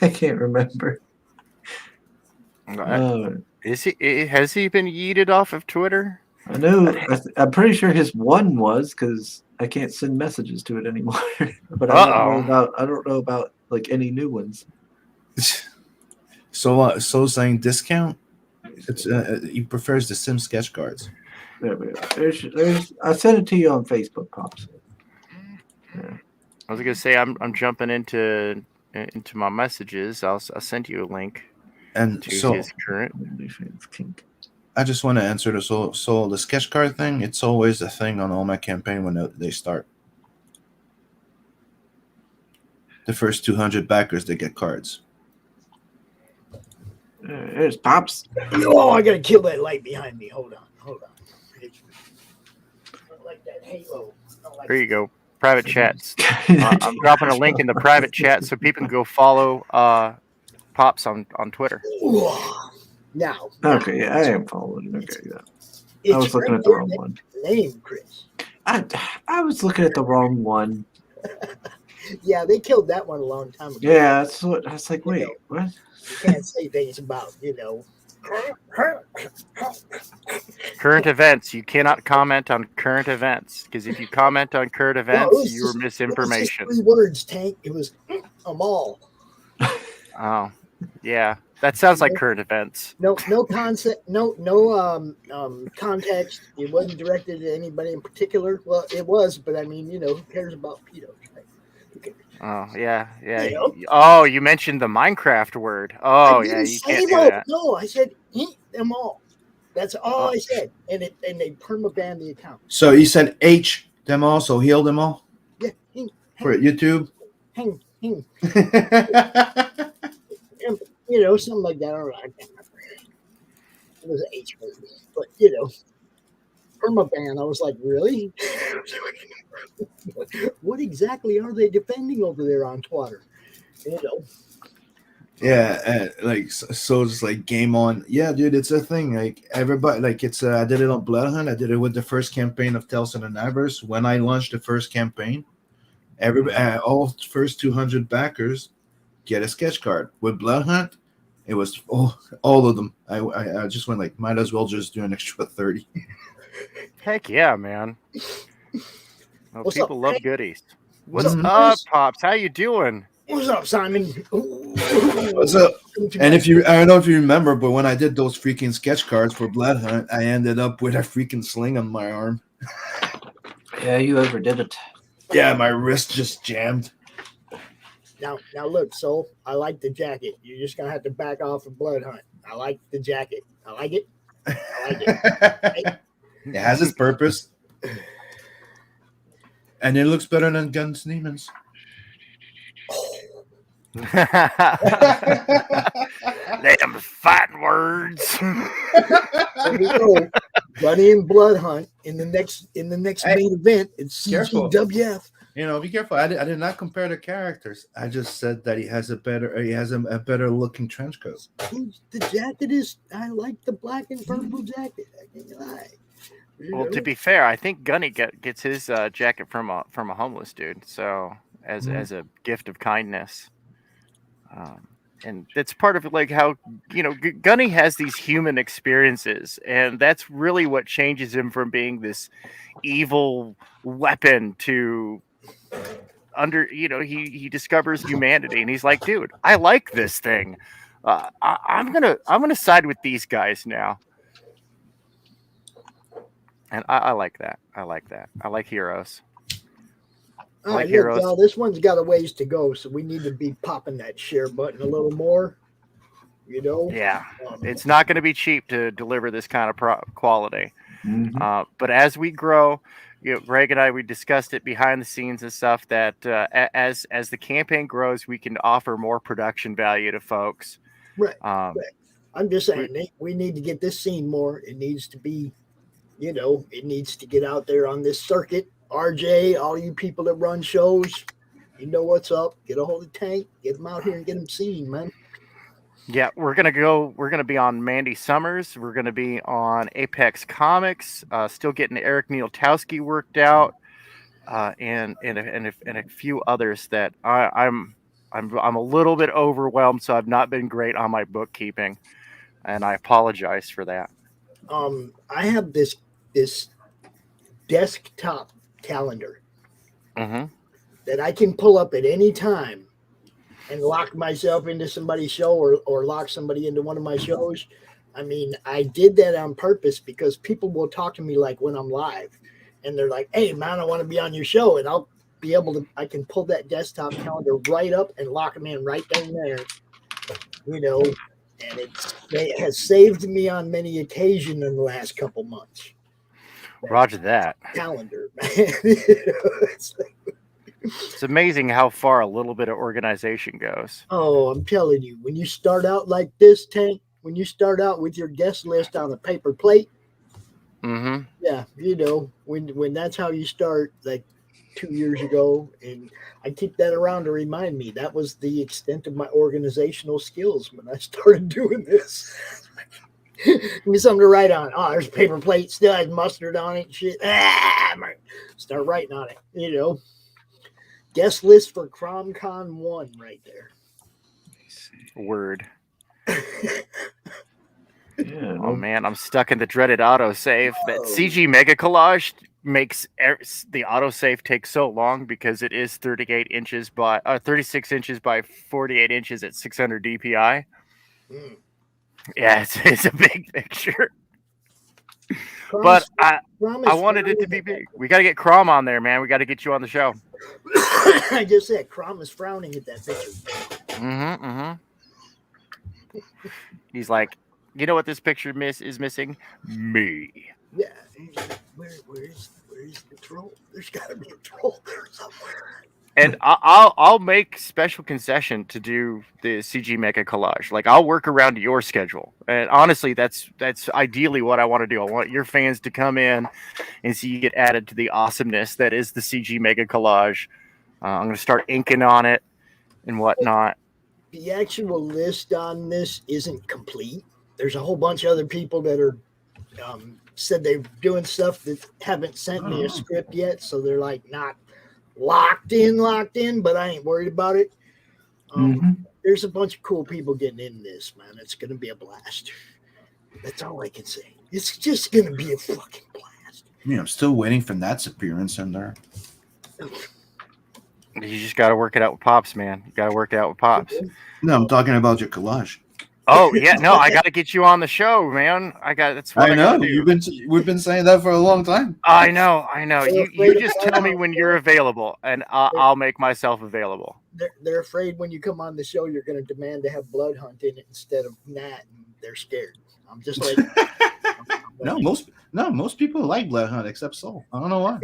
I can't remember. Has he been yeeted off of Twitter? I know. I'm pretty sure his one was, because I can't send messages to it anymore. But I don't know about like any new ones. So saying discount. It's he prefers the Sim sketch cards. There we go. There's. I sent it to you on Facebook, Pops. Yeah. I was gonna say I'm jumping into my messages. I'll send you a link. And to so his current. I just want to answer the the sketch card thing. It's always a thing on all my campaign when they start. The first 200 backers, they get cards. There's Pops. Oh, I gotta kill that light behind me. Hold on. I don't like that halo. There you go. Private chats. I'm dropping a link in the private chat so people can go follow Pops on Twitter. Now. Okay, yeah, I am following. Okay, yeah. I was looking at the wrong one. Name, Chris. I was looking at the wrong one. Yeah, they killed that one a long time ago. Yeah, that's what I was like. Wait, what? You can't say things about, Current events. You cannot comment on current events because if you comment on current events, you are misinformation. It was 3 words, Tank. It was a mall. Oh, yeah. That sounds like current events. No concept. No context. It wasn't directed at anybody in particular. Well, it was, but I mean, who cares about pedos? Right? Oh yeah. Oh, you mentioned the Minecraft word. Oh yeah, you can't do that. No, I said eat them all. That's all I said, and they permabanned the account. So you said H them all, so heal them all. Yeah, for YouTube. Something like that. I don't know. I can't remember. It was an H word, but permaban. I was like, really? What exactly are they defending over there on Twitter? Yeah, so it's like game on. Yeah, dude, it's a thing. Like everybody, like it's. I did it on Bloodhunt. I did it with the first campaign of Tales from the Navers. When I launched the first campaign, all first 200 backers get a sketch card. With Bloodhunt, it was all of them. I just went like, might as well just do an extra 30. Heck yeah, man. Well, people love goodies. What's up, Chris? Pops? How you doing? What's up, Simon? What's up? And I don't know if you remember, but when I did those freaking sketch cards for Bloodhunt, I ended up with a freaking sling on my arm. Yeah, you overdid it. Yeah, my wrist just jammed. Now look, Soul, I like the jacket. You're just gonna have to back off of Bloodhunt. I like the jacket. I like it. It has its purpose. And it looks better than Guns Demons. Damn fighting words. Bunny and Bloodhunt in the next main event. It's CGWF. Be careful. I did not compare the characters. I just said that he has a better looking trench coat. The jacket is. I like the black and purple jacket. I can't lie. Well, to be fair, I think Gunny gets his jacket from a homeless dude. So as a gift of kindness, and it's part of like how Gunny has these human experiences, and that's really what changes him from being this evil weapon to he discovers humanity, and he's like, dude, I like this thing. I'm gonna side with these guys now. And I like that. I like heroes. All like right, heroes. look, y'all, this one's got a ways to go, so we need to be popping that share button a little more. You know? Yeah, it's not going to be cheap to deliver this kind of quality. Mhm. But as we grow, Greg and I, we discussed it behind the scenes and stuff that as the campaign grows, we can offer more production value to folks. Right. Um, Right. I'm just saying, we need to get this seen more. It needs to be, it needs to get out there on this circuit. RJ, all you people that run shows, you know what's up. Get a hold of Tank, get them out here and get them seen, man. Yeah, we're gonna be on Mandy Summers. We're gonna be on Apex Comics. Still getting Eric Nieltowski worked out, and a few others that I'm a little bit overwhelmed. So I've not been great on my bookkeeping, and I apologize for that. I have this desktop calendar that I can pull up at any time and lock myself into somebody's show or lock somebody into one of my shows. I mean, I did that on purpose because people will talk to me like when I'm live and they're like, hey man, I want to be on your show. And I'll be able to, I can pull that desktop calendar right up and lock them in right down there, and it has saved me on many occasions in the last couple months. Roger that. Calendar, man. It's amazing how far a little bit of organization goes. Oh, I'm telling you, when you start out like this, Tank, when you start out with your guest list on a paper plate, yeah, when that's how you start, like 2 years ago, and I keep that around to remind me that was the extent of my organizational skills when I started doing this. Give me something to write on. Oh, there's a paper plate, still has mustard on it and shit. Start writing on it, Guest list for CromCon 1 right there. Word. Yeah, Oh man, I'm stuck in the dreaded autosave. That CG Mega Collage makes the autosave take so long because it is 36 inches by 48 inches at 600 DPI. Yeah, it's a big picture. But I wanted it to be big. We got to get Crom on there, man. We got to get you on the show. I just said Crom is frowning at that picture. He's like, you know what this picture is missing? Me. Yeah. Where's the troll? There's got to be a troll there somewhere. And I'll make special concession to do the CG Mega Collage. Like I'll work around your schedule. And honestly, that's ideally what I want to do. I want your fans to come in and see you get added to the awesomeness that is the CG Mega Collage. I'm going to start inking on it and whatnot. The actual list on this isn't complete. There's a whole bunch of other people that are said they're doing stuff that haven't sent me a script yet, so they're like not locked in, but I ain't worried about it. There's a bunch of cool people getting in this, man. It's gonna be a blast. That's all I can say. It's just gonna be a fucking blast. I'm still waiting for Nat's appearance in there. You just got to work it out with Pops, man. You got to work it out with Pops. No, I'm talking about your collage. Oh yeah, no, I got to get you on the show, man. That's what I know. We've been saying that for a long time. I know. You just tell me when you're available, and I'll make myself available. They're afraid when you come on the show, you're going to demand to have Blood Hunt in it instead of Nat, and they're scared. I'm just like, most people like Blood Hunt except Soul. I don't know why.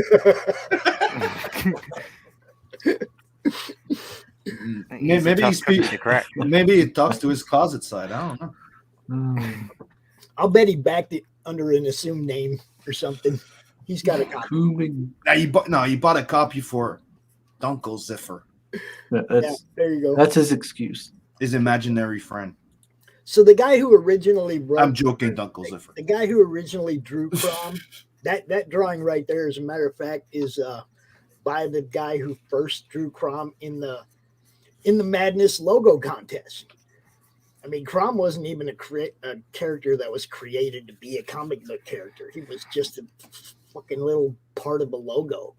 Maybe he talks to his closet side. I don't know. I'll bet he backed it under an assumed name or something. He's got a copy. You bought a copy for Dunkel Ziffer. There you go. That's his excuse. His imaginary friend. So the guy who originally I'm joking, Dunkel Ziffer. The guy who originally drew Crom, that drawing right there, as a matter of fact, is by the guy who first drew Crom in the Madness logo contest. I mean, Crom wasn't even a character that was created to be a comic book character. He was just a fucking little part of the logo.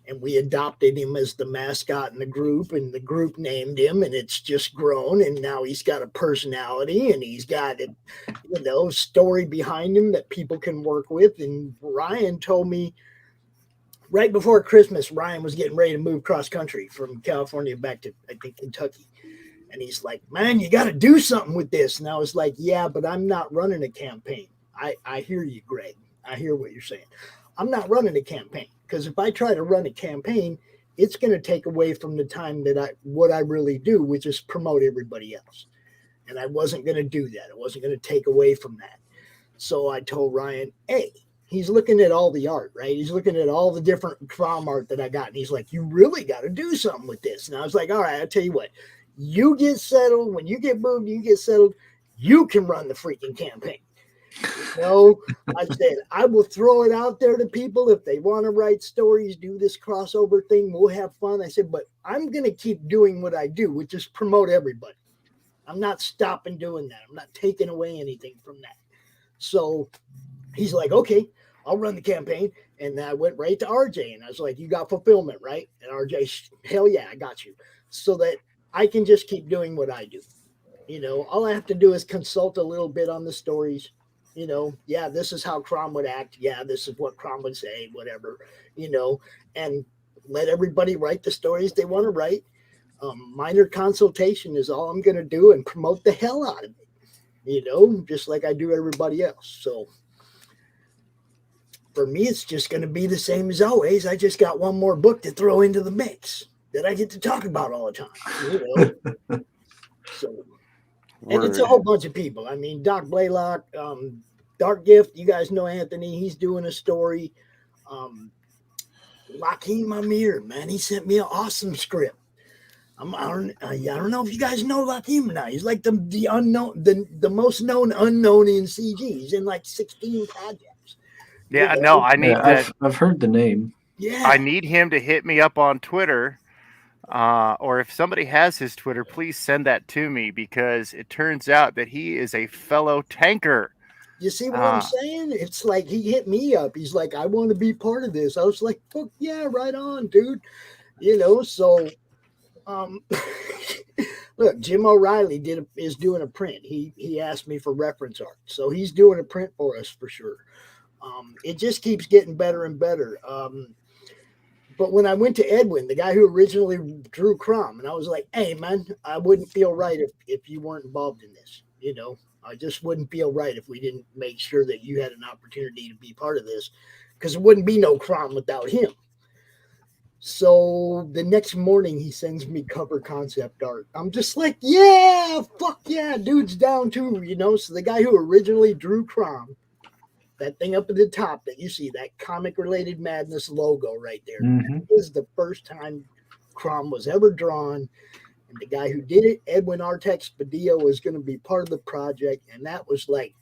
And we adopted him as the mascot in the group, and the group named him, and it's just grown. And now he's got a personality, and he's got a story behind him that people can work with. And Ryan told me right before Christmas, Ryan was getting ready to move cross country from California back to, I think, Kentucky. And he's like, man, you got to do something with this. And I was like, yeah, but I'm not running a campaign. I hear you, Greg. I hear what you're saying. I'm not running a campaign, because if I try to run a campaign, it's going to take away from the time that what I really do, which is promote everybody else. And I wasn't going to do that. I wasn't going to take away from that. So I told Ryan, hey, he's looking at all the art, right? He's looking at all the different prom art that I got. And he's like, you really got to do something with this. And I was like, all right, I'll tell you what, you get settled. When you get moved, you get settled. You can run the freaking campaign. I said, I will throw it out there to people. If they want to write stories, do this crossover thing, we'll have fun. I said, but I'm going to keep doing what I do, which is promote everybody. I'm not stopping doing that. I'm not taking away anything from that. So he's like, okay, I'll run the campaign. And I went right to RJ and I was like, you got fulfillment, right? And RJ, hell yeah, I got you. So that I can just keep doing what I do. All I have to do is consult a little bit on the stories. Yeah, this is how Crom would act. Yeah, this is what Crom would say, whatever, and let everybody write the stories they want to write. Minor consultation is all I'm going to do and promote the hell out of it, just like I do everybody else. So for me, it's just going to be the same as always. I just got one more book to throw into the mix that I get to talk about all the time, So, and it's a whole bunch of people. I mean, Doc Blaylock, Dark Gift, you guys know Anthony. He's doing a story. Lakeem Amir, man, he sent me an awesome script. I don't know if you guys know Lakeem or not. He's like the unknown, the most known unknown in CG. He's in like 16 projects. Yeah, no, I need that. I've heard the name. Yeah, I need him to hit me up on Twitter. Or if somebody has his Twitter, please send that to me, because it turns out that he is a fellow tanker. You see what I'm saying? It's like he hit me up. He's like, I want to be part of this. I was like, fuck yeah, right on, dude. So look, Jim O'Reilly is doing a print. He asked me for reference art. So he's doing a print for us for sure. It just keeps getting better and better. But when I went to Edwin, the guy who originally drew Crom, and I was like, hey, man, I wouldn't feel right if you weren't involved in this. I just wouldn't feel right if we didn't make sure that you had an opportunity to be part of this, because it wouldn't be no Crom without him. So the next morning, he sends me cover concept art. I'm just like, yeah, fuck yeah, dude's down too, So the guy who originally drew Crom, that thing up at the top that you see, that Comic Related Madness logo right there. Mm-hmm. That is the first time Crom was ever drawn. And the guy who did it, Edwin Artex Padilla, was going to be part of the project. And that was like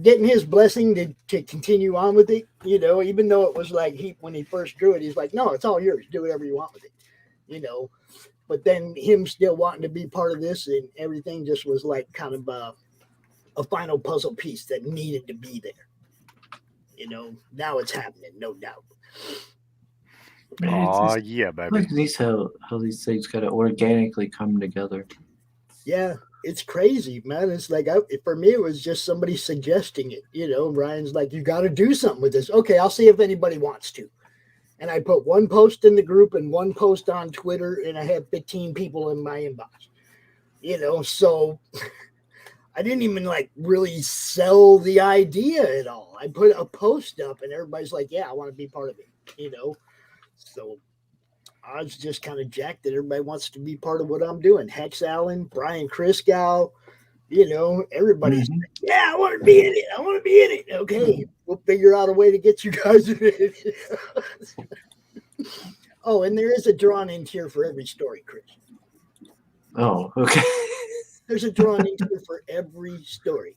getting his blessing to continue on with it, even though it was like when he first drew it, he's like, no, it's all yours. Do whatever you want with it, But then him still wanting to be part of this, and everything just was like kind of a final puzzle piece that needed to be there. Now it's happening, no doubt. Oh yeah, baby. It's nice how these things kind of organically come together. Yeah, it's crazy, man. It's like, for me, it was just somebody suggesting it. Ryan's like, you got to do something with this. Okay, I'll see if anybody wants to. And I put one post in the group and one post on Twitter, and I had 15 people in my inbox. So I didn't even really sell the idea at all. I put a post up and everybody's like, yeah, I want to be part of it, So I was just kind of jacked that everybody wants to be part of what I'm doing. Hex Allen, Brian Kriskow, everybody's like, yeah, I want to be in it. I want to be in it. Okay, we'll figure out a way to get you guys in it. Oh, and there is a drawn in tier for every story, Chris. Oh, okay. There's a drawn in tier for every story.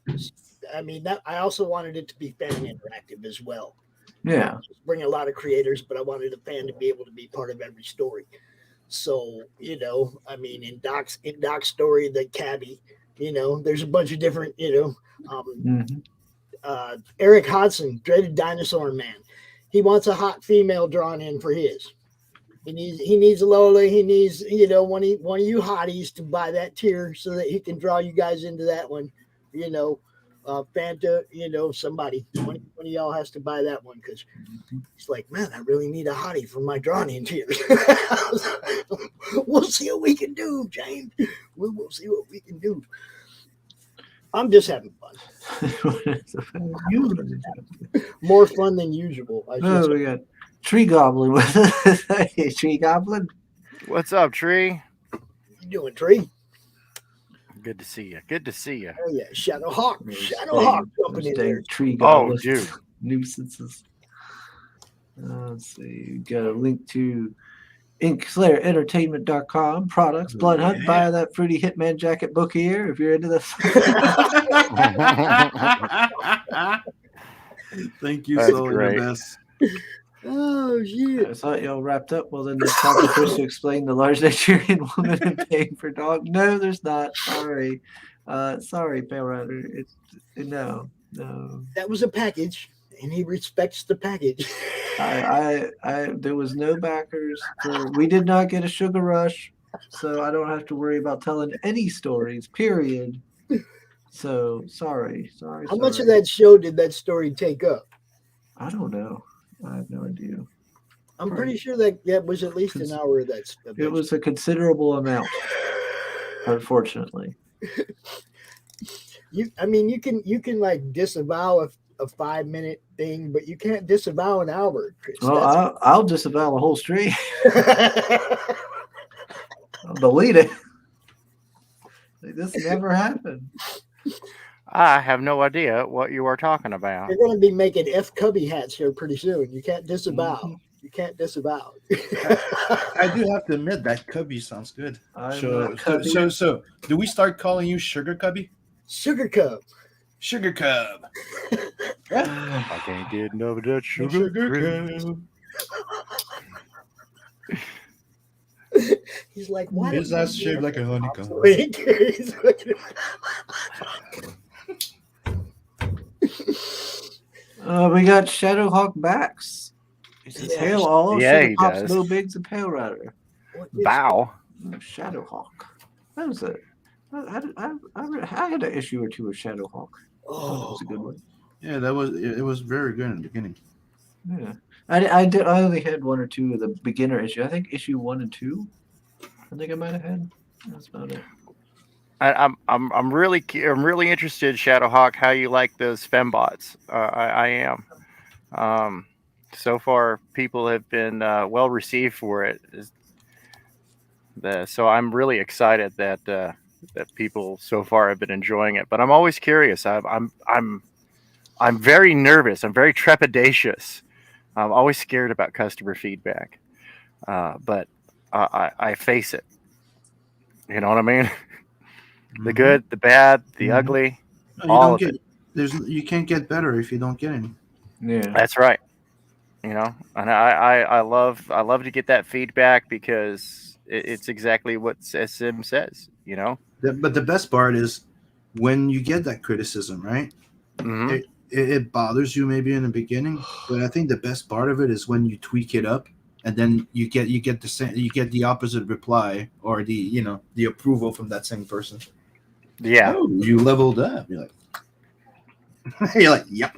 I mean, I also wanted it to be fan interactive as well. Yeah. Bring a lot of creators, but I wanted a fan to be able to be part of every story. So, I mean, in Doc's story, the cabbie, there's a bunch of different, Eric Hodson, Dreaded Dinosaur Man. He wants a hot female drawn in for his. He needs Lola. He needs, one of you hotties to buy that tier so that he can draw you guys into that one, Fanta, somebody, one of y'all has to buy that one because he's like, man, I really need a hottie for my drawn in tears. We'll see what we can do, James. We'll see what we can do. I'm just having fun. More fun than usual. Oh, we got Tree Goblin with us. Hey, Tree Goblin. What's up, Tree? You doing, Tree? Good to see you. Good to see you. Oh yeah, Shadowhawk jumping in there. Tree Oh, Goblin. dude. Nuisances. Let's see. We got a link to InkSlayerEntertainment.com products. Blood Hunt. Buy that Fruity Hitman Jacket book here if you're into this. Thank you, That's so great. the best. Oh shit! I thought y'all wrapped up. Well, then there's time for Chris to explain the large Nigerian woman and paying for dog. No, there's not. Sorry. Sorry, Pale Rider. No. That was a package, and he respects the package. There was no backers. We did not get a sugar rush, so I don't have to worry about telling any stories. Period. So sorry. How much of that show did that story take up? I don't know. I have no idea. I'm pretty sure that was at least an hour of that. It was a considerable amount, unfortunately. You can like disavow a 5-minute thing, but you can't disavow an hour. Chris. Well, I'll disavow the whole stream. I'll delete it. This never happened. I have no idea what you are talking about. They're going to be making F Cubby hats here pretty soon. You can't disavow. Mm-hmm. You can't disavow. I do have to admit that Cubby sounds good. I'm not Cubby. So do we start calling you Sugar Cubby? Sugar Cub. Sugar Cub. I can't get enough of that sugar. Cub. He's like, why His ass shaped like a honeycomb. We got Shadowhawk backs. He says, hail all. Yeah, Sugar he Pops, does. no bigs, and Pale Rider. Bow. Shadowhawk. That was it. I had an issue or two with Shadowhawk. That was a good one. Yeah, it was very good in the beginning. Yeah, I only had one or two of the beginner issue. I think issue 1 and 2. I think I might have had. That's about it. I'm really interested, Shadowhawk, how you like those fembots. I am. So far, people have been well received for it. So I'm really excited that people so far have been enjoying it. But I'm always curious. I'm very nervous. I'm very trepidatious. I'm always scared about customer feedback. But I face it. You know what I mean? The good, the bad, the ugly, all of it. You can't get better if you don't get any. Yeah, that's right. You know, and I love to get that feedback because it's exactly what SM says. You know, but the best part is when you get that criticism, right? Mm-hmm. It bothers you maybe in the beginning, but I think the best part of it is when you tweak it up, and then you get the opposite reply or the approval from that same person. Yeah, you leveled up. You're like, yep.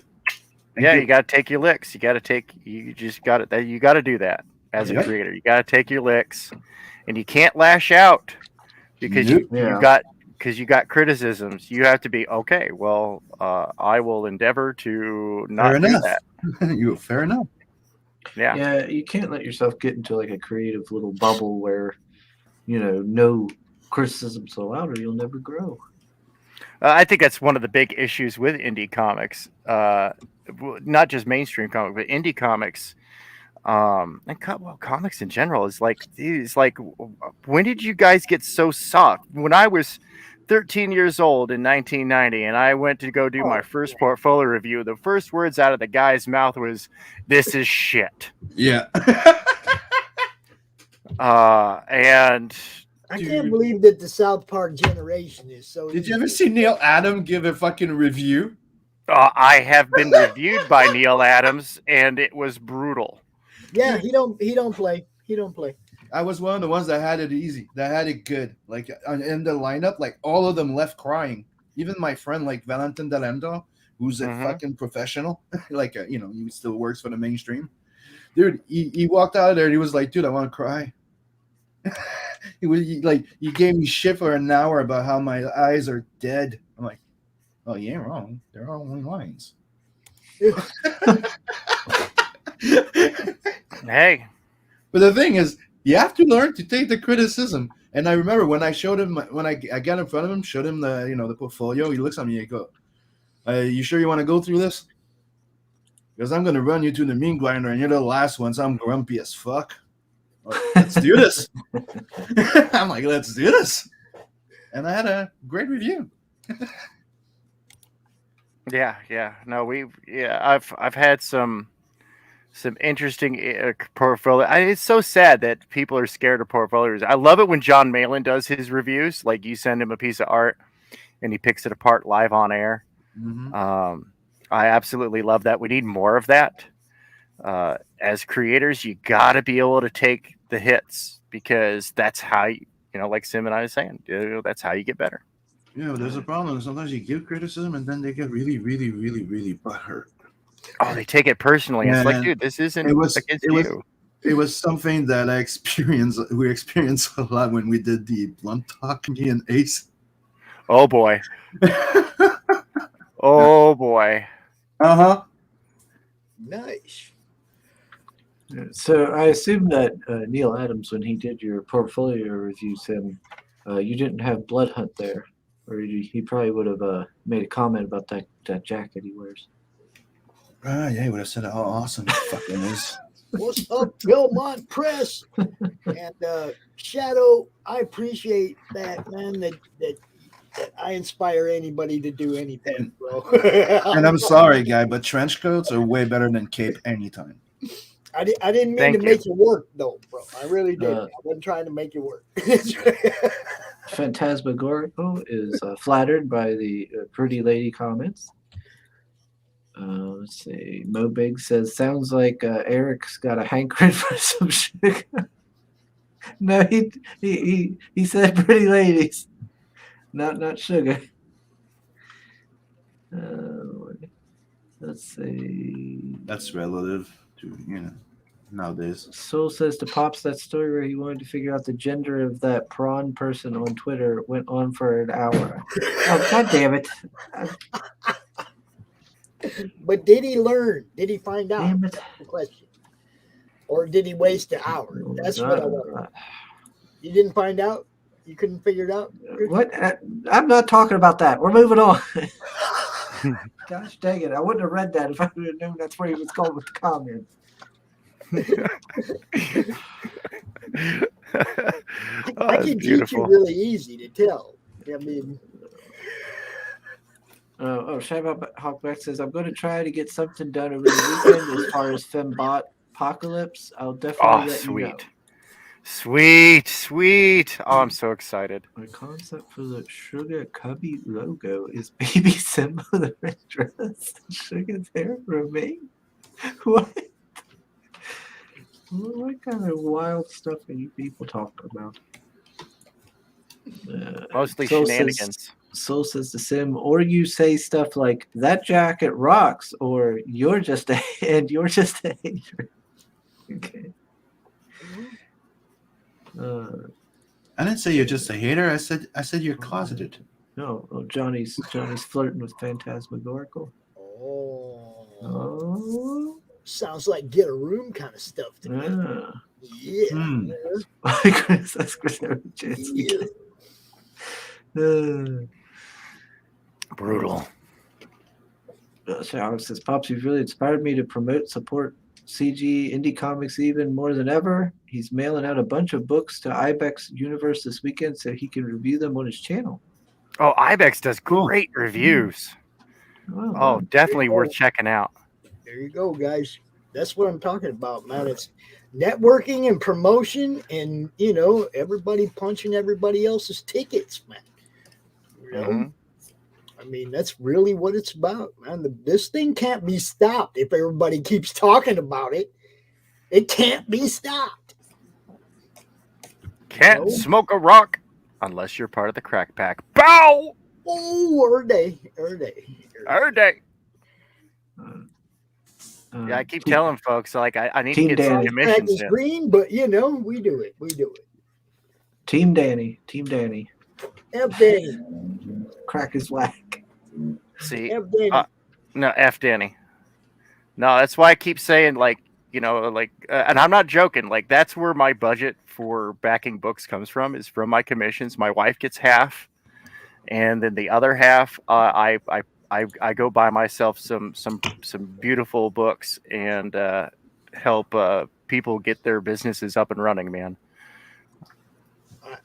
You got to take your licks. You got to do that as a creator. You got to take your licks, and you can't lash out because you got criticisms. You have to be okay. Well, I will endeavor to not do that. Fair enough. Yeah. Yeah, you can't let yourself get into like a creative little bubble where, no criticism's allowed or you'll never grow. I think that's one of the big issues with indie comics, not just mainstream comics, but indie comics, and comics in general. Is like, when did you guys get so soft? When I was 13 years old in 1990, and I went to go do my first portfolio review, the first words out of the guy's mouth was, "This is shit." Yeah. And I can't believe that the South Park generation is so. Did you ever see Neil Adams give a fucking review? I have been reviewed by Neil Adams, and it was brutal. Yeah, he don't play. I was one of the ones that had it easy, that had it good. Like in the lineup, like all of them left crying. even my friend like Valentin Delendo, who's a fucking professional, like he still works for the mainstream. Dude, he walked out of there and he was like, dude, I want to cry. He gave me shit for an hour about how my eyes are dead. I'm like, oh, you ain't wrong. They're all only lines. Hey. But the thing is, you have to learn to take the criticism. And I remember when I showed him, when I got in front of him, showed him the portfolio, he looks at me and go, you sure you want to go through this? Because I'm going to run you to the mean grinder and you're the last one, so I'm grumpy as fuck. Let's do this. I'm like, let's do this. And I had a great review. Yeah. No, I've had some interesting portfolio. It's so sad that people are scared of portfolios. I love it when John Malin does his reviews. Like you send him a piece of art and he picks it apart live on air. I absolutely love that. We need more of that. As creators, you got to be able to take the hits because that's how like Sim and I was saying, that's how you get better. There's a problem. Sometimes you give criticism and then they get really, really, really, really butthurt. Oh, they take it personally. It's like, dude, this isn't against you. It was something that we experienced a lot when we did the Blunt Talk, me and Ace. Oh boy. Oh boy. Nice. So I assume that Neil Adams, when he did your portfolio reviews, you didn't have Blood Hunt there, or he probably would have made a comment about that jacket he wears. Yeah, he would have said how awesome it fucking is. What's up, Belmont Press? And Shadow, I appreciate that, man, that I inspire anybody to do anything, bro. And I'm sorry, guy, but trench coats are way better than cape anytime. I didn't mean to make it work, though, bro. I really did. I wasn't trying to make it work. Phantasmagorical is flattered by the pretty lady comments. Let's see. Mobig says, sounds like Eric's got a hankering for some sugar. No, he said pretty ladies, not sugar. Let's see. That's relative to nowadays. Soul says to Pops that story where he wanted to figure out the gender of that prawn person on Twitter went on for an hour. Oh, God damn it. But did he learn? Did he find out? Damn it. That's the question. Or did he waste an hour? That's what I want. You didn't find out? You couldn't figure it out? What? I'm not talking about that. We're moving on. Gosh dang it. I wouldn't have read that if I would have known that's where he was going with the comment. I can teach you really easy to tell. I mean... Hawkback says, I'm going to try to get something done over the weekend as far as Fembot Apocalypse. I'll definitely let you know. Sweet. Oh, I'm so excited. My concept for the Sugar Cubby logo is baby Simba the red dress. Sugar's hair remain. What? What kind of wild stuff are you people talking about? Mostly shenanigans. Soul says to Sim, or you say stuff like that jacket rocks, or you're just a hater. Okay. I didn't say you're just a hater. I said you're closeted. No, Johnny's flirting with Phantasmagorical. Oh. Sounds like get a room kind of stuff to me. Yeah. That's Chris every chance you get. Brutal. Alex says, Pops, you've really inspired me to support CG indie comics even more than ever. He's mailing out a bunch of books to Ibex Universe this weekend so he can review them on his channel. Oh, Ibex does great reviews. Oh, definitely worth checking out. There you go, guys. That's what I'm talking about, man. It's networking and promotion and, everybody punching everybody else's tickets, man. I mean, that's really what it's about, man. This thing can't be stopped if everybody keeps talking about it. It can't be stopped. Can't smoke a rock unless you're part of the crack pack. Bow! Oh, every day. Yeah, I keep telling folks like I need to Team get some Danny. Tag commissions is in. green, but you know, we do it. Team Danny. Team Danny. F Danny. Crack his whack. See, F Danny. no, F Danny. No, that's why I keep saying like, and I'm not joking. Like that's where my budget for backing books comes from, is from my commissions. My wife gets half, and then the other half, I go buy myself some beautiful books and help people get their businesses up and running, man.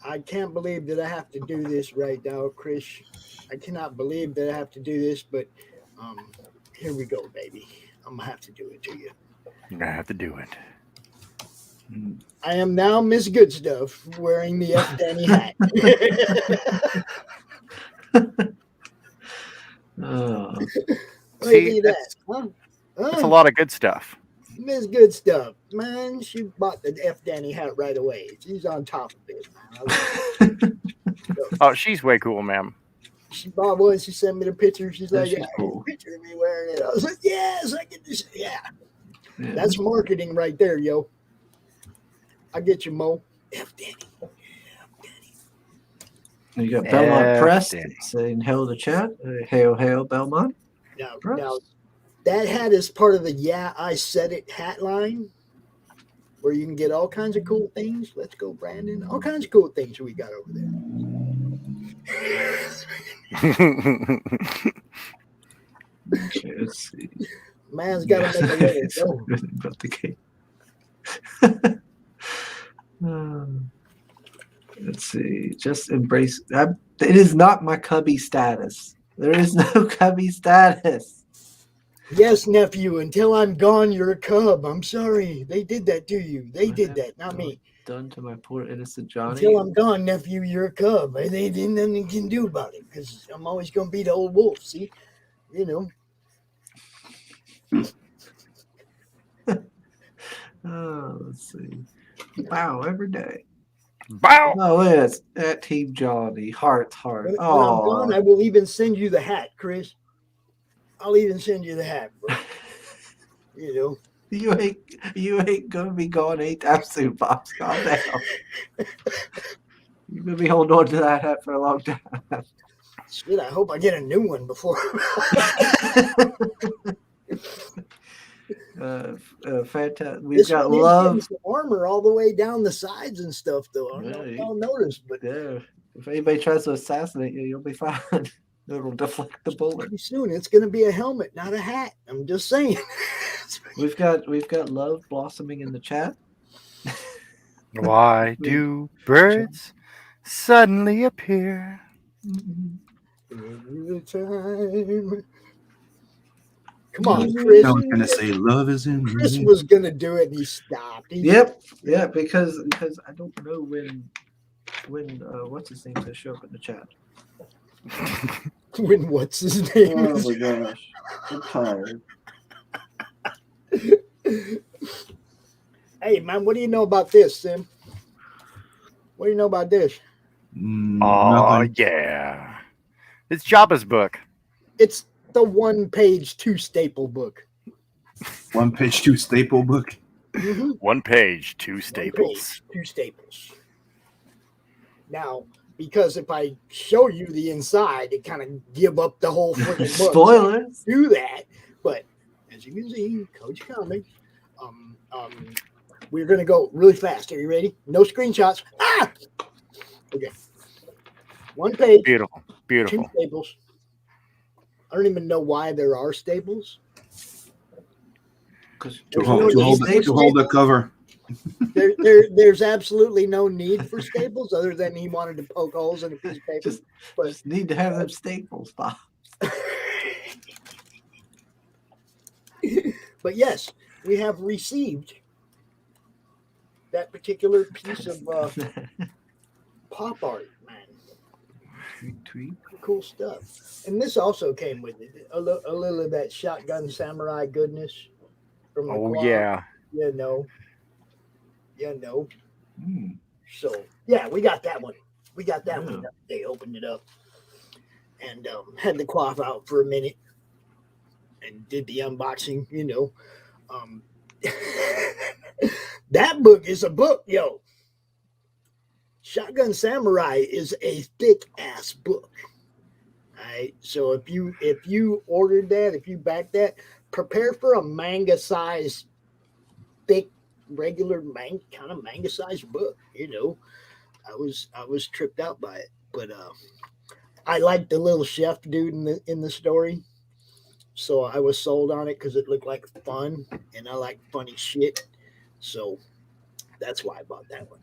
I can't believe that I have to do this right now, Chris. I cannot believe that I have to do this, but here we go, baby. I'm gonna have to do it to you. You're gonna have to do it. I am now Miss Good Stuff wearing the F Danny hat. See, that's a lot of good stuff. Miss Good Stuff, man. She bought the F Danny hat right away. She's on top of it, man. Oh, she's way cool, man. She bought one. She sent me the picture. She's like, She's "Yeah, cool. picture of me wearing it." I was like, "Yes, I get this." Yeah, that's marketing right there, yo. I get you, Mo. F Danny. You got Belmont Press Danny. saying hail the chat. Hail, Belmont. Now, that hat is part of the "Yeah, I Said It" hat line, where you can get all kinds of cool things. Let's go, Brandon. All kinds of cool things we got over there. Okay, let's see. Man's got to make a living. Go. About the game. Let's see. Just embrace. It is not my cubby status. There is no cubby status. Yes, nephew. Until I'm gone, you're a cub. I'm sorry. They did that to you. They did that, not me. Done to my poor innocent Johnny. Until I'm gone, nephew, you're a cub. They didn't nothing you can do about it because I'm always gonna be the old wolf. See, you know. Oh, let's see. Bow every day. Bow. Oh, it's at Team Johnny. Heart. When I'm Oh, gone, I will even send you the hat, Chris. I'll even send you the hat, bro. You know. You ain't gonna be gone anytime soon, Pops. Calm down. You're gonna be holding on to that hat for a long time. Shit, I hope I get a new one before. Fantastic. We've got love. Some armor all the way down the sides and stuff, though. I don't know if y'all noticed, but yeah, if anybody tries to assassinate you, you'll be fine. It'll deflect the bullet. Pretty soon, it's going to be a helmet, not a hat. I'm just saying. We've got love blossoming in the chat. Why do birds suddenly appear? Every time. Come on, Chris. I was gonna say love is in Chris me. was gonna do it, and he stopped. Yep, because I don't know when what's his name to show up in the chat. When what's his name? Oh my gosh, I'm tired. Hey man, what do you know about this, Sim? What do you know about this? Oh Nothing. yeah, it's Jabba's book. It's the 1-page 2-staple book. 1 page 2 staple book. Mm-hmm. 1 page, 2 staples. 2 staples. Now, because if I show you the inside, it kind of give up the whole freaking book. Spoilers. So do that, but as you can see, Coach Comics. We're gonna go really fast. Are you ready? No screenshots. Ah. Okay. 1 page. Beautiful. 2 staples. I don't even know why there are staples. To hold the cover. There's absolutely no need for staples other than he wanted to poke holes in a piece of paper. Just need to have them staples, Bob. But yes, we have received that particular piece of pop art, man. Tweet. Cool stuff. And this also came with it. A little of that Shotgun Samurai goodness from the Guam. Yeah. You know. So yeah, we got that one. We got that one. They opened it up. and had the quaff out for a minute and did the unboxing. That book is a book, yo. Shotgun Samurai is a thick ass book. All right. So if you ordered that, if you backed that, prepare for a manga size, thick, regular manga size book. I was tripped out by it, but I liked the little chef dude in the story, so I was sold on it because it looked like fun, and I like funny shit. So that's why I bought that one.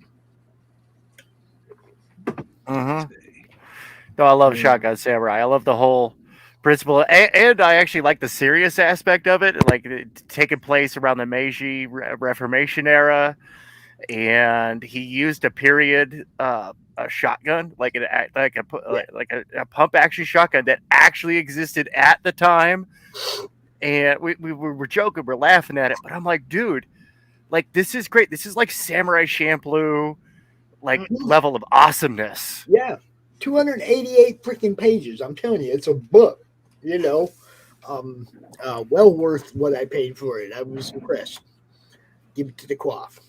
No, I love Shotgun Samurai. I love the whole principle, and I actually like the serious aspect of it, like taking place around the Meiji Reformation era, and he used a period a shotgun, like a pump action shotgun that actually existed at the time, and we were joking, we're laughing at it, but I'm like, dude, like this is great. This is like Samurai Champloo, like level of awesomeness. Yeah. 288 freaking pages. I'm telling you, it's a book, well worth what I paid for it. I was impressed. Give it to the quaff,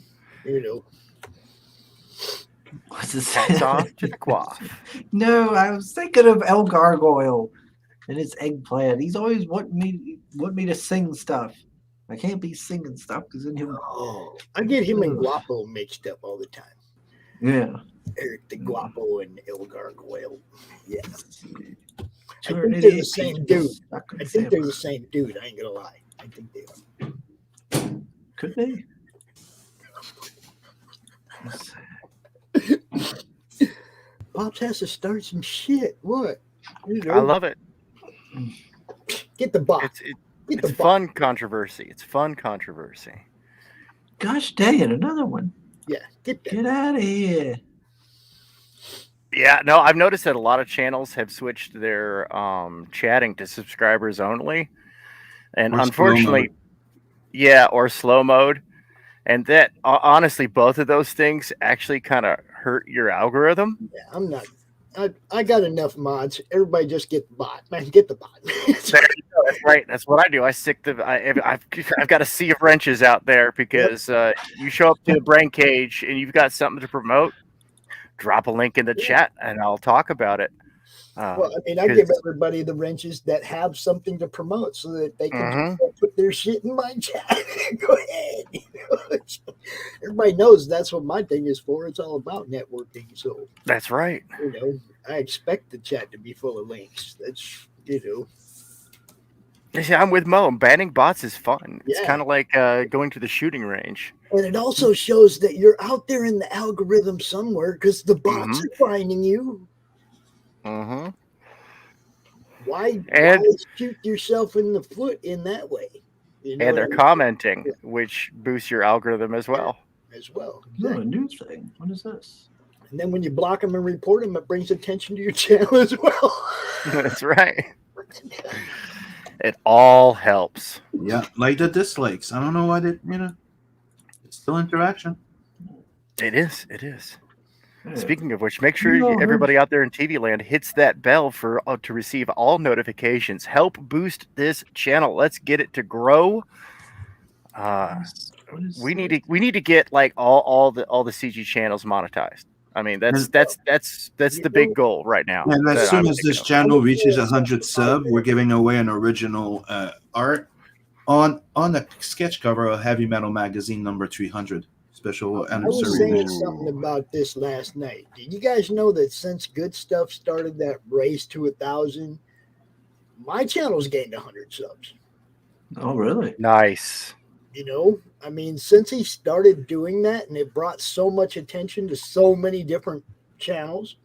What's this? Hats off to the quaff. No, I was thinking of El Gargoyle and his eggplant. He's always want me to sing stuff. I can't be singing stuff because then he'll. Oh, I get him and Guapo mixed up all the time. Yeah. Eric the Guapo and El Gargoyle. Yeah. I think 288 they're the same dude. pages. I think they're the same dude. I ain't gonna lie. I think they are. Could they? Pops has to start some shit. What? I love it. Get the box. It's fun controversy. It's fun controversy. Gosh dang it, another one. Yeah, get out of here. Yeah, no, I've noticed that a lot of channels have switched their chatting to subscribers only. And unfortunately, or slow mode. And that, honestly, both of those things actually kind of hurt your algorithm. Yeah, I'm not. I got enough mods. Everybody just get the bot, man. Get the bot. There you go. That's right. That's what I do. I stick I've got a sea of wrenches out there because you show up to the brain cage and you've got something to promote. Drop a link in the chat and I'll talk about it. Well, I mean, I give everybody the wrenches that have something to promote so that they can put their shit in my chat. Go ahead. Everybody knows that's what my thing is for. It's all about networking. So that's right. I expect the chat to be full of links. That's, Yeah, I'm with Mo. Banning bots is fun. It's kind of like going to the shooting range. And it also shows that you're out there in the algorithm somewhere because the bots are finding you. Why shoot yourself in the foot in that way? And they're commenting, which boosts your algorithm as well. Exactly. Oh, a new thing. What is this? And then when you block them and report them, it brings attention to your channel as well. That's right. It all helps. Yeah, like the dislikes. I don't know why they, it's still interaction. It is. It is. Speaking of which, make sure everybody out there in TV land hits that bell to receive all notifications. Help boost this channel. Let's get it to grow. We need to get like all the CG channels monetized. I mean, that's the big goal right now. And as soon as this channel reaches 100 subs, we're giving away an original art on the sketch cover of Heavy Metal Magazine number 300. Special anniversary. I was saying something about this last night. Did you guys know that since Good Stuff started that race to 1,000, my channel's gained 100 subs? Oh, really? Nice. I mean, since he started doing that and it brought so much attention to so many different channels,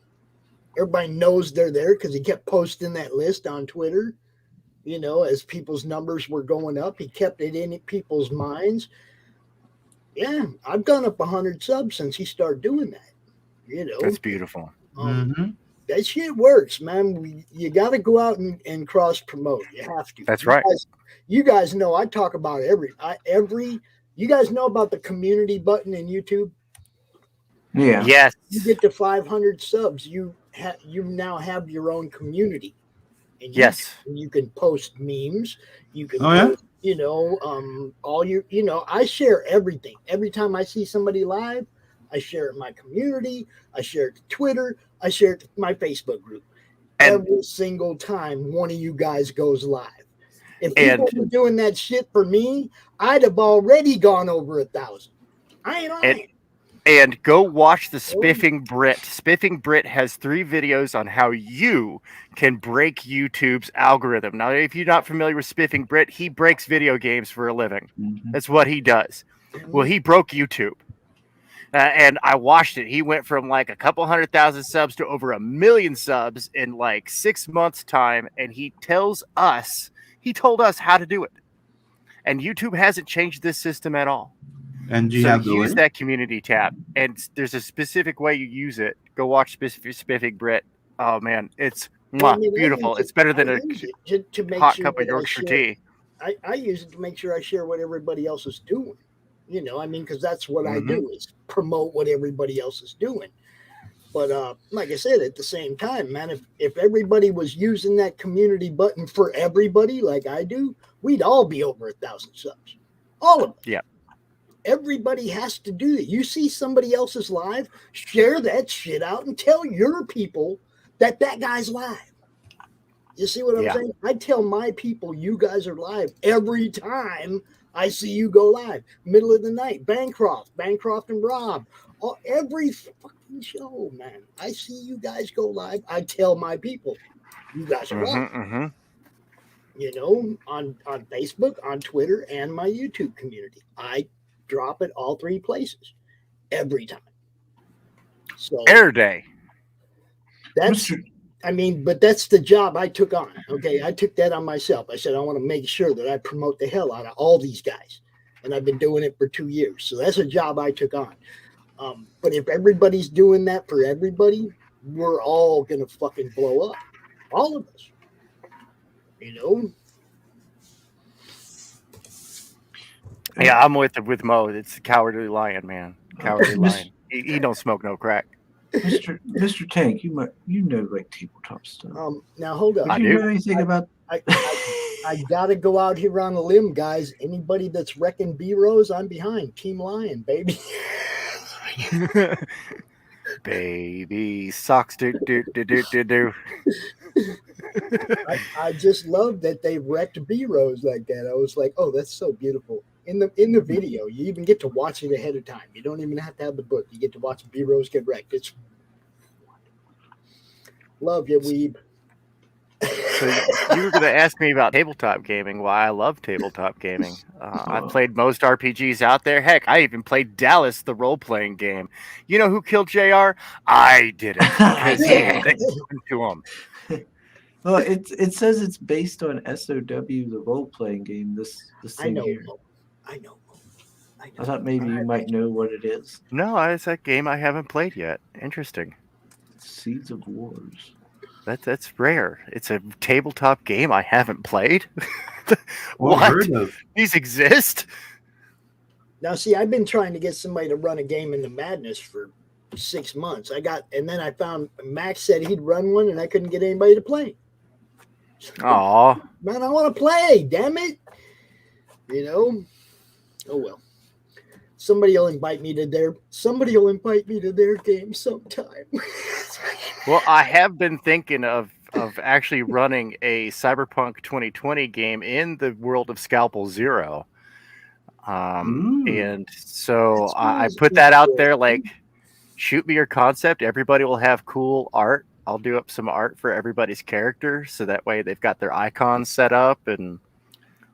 everybody knows they're there because he kept posting that list on Twitter. As people's numbers were going up, he kept it in people's minds. Yeah, I've gone up 100 subs since he started doing that. That's beautiful. That shit works, man. You got to go out and cross promote. You have to. That's right. You guys know I talk about every. You guys know about the community button in YouTube. Yeah. Yes. You get to 500 subs, you now have your own community. And Yes. you can post memes. You can Oh, yeah? post, all your, I share everything. Every time I see somebody live, I share it in my community. I share it to Twitter. I share it to my Facebook group. And- Every single time one of you guys goes live. If And- people were doing that shit for me, I'd have already gone over 1,000. I ain't lying. And go watch the Spiffing Brit. Spiffing Brit has 3 videos on how you can break YouTube's algorithm. Now, if you're not familiar with Spiffing Brit, he breaks video games for a living. Mhm. That's what he does. Well, he broke YouTube. And I watched it. He went from like a couple 100,000 subs to over 1 million subs in like 6 months' time. And he told us how to do it. And YouTube hasn't changed this system at all. And do you So have the use link? that community tab, and there's a specific way you use it. Go watch Spiffing Brit. Oh man, it's beautiful. It's better than a to make hot sure cup of that I Yorkshire share- tea. I use it to make sure I share what everybody else is doing. Because that's what I do is promote what everybody else is doing. But like I said, at the same time, man, if everybody was using that community button for everybody like I do, we'd all be over 1,000 subs. All of us. Yeah. Everybody has to do that. You see somebody else's live, share that shit out and tell your people that guy's live. You see what I'm saying? I tell my people you guys are live every time I see you go live. Middle of the night, Bancroft and Rob. Every fucking show, man. I see you guys go live. I tell my people you guys are live. On Facebook, on Twitter, and my YouTube community. I drop it all 3 places every time. So Air day. But that's the job I took on. Okay, I took that on myself. I said I want to make sure that I promote the hell out of all these guys, and I've been doing it for 2 years. So that's a job I took on. But if everybody's doing that for everybody, we're all gonna fucking blow up, all of us. Yeah, I'm with Mo. It's the cowardly lion, man. Cowardly lion. He don't smoke no crack. Mr. Tank, you know like tabletop stuff. Now hold up. Do you know anything about? I gotta go out here on a limb, guys. Anybody that's wrecking B-Rose, I'm behind. Team Lion, baby. Baby socks do. I just love that they wrecked B-Rose like that. I was like, oh, that's so beautiful. In the video, you even get to watch it ahead of time. You don't even have to have the book. You get to watch B-Rose get wrecked. It's love you, weeb. So you were going to ask me about tabletop gaming. Why I love tabletop gaming. I've played most RPGs out there. Heck, I even played Dallas, the role-playing game. You know who killed JR? I did it because he had it to him. Well, it says it's based on SOW, the role-playing game. This thing here. I know. I thought maybe you might know what it is. No, it's a game I haven't played yet. Interesting. Seeds of Wars. That's rare. It's a tabletop game I haven't played. What? Heard of? These exist? Now, see, I've been trying to get somebody to run a game into Madness for 6 months. And then I found Max said he'd run one, and I couldn't get anybody to play. Aw. Man, I want to play. Damn it. Oh well. Somebody will invite me to their game sometime. Well, I have been thinking of actually running a Cyberpunk 2020 game in the world of Scalpel Zero. And so I put that out there, like, shoot me your concept. Everybody will have cool art. I'll do up some art for everybody's character, so that way they've got their icons set up and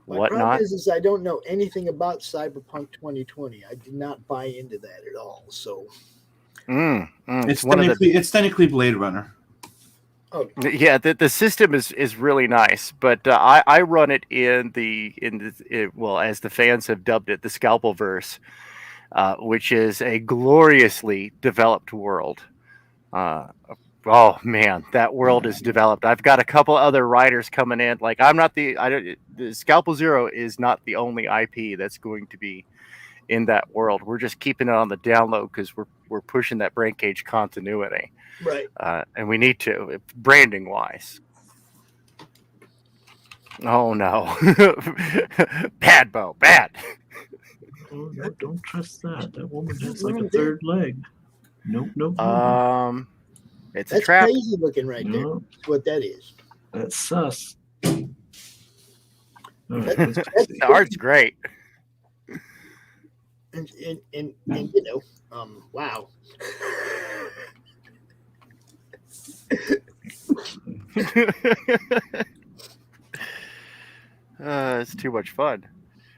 whatnot. My problem is I don't know anything about Cyberpunk 2020. I did not buy into that at all. So It's technically Blade Runner. Oh yeah, the system is really nice, but I run it in as the fans have dubbed it, the Scalpelverse, which is a gloriously developed world. Oh man, that world is developed. I've got a couple other writers coming in. Like the Scalpel Zero is not the only IP that's going to be in that world. We're just keeping it on the down low because we're pushing that brain cage continuity, right? And we need to, branding wise. Oh no. Bad, Bo. Bad. Oh no, don't trust that. That woman has like a third leg. Nope, nope, nope. It's a That's trap. crazy looking right there. No, That's what that is. that's sus. All right, That's- let's see. The art's great. And you know, wow. It's too much fun.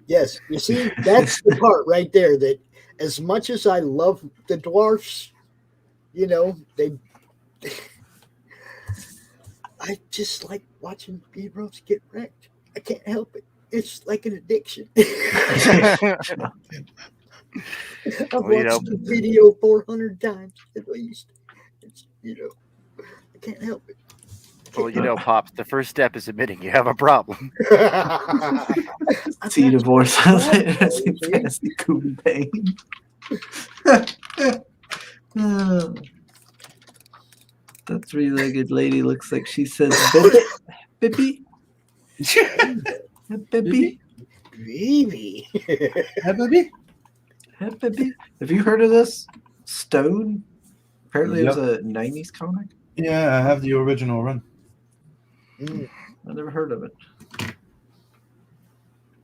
Yes, you see, that's the part right there that as much as I love the dwarfs, you know, I just like watching heroes get wrecked. I can't help it. It's like an addiction. I've Well, you know- watched the video 400 times at least. It's, you know, I can't help it. Well, you know, Pops, the first step is admitting you have a problem. See divorce. Fantasy coon pain. Oh. The three-legged lady looks like she says Bippy. Bippy. Baby. Baby? Bippy. Have you heard of this? Stone? Apparently it was a 90s comic. Yeah, I have the original run. Mm. I never heard of it.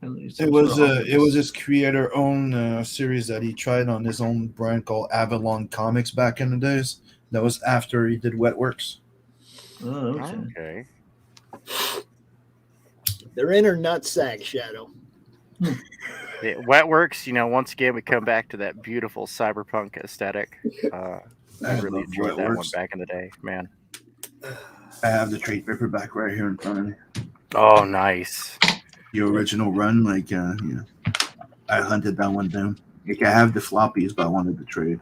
It was his creator-owned series that he tried on his own brand called Avalon Comics back in the days. That was after he did Wetworks. Oh, okay. Okay. They're in her nutsack, Shadow. Yeah, Wetworks, you know, once again, we come back to that beautiful cyberpunk aesthetic. I really love enjoyed that one Wetworks. back in the day, man. I have the trade paperback right here in front of me. Oh, nice. The original run, like, you know, I hunted that one down. Like, I have the floppies, but I wanted the trade.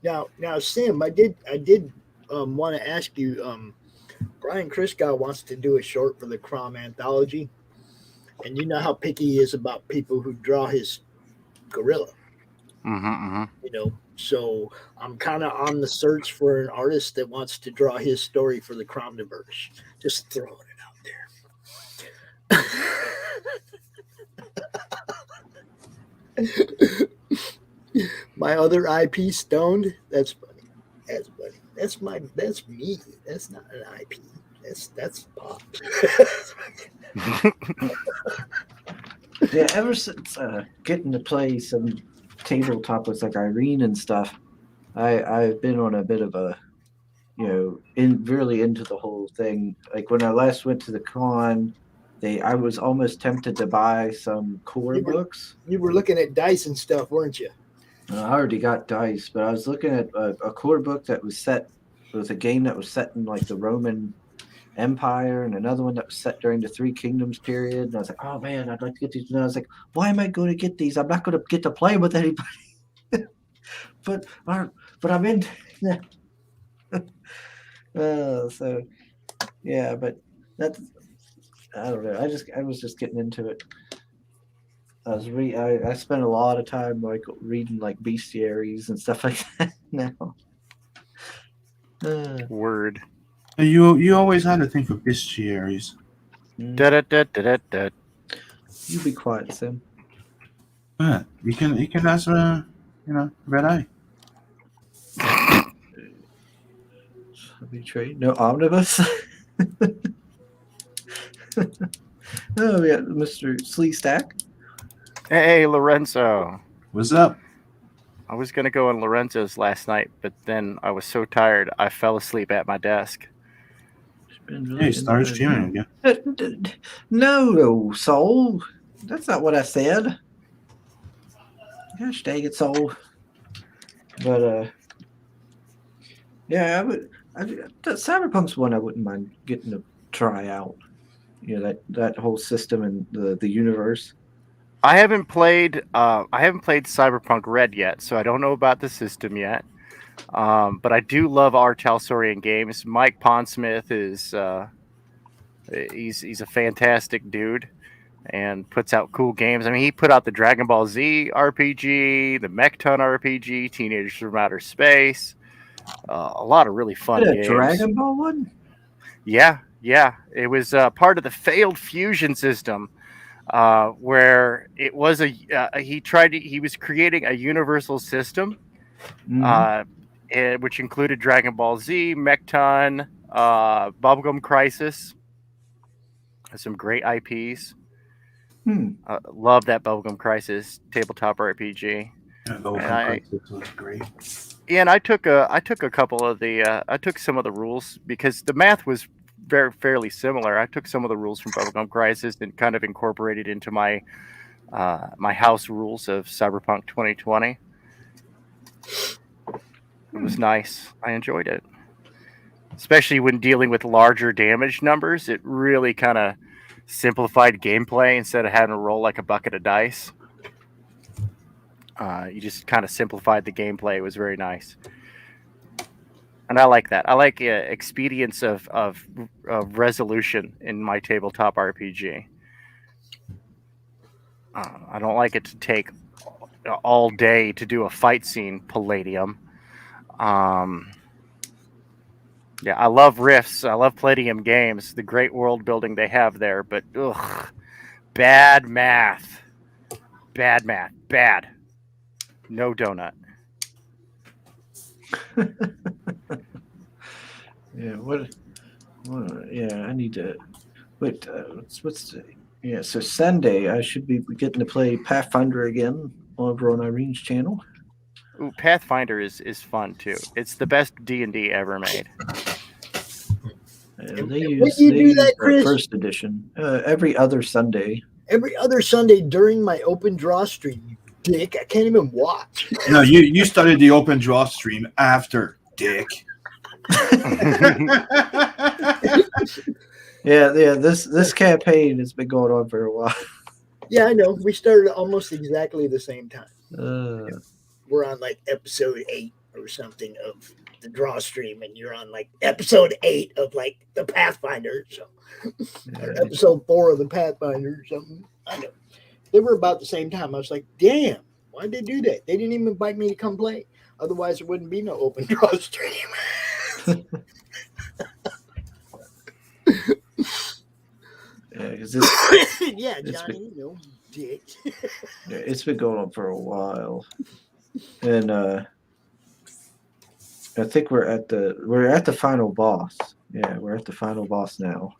Now, Sam, I did want to ask you. Brian Kriskow wants to do a short for the Crom anthology, and you know how picky he is about people who draw his gorilla. You know, so I'm kind of on the search for an artist that wants to draw his story for the Cromniverse. Just throwing it out there. My other IP, Stoned. That's funny. That's funny. That's me. That's not an IP. That's pop. Yeah, ever since getting to play some tabletop with like Irene and stuff, I've been on a bit of a, you know, really into the whole thing. Like when I last went to the con, I was almost tempted to buy some core books. You were looking at dice and stuff, weren't you? I already got dice, but I was looking at a core book that was set. It was a game that was set in like the Roman Empire, and another one that was set during the Three Kingdoms period. And I was like, oh man, I'd like to get these. And I was like, why am I going to get these? I'm not going to get to play with anybody. but I'm in. So yeah, but that's, I don't know. I was just getting into it. I spent a lot of time like reading like bestiaries and stuff like that now. Word. You always had a thing for bestiaries. Da-da-da-da-da-da. You be quiet, Sam. Yeah, you can ask you know, Red Eye. Betrayed. No omnibus. Oh, we got Mr. Slee Stack. Hey, Lorenzo. What's up? I was going to go on Lorenzo's last night, but then I was so tired, I fell asleep at my desk. Hey, start streaming again. No, Soul. That's not what I said. Gosh dang it, Soul. But, yeah, that Cyberpunk's one I wouldn't mind getting to try out. You know, that whole system and the universe. I haven't played Cyberpunk Red yet, so I don't know about the system yet. But I do love R. Talsorian games. Mike Pondsmith is he's a fantastic dude and puts out cool games. I mean, he put out the Dragon Ball Z RPG, the Mechton RPG, Teenagers from Outer Space, a lot of really fun games. Dragon Ball one? Yeah, Yeah, it was part of the failed fusion system, where it was he was creating a universal system, Mhm. which included Dragon Ball Z, Mechton, Bubblegum Crisis, some great IPs. Hmm. Love that Bubblegum Crisis tabletop RPG. Welcome, this was great. Yeah, and I took a couple of the I took some of the rules because the math was fairly similar. I took some of the rules from Bubblegum Crisis and kind of incorporated into my my house rules of Cyberpunk 2020. It was nice. I enjoyed it, especially when dealing with larger damage numbers. It really kind of simplified gameplay instead of having to roll like a bucket of dice. You just kind of simplified the gameplay. It was very nice. And I like that. I like expedience of resolution in my tabletop RPG. I don't like it to take all day to do a fight scene, Palladium. Yeah, I love Rifts. I love Palladium games, the great world building they have there, but bad math. Bad math. Bad. No donut. Yeah. What? Yeah. I need to. Wait. What's the? Yeah. So Sunday, I should be getting to play Pathfinder again over on Irene's channel. Ooh, Pathfinder is fun too. It's the best D&D ever made. They use the first edition every other Sunday. Every other Sunday during my open draw stream, you dick. I can't even watch. No, you started the open draw stream after, dick. Yeah. This campaign has been going on for a while. Yeah, I know. We started almost exactly the same time. We're on like episode 8 or something of the draw stream, and you're on like episode 8 of like the Pathfinder, so or episode 4 of the Pathfinder or something. I know. They were about the same time. I was like, damn, why'd they do that? They didn't even invite me to come play. Otherwise, there wouldn't be no open draw stream. Yeah, because yeah, Johnny, dick. Yeah, it's been going on for a while, and I think we're at the final boss. Yeah, we're at the final boss now.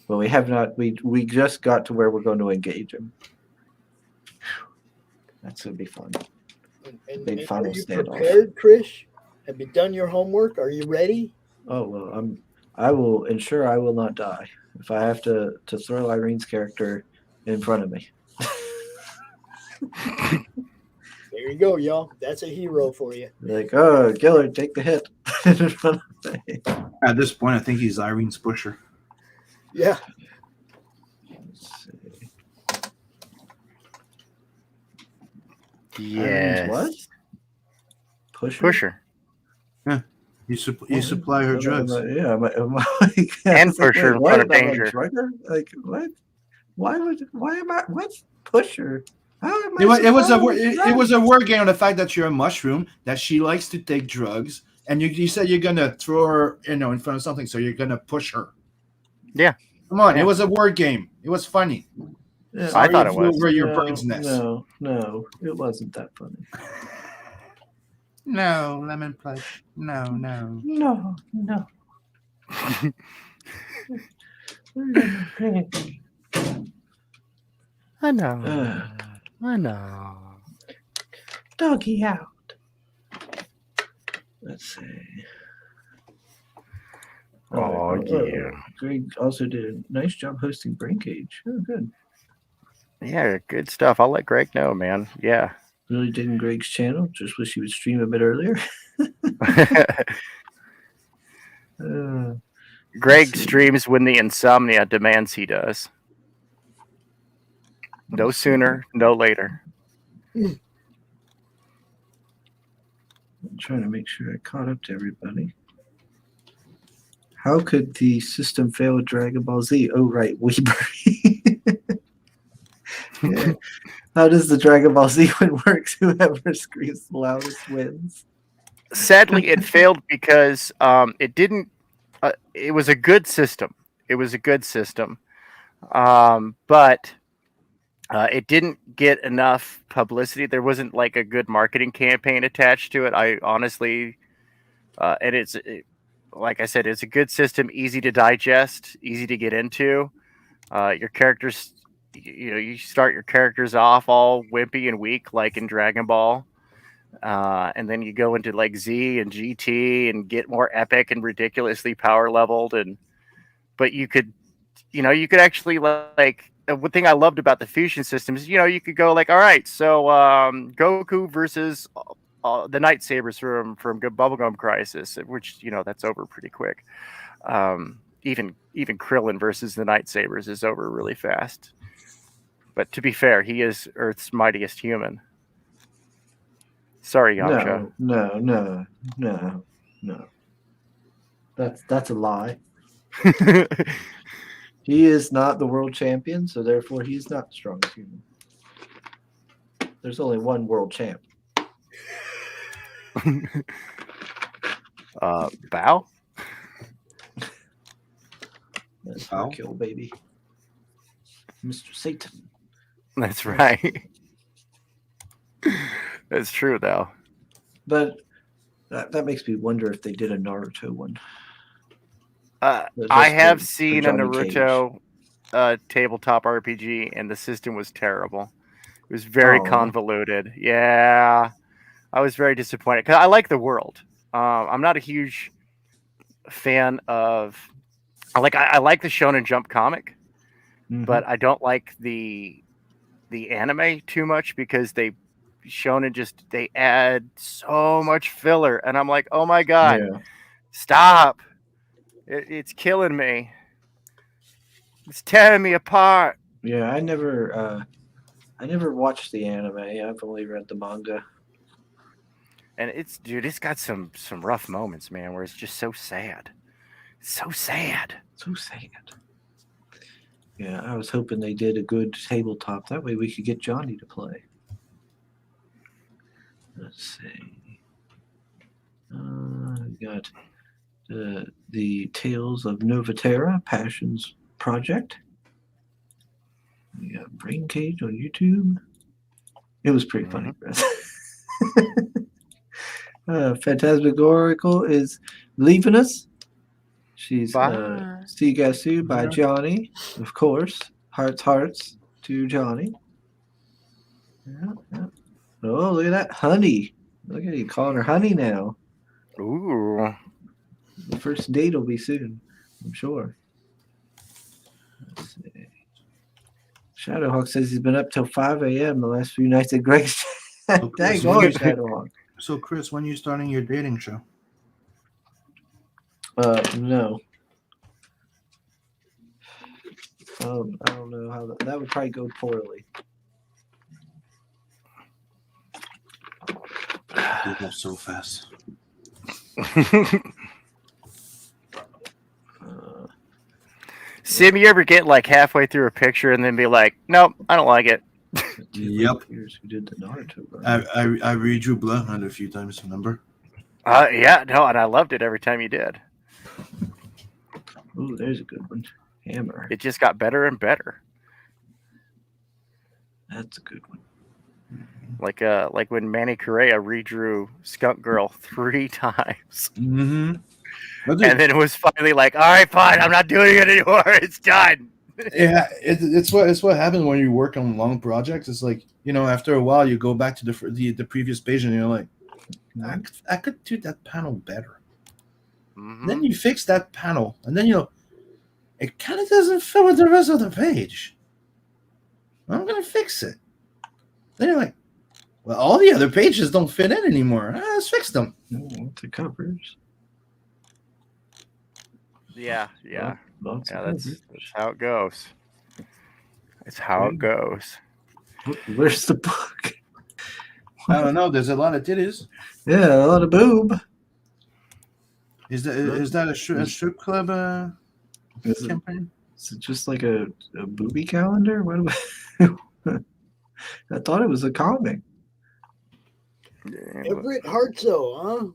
Well, we have not. We just got to where we're going to engage him. That's gonna be fun. And final are you standoff. prepared, Chris? Have you done your homework? Are you ready? Oh well, I will ensure I will not die if I have to throw Irene's character in front of me. There you go, y'all. That's a hero for you. Like, oh, Gillard, take the hit. In front of me. At this point, I think he's Irene's pusher. Yeah. Let's see. Yes. What? Pusher. Yeah. You supply her drugs. And pusher in front of danger. Like what? Why am I? What's pusher? How am I? It was a word game on the fact that you're a mushroom, that she likes to take drugs, and you said you're gonna throw her, in front of something, so you're gonna push her. Yeah. Come on, Yeah. It was a word game. It was funny. Yeah, I thought it was. Over your bird's nest. No, it wasn't that funny. No, lemon plush. No. No. I know. Doggy out. Let's see. Oh, yeah. Greg also did a nice job hosting Brain Cage. Oh, good. Yeah, good stuff. I'll let Greg know, man. Yeah. Really digging Greg's channel. Just wish he would stream a bit earlier. Greg streams when the insomnia demands he does. No sooner, no later. I'm trying to make sure I caught up to everybody. How could the system fail with Dragon Ball Z? Oh, right, Weeber. Yeah. How does the Dragon Ball Z one work? Whoever screams the loudest wins. Sadly, it failed because it didn't. It was a good system. It was a good system, but it didn't get enough publicity. There wasn't like a good marketing campaign attached to it. I honestly, and like I said, it's a good system, easy to digest, easy to get into. Your characters, you start your characters off all wimpy and weak, like in Dragon Ball. And then you go into like Z and GT and get more epic and ridiculously power leveled. But you could actually like one thing I loved about the fusion systems, you could go like, all right, so Goku versus the Night Sabers from Good Bubblegum Crisis, which that's over pretty quick. Even Krillin versus the Night Sabers is over really fast. But to be fair, he is Earth's mightiest human. Sorry, Yamcha. No. That's a lie. He is not the world champion, so therefore he's not the strongest human. There's only one world champ. Bow? That's Kill, baby. Mr. Satan. That's right. That's true, though. But that makes me wonder if they did a Naruto one. I have seen a Naruto tabletop RPG, and the system was terrible. It was very convoluted. Yeah, I was very disappointed because I like the world. I'm not a huge fan of. I like the Shonen Jump comic, but I don't like the anime too much because they add so much filler, and I'm like, oh my god, stop! It's killing me. It's tearing me apart. Yeah, I never watched the anime. I've only read the manga. And it's got some rough moments, man, where it's just so sad. So sad. Yeah, I was hoping they did a good tabletop. That way we could get Johnny to play. Let's see. We got the Tales of Novaterra Passions Project. We got Brain Cage on YouTube. It was pretty funny, Chris. Phantasmagorical is leaving us. She's Sigasu by Johnny, of course. Hearts to Johnny. Yeah. Oh, look at that honey. Look at you calling her honey now. Ooh. The first date will be soon, I'm sure. Let's see. Shadowhawk says he's been up till 5 a.m. the last few nights at Greg's. Dang on, Shadowhawk. So, Chris, when are you starting your dating show? No. I don't know how that would probably go poorly. You go so fast. Sim, you ever get like halfway through a picture and then be like, nope, I don't like it? Yep. Who did the Naruto? I redrew Bloodhound a few times, remember? Yeah, no, and I loved it every time you did. Ooh, there's a good one. Hammer. It just got better and better. That's a good one. Like when Manny Correa redrew Skunk Girl 3 times. Mm-hmm. And then it was finally like, all right, fine, I'm not doing it anymore. It's done. Yeah, it's what happens when you work on long projects. It's like, after a while you go back to the previous page and you're like, I could do that panel better. Mm-hmm. Then you fix that panel, and then it kind of doesn't fit with the rest of the page. I'm gonna fix it. Then you're like, well, all the other pages don't fit in anymore. Let's fix them. The covers. Yeah. That's how it goes. It's how it goes. Where's the book? I don't know. There's a lot of titties. Yeah, a lot of boob. Is that a strip club campaign? Is it just like a booby calendar? What? I thought it was a comic. Everett Hartso, huh?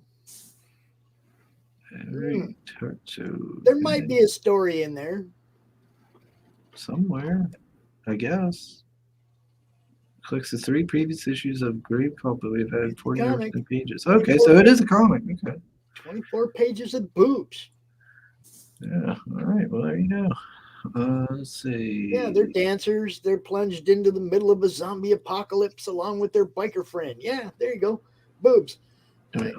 Everett Hartso. There might be a story in there. somewhere, I guess. Clicks the 3 previous issues of Grave Cult, but we've had 40 Comic. pages. Okay, so it is a comic. Okay. 24 pages of boobs. Yeah. All right. Well, there you go. Let's see. Yeah, they're dancers. They're plunged into the middle of a zombie apocalypse along with their biker friend. Yeah, there you go. Boobs. I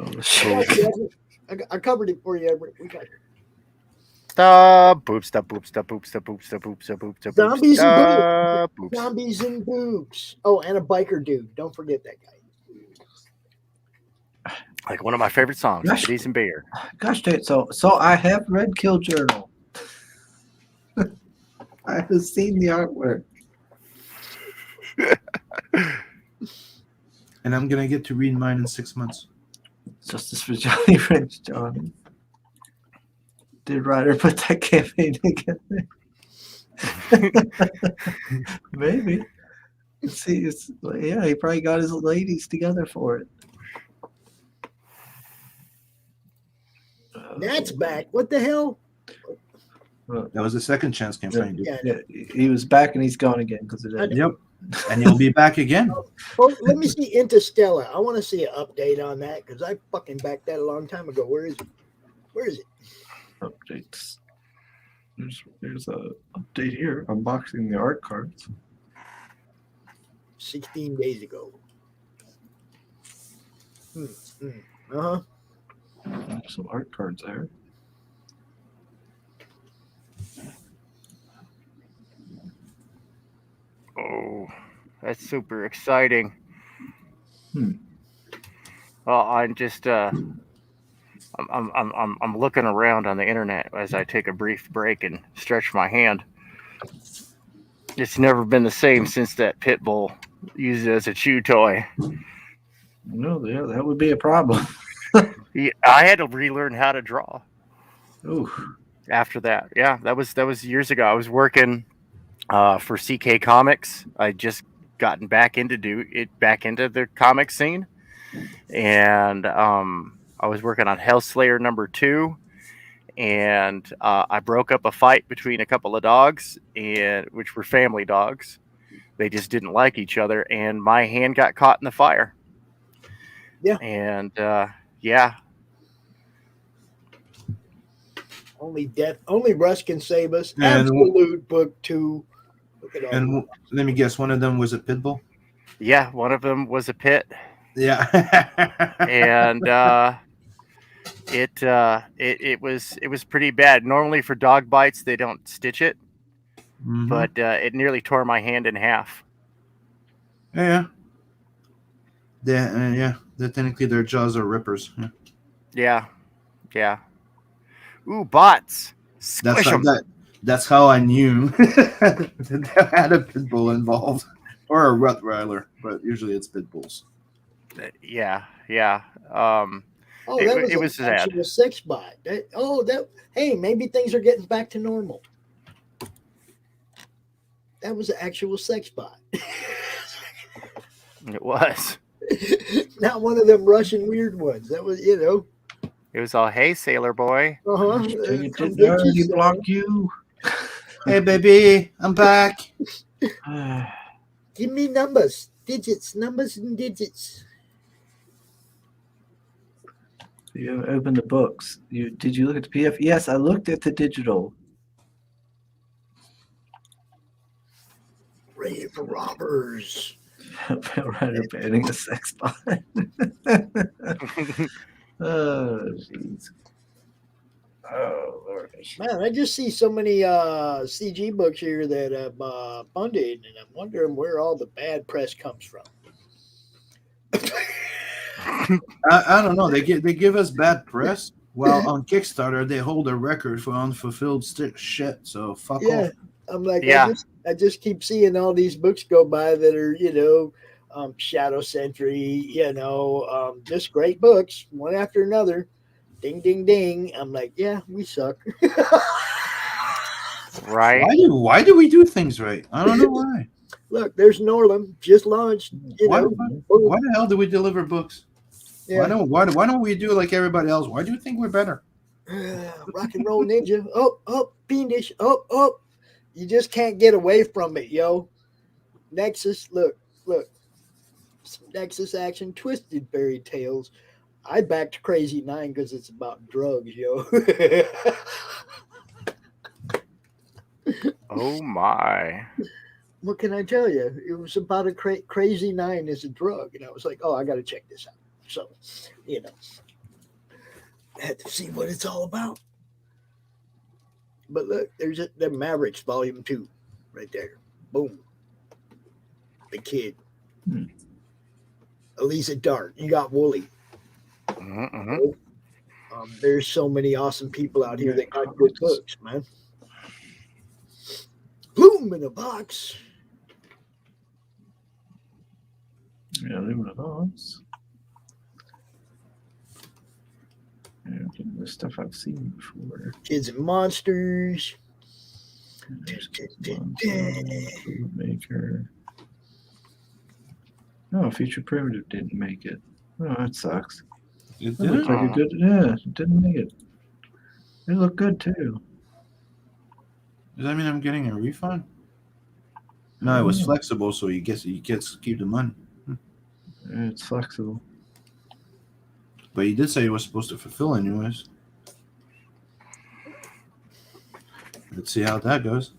covered it for you, Edward. We got it. Boobs. Zombies and boobs. Zombies and boobs. Oh, and a biker dude. Don't forget that guy. Like one of my favorite songs, Titties and Beer. Gosh dang it. So I have read Kill Journal. I have seen the artwork. And I'm gonna get to read mine in 6 months. Justice for Johnny French Johnny. Did Ryder put that campaign together? Maybe. See, yeah, he probably got his ladies together for it. Nat's back. What the hell? That was the second chance campaign. Yeah, he was back and he's gone again because of that. Yep. And he'll be back again. Oh, let me see Interstellar. I want to see an update on that because I fucking backed that a long time ago. Where is it? Where is it? Updates. There's a update here. Unboxing the art cards. 16 days ago. Uh-huh. There's some art cards there. Oh, that's super exciting. Well, I'm just I'm looking around on the internet as I take a brief break and stretch my hand. It's never been the same since that pit bull used it as a chew toy. No, yeah, that would be a problem. Yeah, I had to relearn how to draw. Ooh. After that, yeah, that was years ago. I was working for CK Comics. I just gotten back into the comic scene, and I was working on Hellslayer #2, and I broke up a fight between a couple of dogs, which were family dogs. They just didn't like each other, and my hand got caught in the fire. Yeah, and yeah. Only Russ can save us. Absolute book 2. And let me guess, one of them was a pit bull? Yeah, one of them was a pit. Yeah. And it was pretty bad. Normally for dog bites they don't stitch it, but it nearly tore my hand in half. Yeah. Technically their jaws are rippers. Yeah. Ooh, bots. Squish them. That's how I knew that they had a pit bull involved, or a Rottweiler, but usually it's pit bulls. Yeah. It was sad. Actual sex bot. Hey, maybe things are getting back to normal. That was an actual sex bot. It was. Not one of them Russian weird ones. That was, It was all, hey, sailor boy. You block you. Hey, baby, I'm back. Give me numbers and digits. You opened the books. Did you look at the PDF? Yes, I looked at the digital. Ready for robbers. Rider banning a sex bot. Oh, jeez. Oh, Lord. Man, I just see so many CG books here that have funded, and I'm wondering where all the bad press comes from. I don't know. They give us bad press. Well, on Kickstarter, they hold a record for unfulfilled shit. So fuck off. I'm like, I just keep seeing all these books go by that are, Shadow Sentry, just great books, one after another. Ding, ding, ding. I'm like, yeah, we suck. Right. Why do we do things right? I don't know why. Look, there's Norlam, just launched. Why the hell do we deliver books? Yeah. Why don't we do like everybody else? Why do you think we're better? Rock and roll ninja. Oh, fiendish. Oh. You just can't get away from it, yo. Nexus, look. Nexus action, twisted fairy tales. I backed Crazy 9 because it's about drugs, yo. Oh my. What can I tell you? It was about a Crazy 9 is a drug. And I was like, oh, I got to check this out. So, I had to see what it's all about. But look, there's the Mavericks Volume 2 right there. Boom. The kid. Elisa Dart. You got Wooly. There's so many awesome people out here that got good books, man. Boom in a box. Yeah, leave it those. Yeah, the stuff I've seen before. Kids and Monsters. Food Maker. Oh, Future Primitive didn't make it. Oh, that sucks. It That looked like a good. Yeah, it didn't make it. It looked good too. Does that mean I'm getting a refund? No, it was flexible, so he gets to keep the money. It's flexible. But he did say he was supposed to fulfill anyways. Let's see how that goes.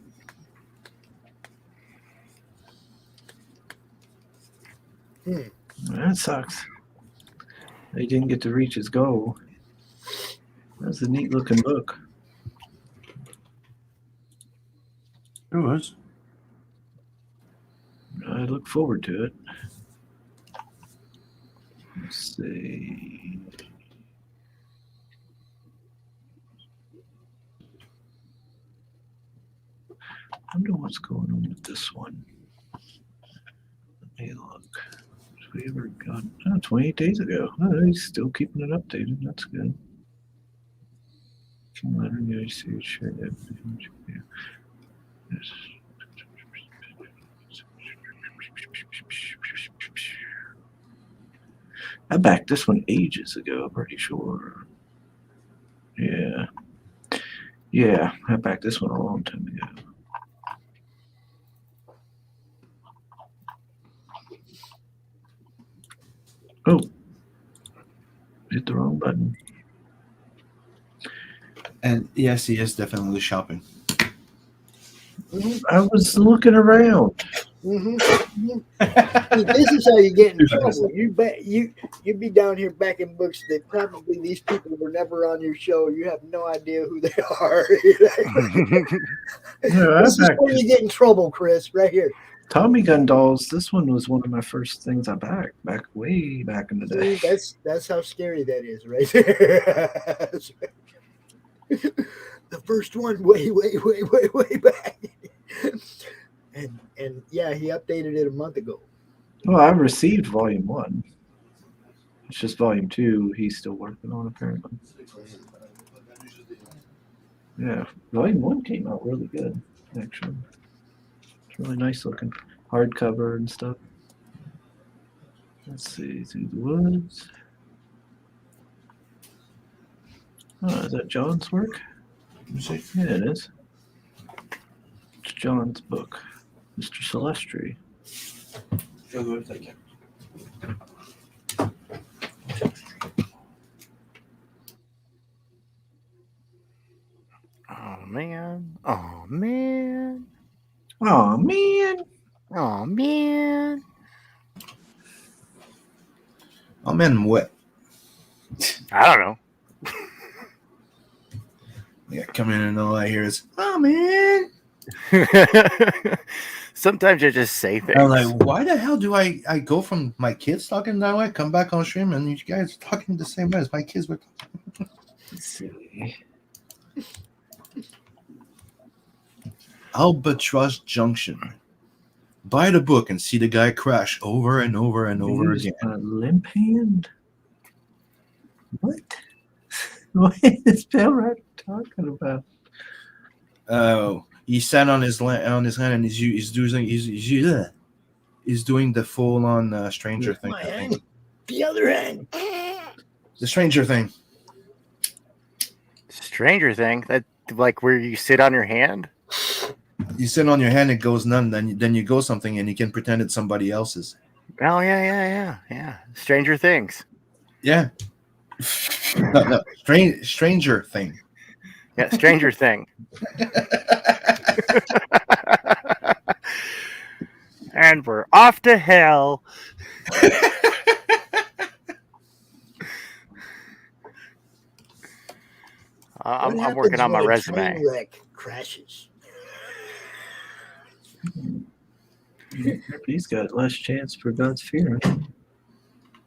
That sucks. He didn't get to reach his goal. That's a neat looking book. It was. I look forward to it. Let's see. I wonder what's going on with this one. Let me look. Have we ever got 28 days ago? Oh, he's still keeping it updated. That's good. I backed this one ages ago, I'm pretty sure. Yeah. Yeah, I backed this one a long time ago. Oh. Hit the wrong button. And yes, he is definitely shopping. I was looking around. See, this is how you get in trouble. You'd be down here backing books that probably these people were never on your show. You have no idea who they are. This is where you get in trouble, Chris. Right here. Tommy Gun Dolls. This one was one of my first things I backed way back in the day. See, that's how scary that is, right there. The first one, way back. And yeah, he updated it a month ago. Well, I received volume 1. It's just volume 2 he's still working on, apparently. Yeah, volume 1 came out really good, actually. It's really nice looking. Hardcover and stuff. Let's see, Through the Woods. Oh, is that John's work? Yeah, it is. It's John's book. Mr. Celestri. Oh man. Oh man. Oh man. Oh man. Oh man, what? I don't know. Yeah, come in and all I hear is, oh man. Sometimes you just say things. I'm like, why the hell do I go from my kids talking that way, come back on stream, and you guys are talking the same way as my kids were talking? Let's see. Albatross Junction. Buy the book and see the guy crash over and over and over again. A limp hand? What? What is Bill Rat talking about? Oh, he sat on his hand and he's doing the full on Stranger Thing. My hand. The other hand. The Stranger Thing. Stranger Thing? That like where you sit on your hand? You sit on your hand, it goes none. Then you go something, and you can pretend it's somebody else's. Oh yeah. Stranger Things. Yeah. No. Stranger thing. Yeah, Stranger Thing. And we're off to hell. I'm working on my resume. Train wreck crashes. He's got less chance for God's fear.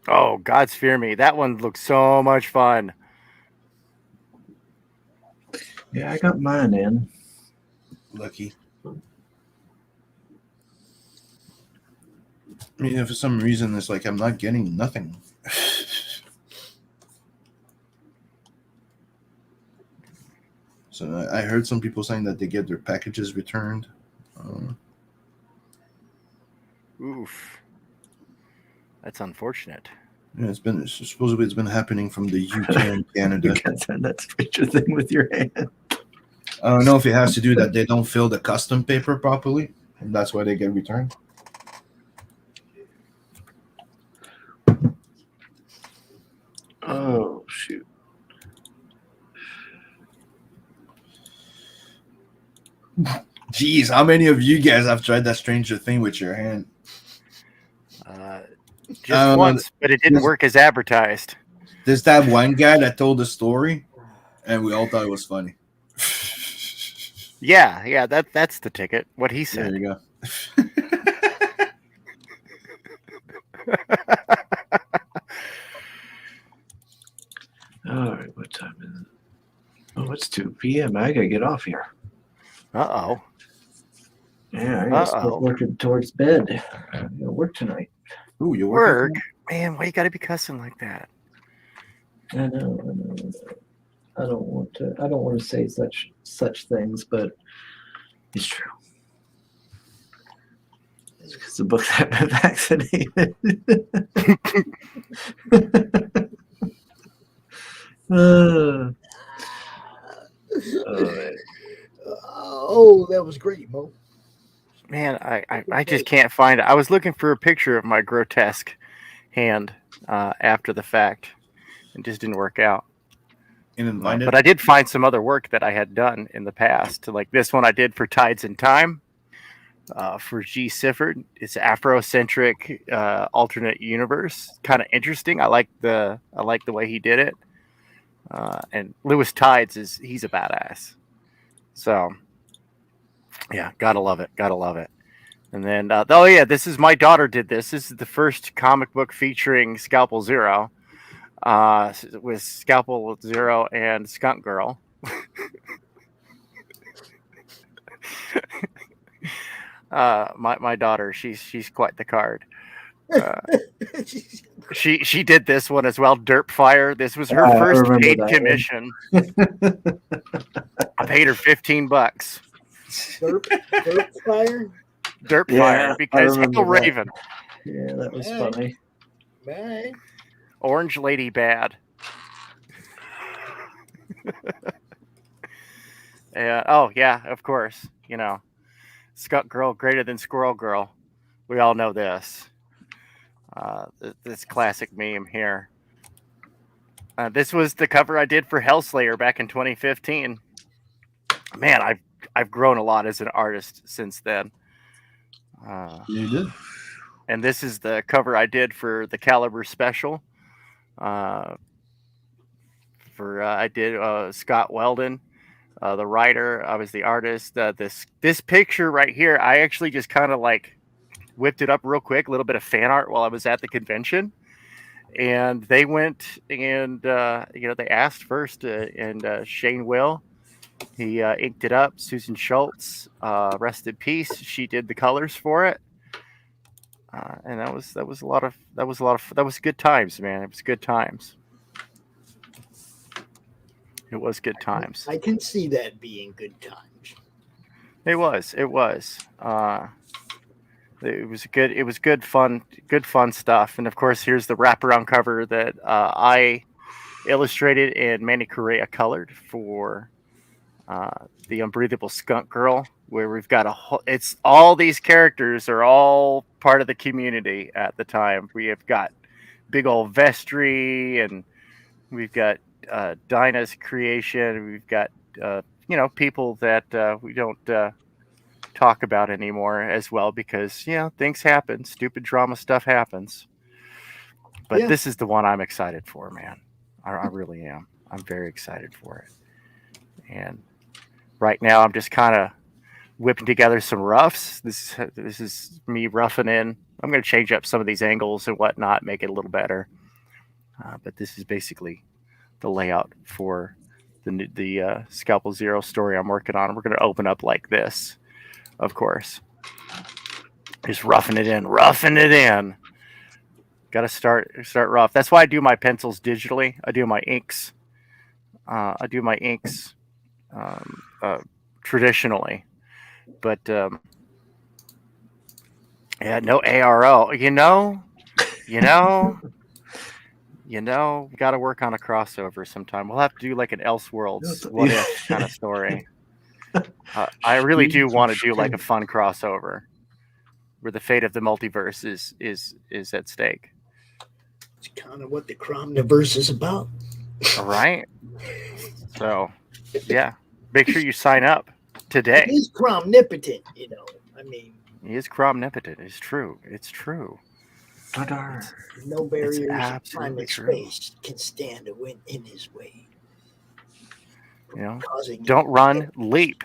Oh, God's Fear Me. That one looks so much fun. Yeah, I got mine in. Lucky. I mean, for some reason, it's like I'm not getting nothing. So I heard some people saying that they get their packages returned. Oof. That's unfortunate. Yeah, supposedly it's been happening from the UK and Canada. You can't send that stranger thing with your hand. I don't know if it has to do that they don't fill the custom paper properly, and that's why they get returned. Oh shoot. Jeez, how many of you guys have tried that Stranger Thing with your hand? Just once, but it didn't work as advertised. There's that one guy that told the story, and we all thought it was funny. Yeah, that's the ticket. What he said. There you go. All right, what time is it? Oh, it's 2 p.m. I gotta get off here. Uh-oh. Yeah, I gotta start working towards bed. I gotta work tonight. Ooh, you work? Man, why you gotta be cussing like that? I know. I don't want to say such things, but it's true. It's because the books have been vaccinated. Oh, that was great, Mo. Man, I just can't find it. I was looking for a picture of my grotesque hand after the fact. It just didn't work out. But I did find some other work that I had done in the past. Like this one I did for Tides in Time for G. Sifford. It's Afrocentric alternate universe. Kind of interesting. I like the way he did it. And Lewis Tides he's a badass. So yeah, gotta love it. And then this is my daughter did this. This is the first comic book featuring Scalpel Zero. With Scalpel Zero and Skunk Girl. My daughter, she's quite the card. She did this one as well, Derp Fire. This was her first paid commission. I paid her $15. Derp Fire? Derp Fire, because Hickle Raven. Yeah, that was funny. Bye. Orange Lady Bad. Of course. Skunk Girl greater than Squirrel Girl. We all know this. This classic meme here. This was the cover I did for Hellslayer back in 2015. Man, I've grown a lot as an artist since then. You did. And this is the cover I did for the Caliber Special. I did Scott Weldon, the writer. I was the artist. This picture right here, I actually just kind of like whipped it up real quick, a little bit of fan art while I was at the convention. And they went and they asked first, and Shane Will, he inked it up. Susan Schultz, rest in peace. She did the colors for it. And that was good times, man. It was good times. It was good times. I can see that being good times. It was. It was good fun stuff. And of course, here's the wraparound cover that I illustrated and Manny Correa colored for the Unbreathable Skunk Girl, where we've got it's all these characters are all part of the community at the time. We have got big old Vestry, and we've got Dinah's creation. We've got people that we don't talk about anymore as well, because things happen, stupid drama stuff happens. But this is the one I'm excited for, man. I really am. I'm very excited for it. And right now I'm just kind of whipping together some roughs. This is me roughing in. I'm going to change up some of these angles and whatnot, make it a little better. But this is basically the layout for the Scalpel Zero story I'm working on. We're going to open up like this, of course. Just roughing it in. Got to start rough. That's why I do my pencils digitally. I do my inks. Traditionally, but no ARO. Got to work on a crossover sometime. We'll have to do like an Elseworlds what if kind of story. I really do want to do like a fun crossover where the fate of the multiverse is at stake. It's kind of what the Cromniverse is about. All right. So, yeah, make sure you sign up today. He's Cromnipotent, I mean. He is Cromnipotent. It's true. No barriers of time and space can stand in his way. Don't run, leap.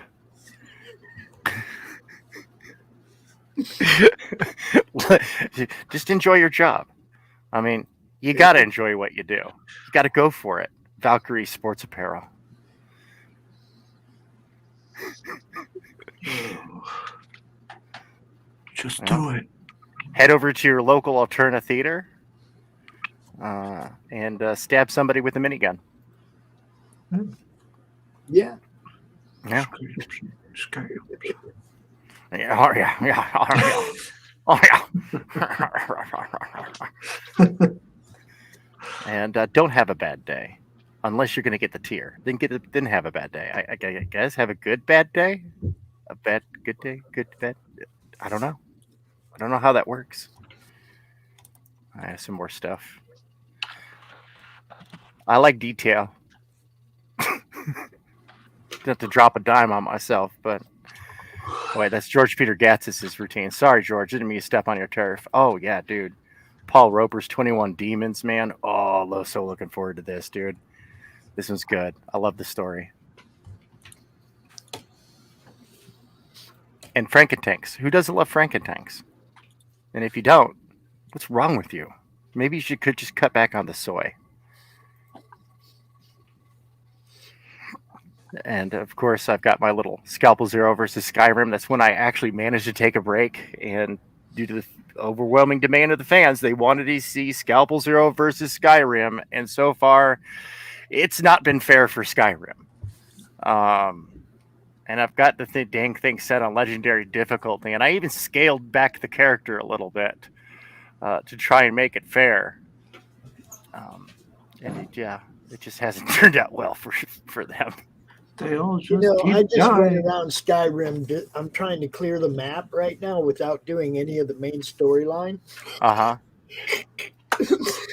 Just enjoy your job. I mean, you got to enjoy what you do. You got to go for it. Valkyrie Sports Apparel. Just do it. Head over to your local Alterna theater and stab somebody with a minigun. Yeah. Yeah. Oh yeah. And don't have a bad day, unless you're going to get the tier. Then have a bad day. I guess have a good bad day, a bad good day, good bad. I don't know. I don't know how that works. I have some more stuff. I like detail. Don't have to drop a dime on myself, but wait, that's George Peter Gatzis' routine. Sorry, George, didn't mean to step on your turf. Oh yeah, dude. Paul Roper's 21 Demons, man. Oh, so looking forward to this, dude. This one's good. I love the story. And Frankentanks. Who doesn't love Frankentanks? And if you don't, what's wrong with you? Maybe you could just cut back on the soy. And of course, I've got my little Scalpel Zero versus Skyrim. That's when I actually managed to take a break. And due to the overwhelming demand of the fans, they wanted to see Scalpel Zero versus Skyrim. And so far, it's not been fair for Skyrim. And I've got the dang thing set on legendary difficulty. And I even scaled back the character a little bit to try and make it fair. And it just hasn't turned out well for them. They all just I just ran around Skyrim. I'm trying to clear the map right now without doing any of the main storyline.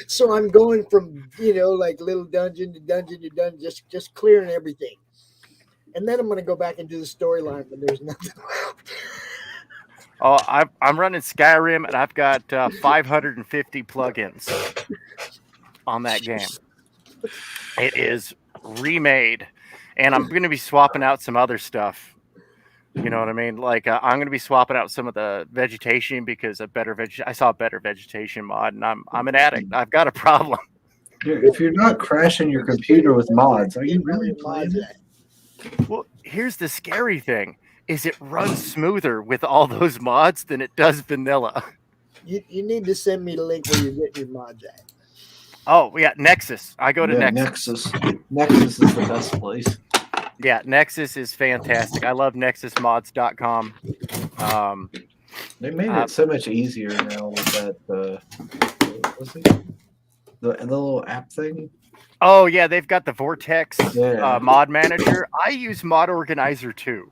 So I'm going from like little dungeon to dungeon to dungeon, just clearing everything, and then I'm going to go back and do the storyline when there's nothing left. Oh, I'm running Skyrim, and I've got 550 plugins on that game. It is remade. And I'm going to be swapping out some other stuff. You know what I mean? Like I'm going to be swapping out some of the vegetation because I saw a better vegetation mod, and I'm an addict. I've got a problem. If you're not crashing your computer with mods, are you really playing it? Well, here's the scary thing: is it runs smoother with all those mods than it does vanilla. You need to send me the link where you get your mods at. Oh yeah, Nexus. I go to Nexus. Nexus is the best place. Yeah, Nexus is fantastic. I love nexusmods.com. They made it so much easier now with that. What's it? The little app thing. Oh yeah, they've got the Vortex Yeah. mod manager. I use Mod Organizer too.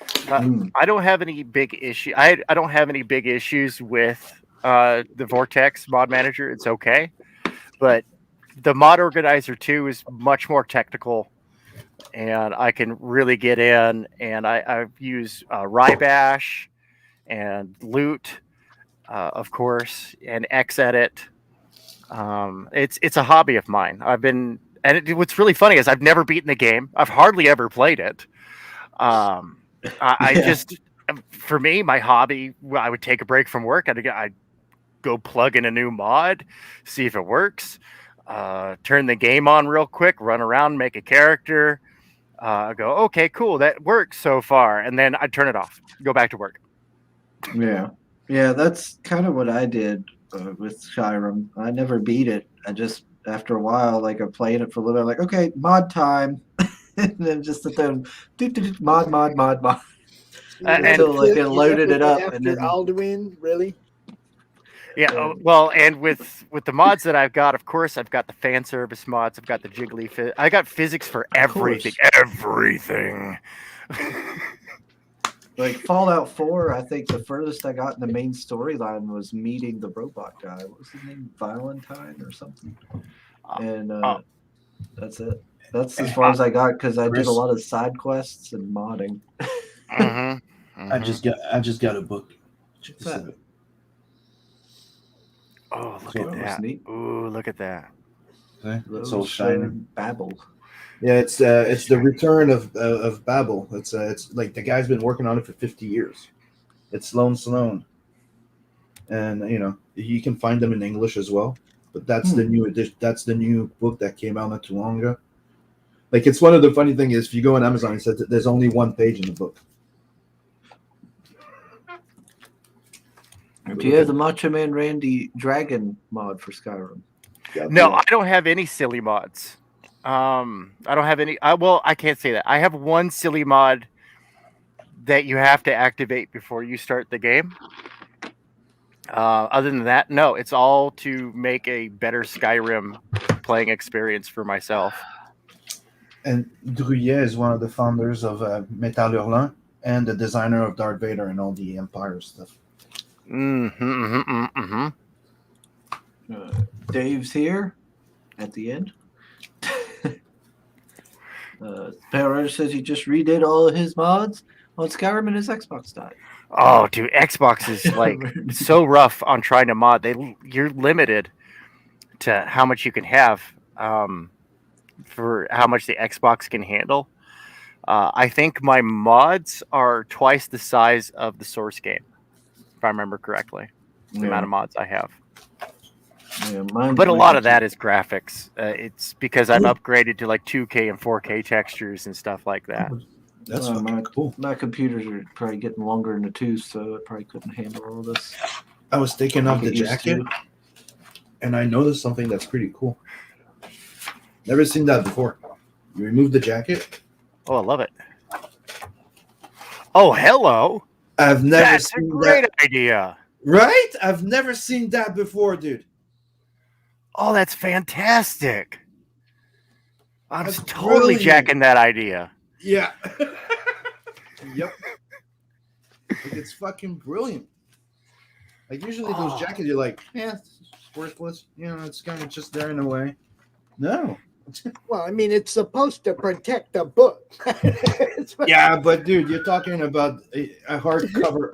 Mm. I don't have any big issue. I don't have any big issues with the Vortex mod manager. It's okay, but the Mod Organizer 2 is much more technical, and I can really get in. And I use Rybash and Loot, of course, and Xedit. It's a hobby of mine. What's really funny is I've never beaten the game. I've hardly ever played it. I Yeah. just, for me, my hobby, I would take a break from work. I'd go plug in a new mod, see if it works, turn the game on real quick, run around, make a character, go, okay, cool, that works so far. And then I'd turn it off, go back to work. Yeah. Yeah, that's kind of what I did with Skyrim. I never beat it. I just, after a while, like I played it for a little bit, like, okay, mod time. And then just sit there and mod. And Until like You it loaded never it went up. And after then, Alduin, really? yeah, well, and with the mods that I've got, of course, I've got the fan service mods. I've got the jiggly. I got physics for everything. Everything. like Fallout 4, I think the furthest I got in the main storyline was meeting the robot guy. What was his name? Valentine or something? And that's it. That's as far as I got because I did a lot of side quests and modding. I just got a book. Check this out. Oh, look at That was that! neat. Ooh, look at that! Okay. It's all shiny. Babel. Yeah, it's the return of Babel. It's like the guy's been working on it for 50 years. It's Sloan, and you can find them in English as well. But that's the new edition. That's the new book that came out not too long ago. Like, it's one of the funny thing is if you go on Amazon, it says that there's only one page in the book. Do you have the Macho Man Randy Dragon mod for Skyrim? No, I don't have any silly mods. I don't have any. I can't say that. I have one silly mod that you have to activate before you start the game. Other than that, no. It's all to make a better Skyrim playing experience for myself. And Druyet is one of the founders of Metal Hurlant and the designer of Darth Vader and all the Empire stuff. Dave's here at the end. Power says he just redid all of his mods on Skyrim and his Xbox died. Oh, dude, Xbox is like so rough on trying to mod. You're limited to how much you can have for how much the Xbox can handle. I think my mods are twice the size of the source game, if I remember correctly. The amount of mods I have. Yeah, but a lot of that is graphics. It's because I've upgraded to like 2K and 4K textures and stuff like that. That's cool. My computers are probably getting longer in the tooth, so it probably couldn't handle all this. I was taking off the jacket, and I noticed something that's pretty cool. Never seen that before. You remove the jacket. Oh, I love it. Oh, hello. I've never That's seen a great that. idea. Right? I've never seen that before, dude. Oh, that's fantastic. I'm That's totally brilliant. jacking that idea. Yeah. Yep. It's fucking brilliant. Like, usually those jackets, you're like, yeah, it's worthless. It's kind of just there in a way. No. Well, I mean, it's supposed to protect the book. Yeah, but dude, you're talking about a hardcover.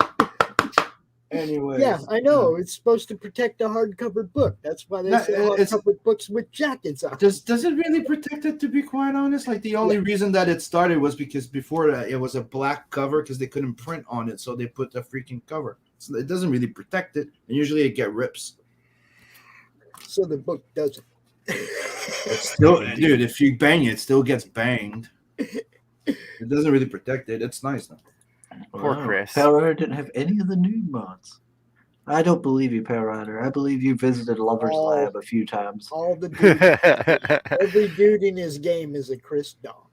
Anyway. Yeah, I know. It's supposed to protect a hardcover book. That's why they say hardcover books with jackets on. Does it really protect it, to be quite honest? Like, the only reason that it started was because before that it was a black cover because they couldn't print on it, so they put the freaking cover. So it doesn't really protect it, and usually it get rips. So the book doesn't. It's still, dude, if you bang it, it still gets banged. It doesn't really protect it. It's nice though. Poor Chris. Power didn't have any of the new mods. I don't believe you, Power Rider. I believe you visited Lover's Lab a few times. All the dudes, every dude in his game is a Chris dog.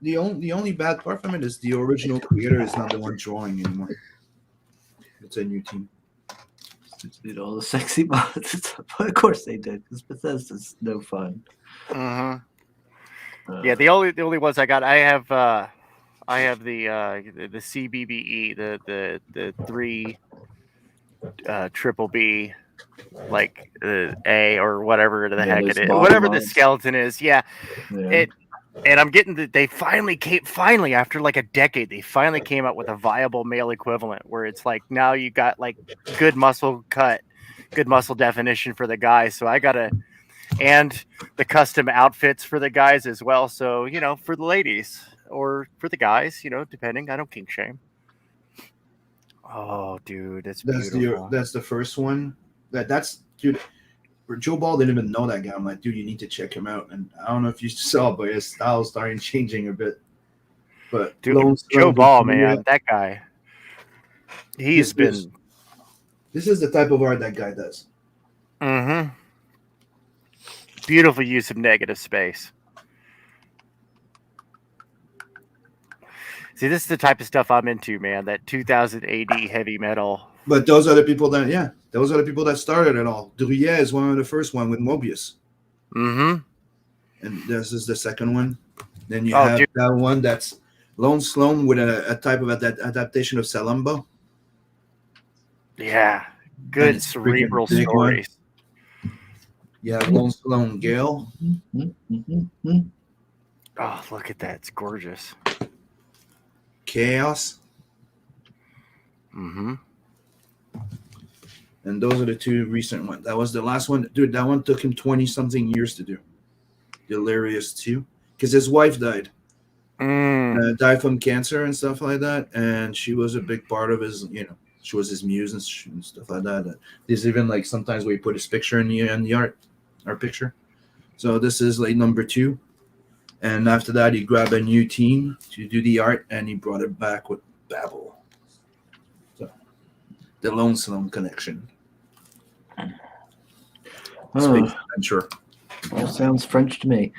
The only bad part from it is the original creator is not the one drawing anymore. It's a new team. The sexy mods. Of course they did, because Bethesda's no fun. Yeah, the only ones I got, I have the CBBE, the 3 triple B, like A or whatever the heck it is, whatever the skeleton is. Yeah. And I'm getting they finally after like a decade, they finally came up with a viable male equivalent where it's like now you got like good muscle cut, good muscle definition for the guys. So I gotta, and the custom outfits for the guys as well. So, for the ladies or for the guys, depending. I don't kink shame. Oh, dude, that's beautiful. That's the first one. That's dude. Joe Ball didn't even know that guy. I'm like, dude, you need to check him out. And I don't know if you saw, but his style's starting changing a bit. But dude, Joe Ball, man, that guy. This is the type of art that guy does. Mm-hmm. Beautiful use of negative space. See, this is the type of stuff I'm into, man. That 2000 AD heavy metal. But those are the people that started it all. Druyet is one of the first one with Mobius. Mm-hmm. And this is the second one. Then you have that one that's Lone Sloan with a type of adaptation of Salambo. Yeah, good cerebral stories. Yeah, Lone Sloan Gale. Oh, look at that. It's gorgeous. Chaos. Mm-hmm. And those are the 2 recent ones. That was the last one. Dude, that one took him 20-something years to do. Delirious 2. Because his wife died. Died from cancer and stuff like that. And she was a big part of his, she was his muse and stuff like that. There's even like sometimes where he put his picture in the art picture. So this is like number 2. And after that, he grabbed a new team to do the art, and he brought it back with Babel. So the Lone Sloan connection. Space adventure. All sounds French to me.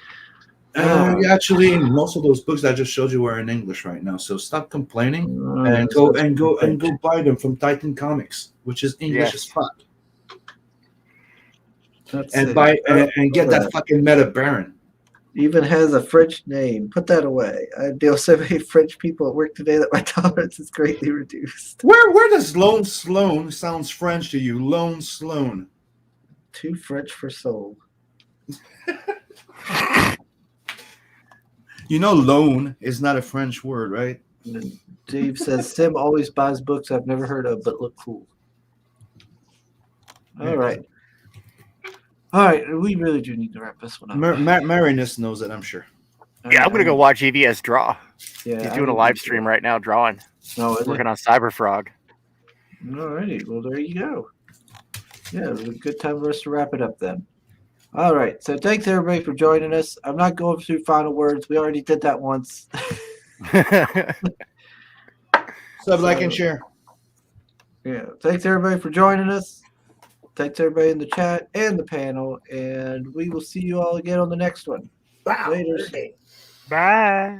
Actually, most of those books I just showed you are in English right now. So stop complaining and go buy them from Titan Comics, which is English as fuck. And get that fucking Meta Baron. Even has a French name. Put that away. I deal with so many French people at work today that my tolerance is greatly reduced. Where does Lone Sloan sounds French to you? Lone Sloan. Too French for soul. Loan is not a French word, right? Dave says Sim always buys books I've never heard of but look cool. All right. We really do need to wrap this one up. Marinus knows it, I'm sure. Yeah, I'm going to go watch EVS draw. Yeah, he's doing a live stream right now drawing. Oh, working on Cyberfrog. All righty. Well, there you go. Yeah, it was a good time for us to wrap it up then. All right. So thanks, everybody, for joining us. I'm not going through final words. We already did that once. Sub, like, and share. Yeah. Thanks, everybody, for joining us. Thanks, everybody in the chat and the panel. And we will see you all again on the next one. Wow. Later. Bye.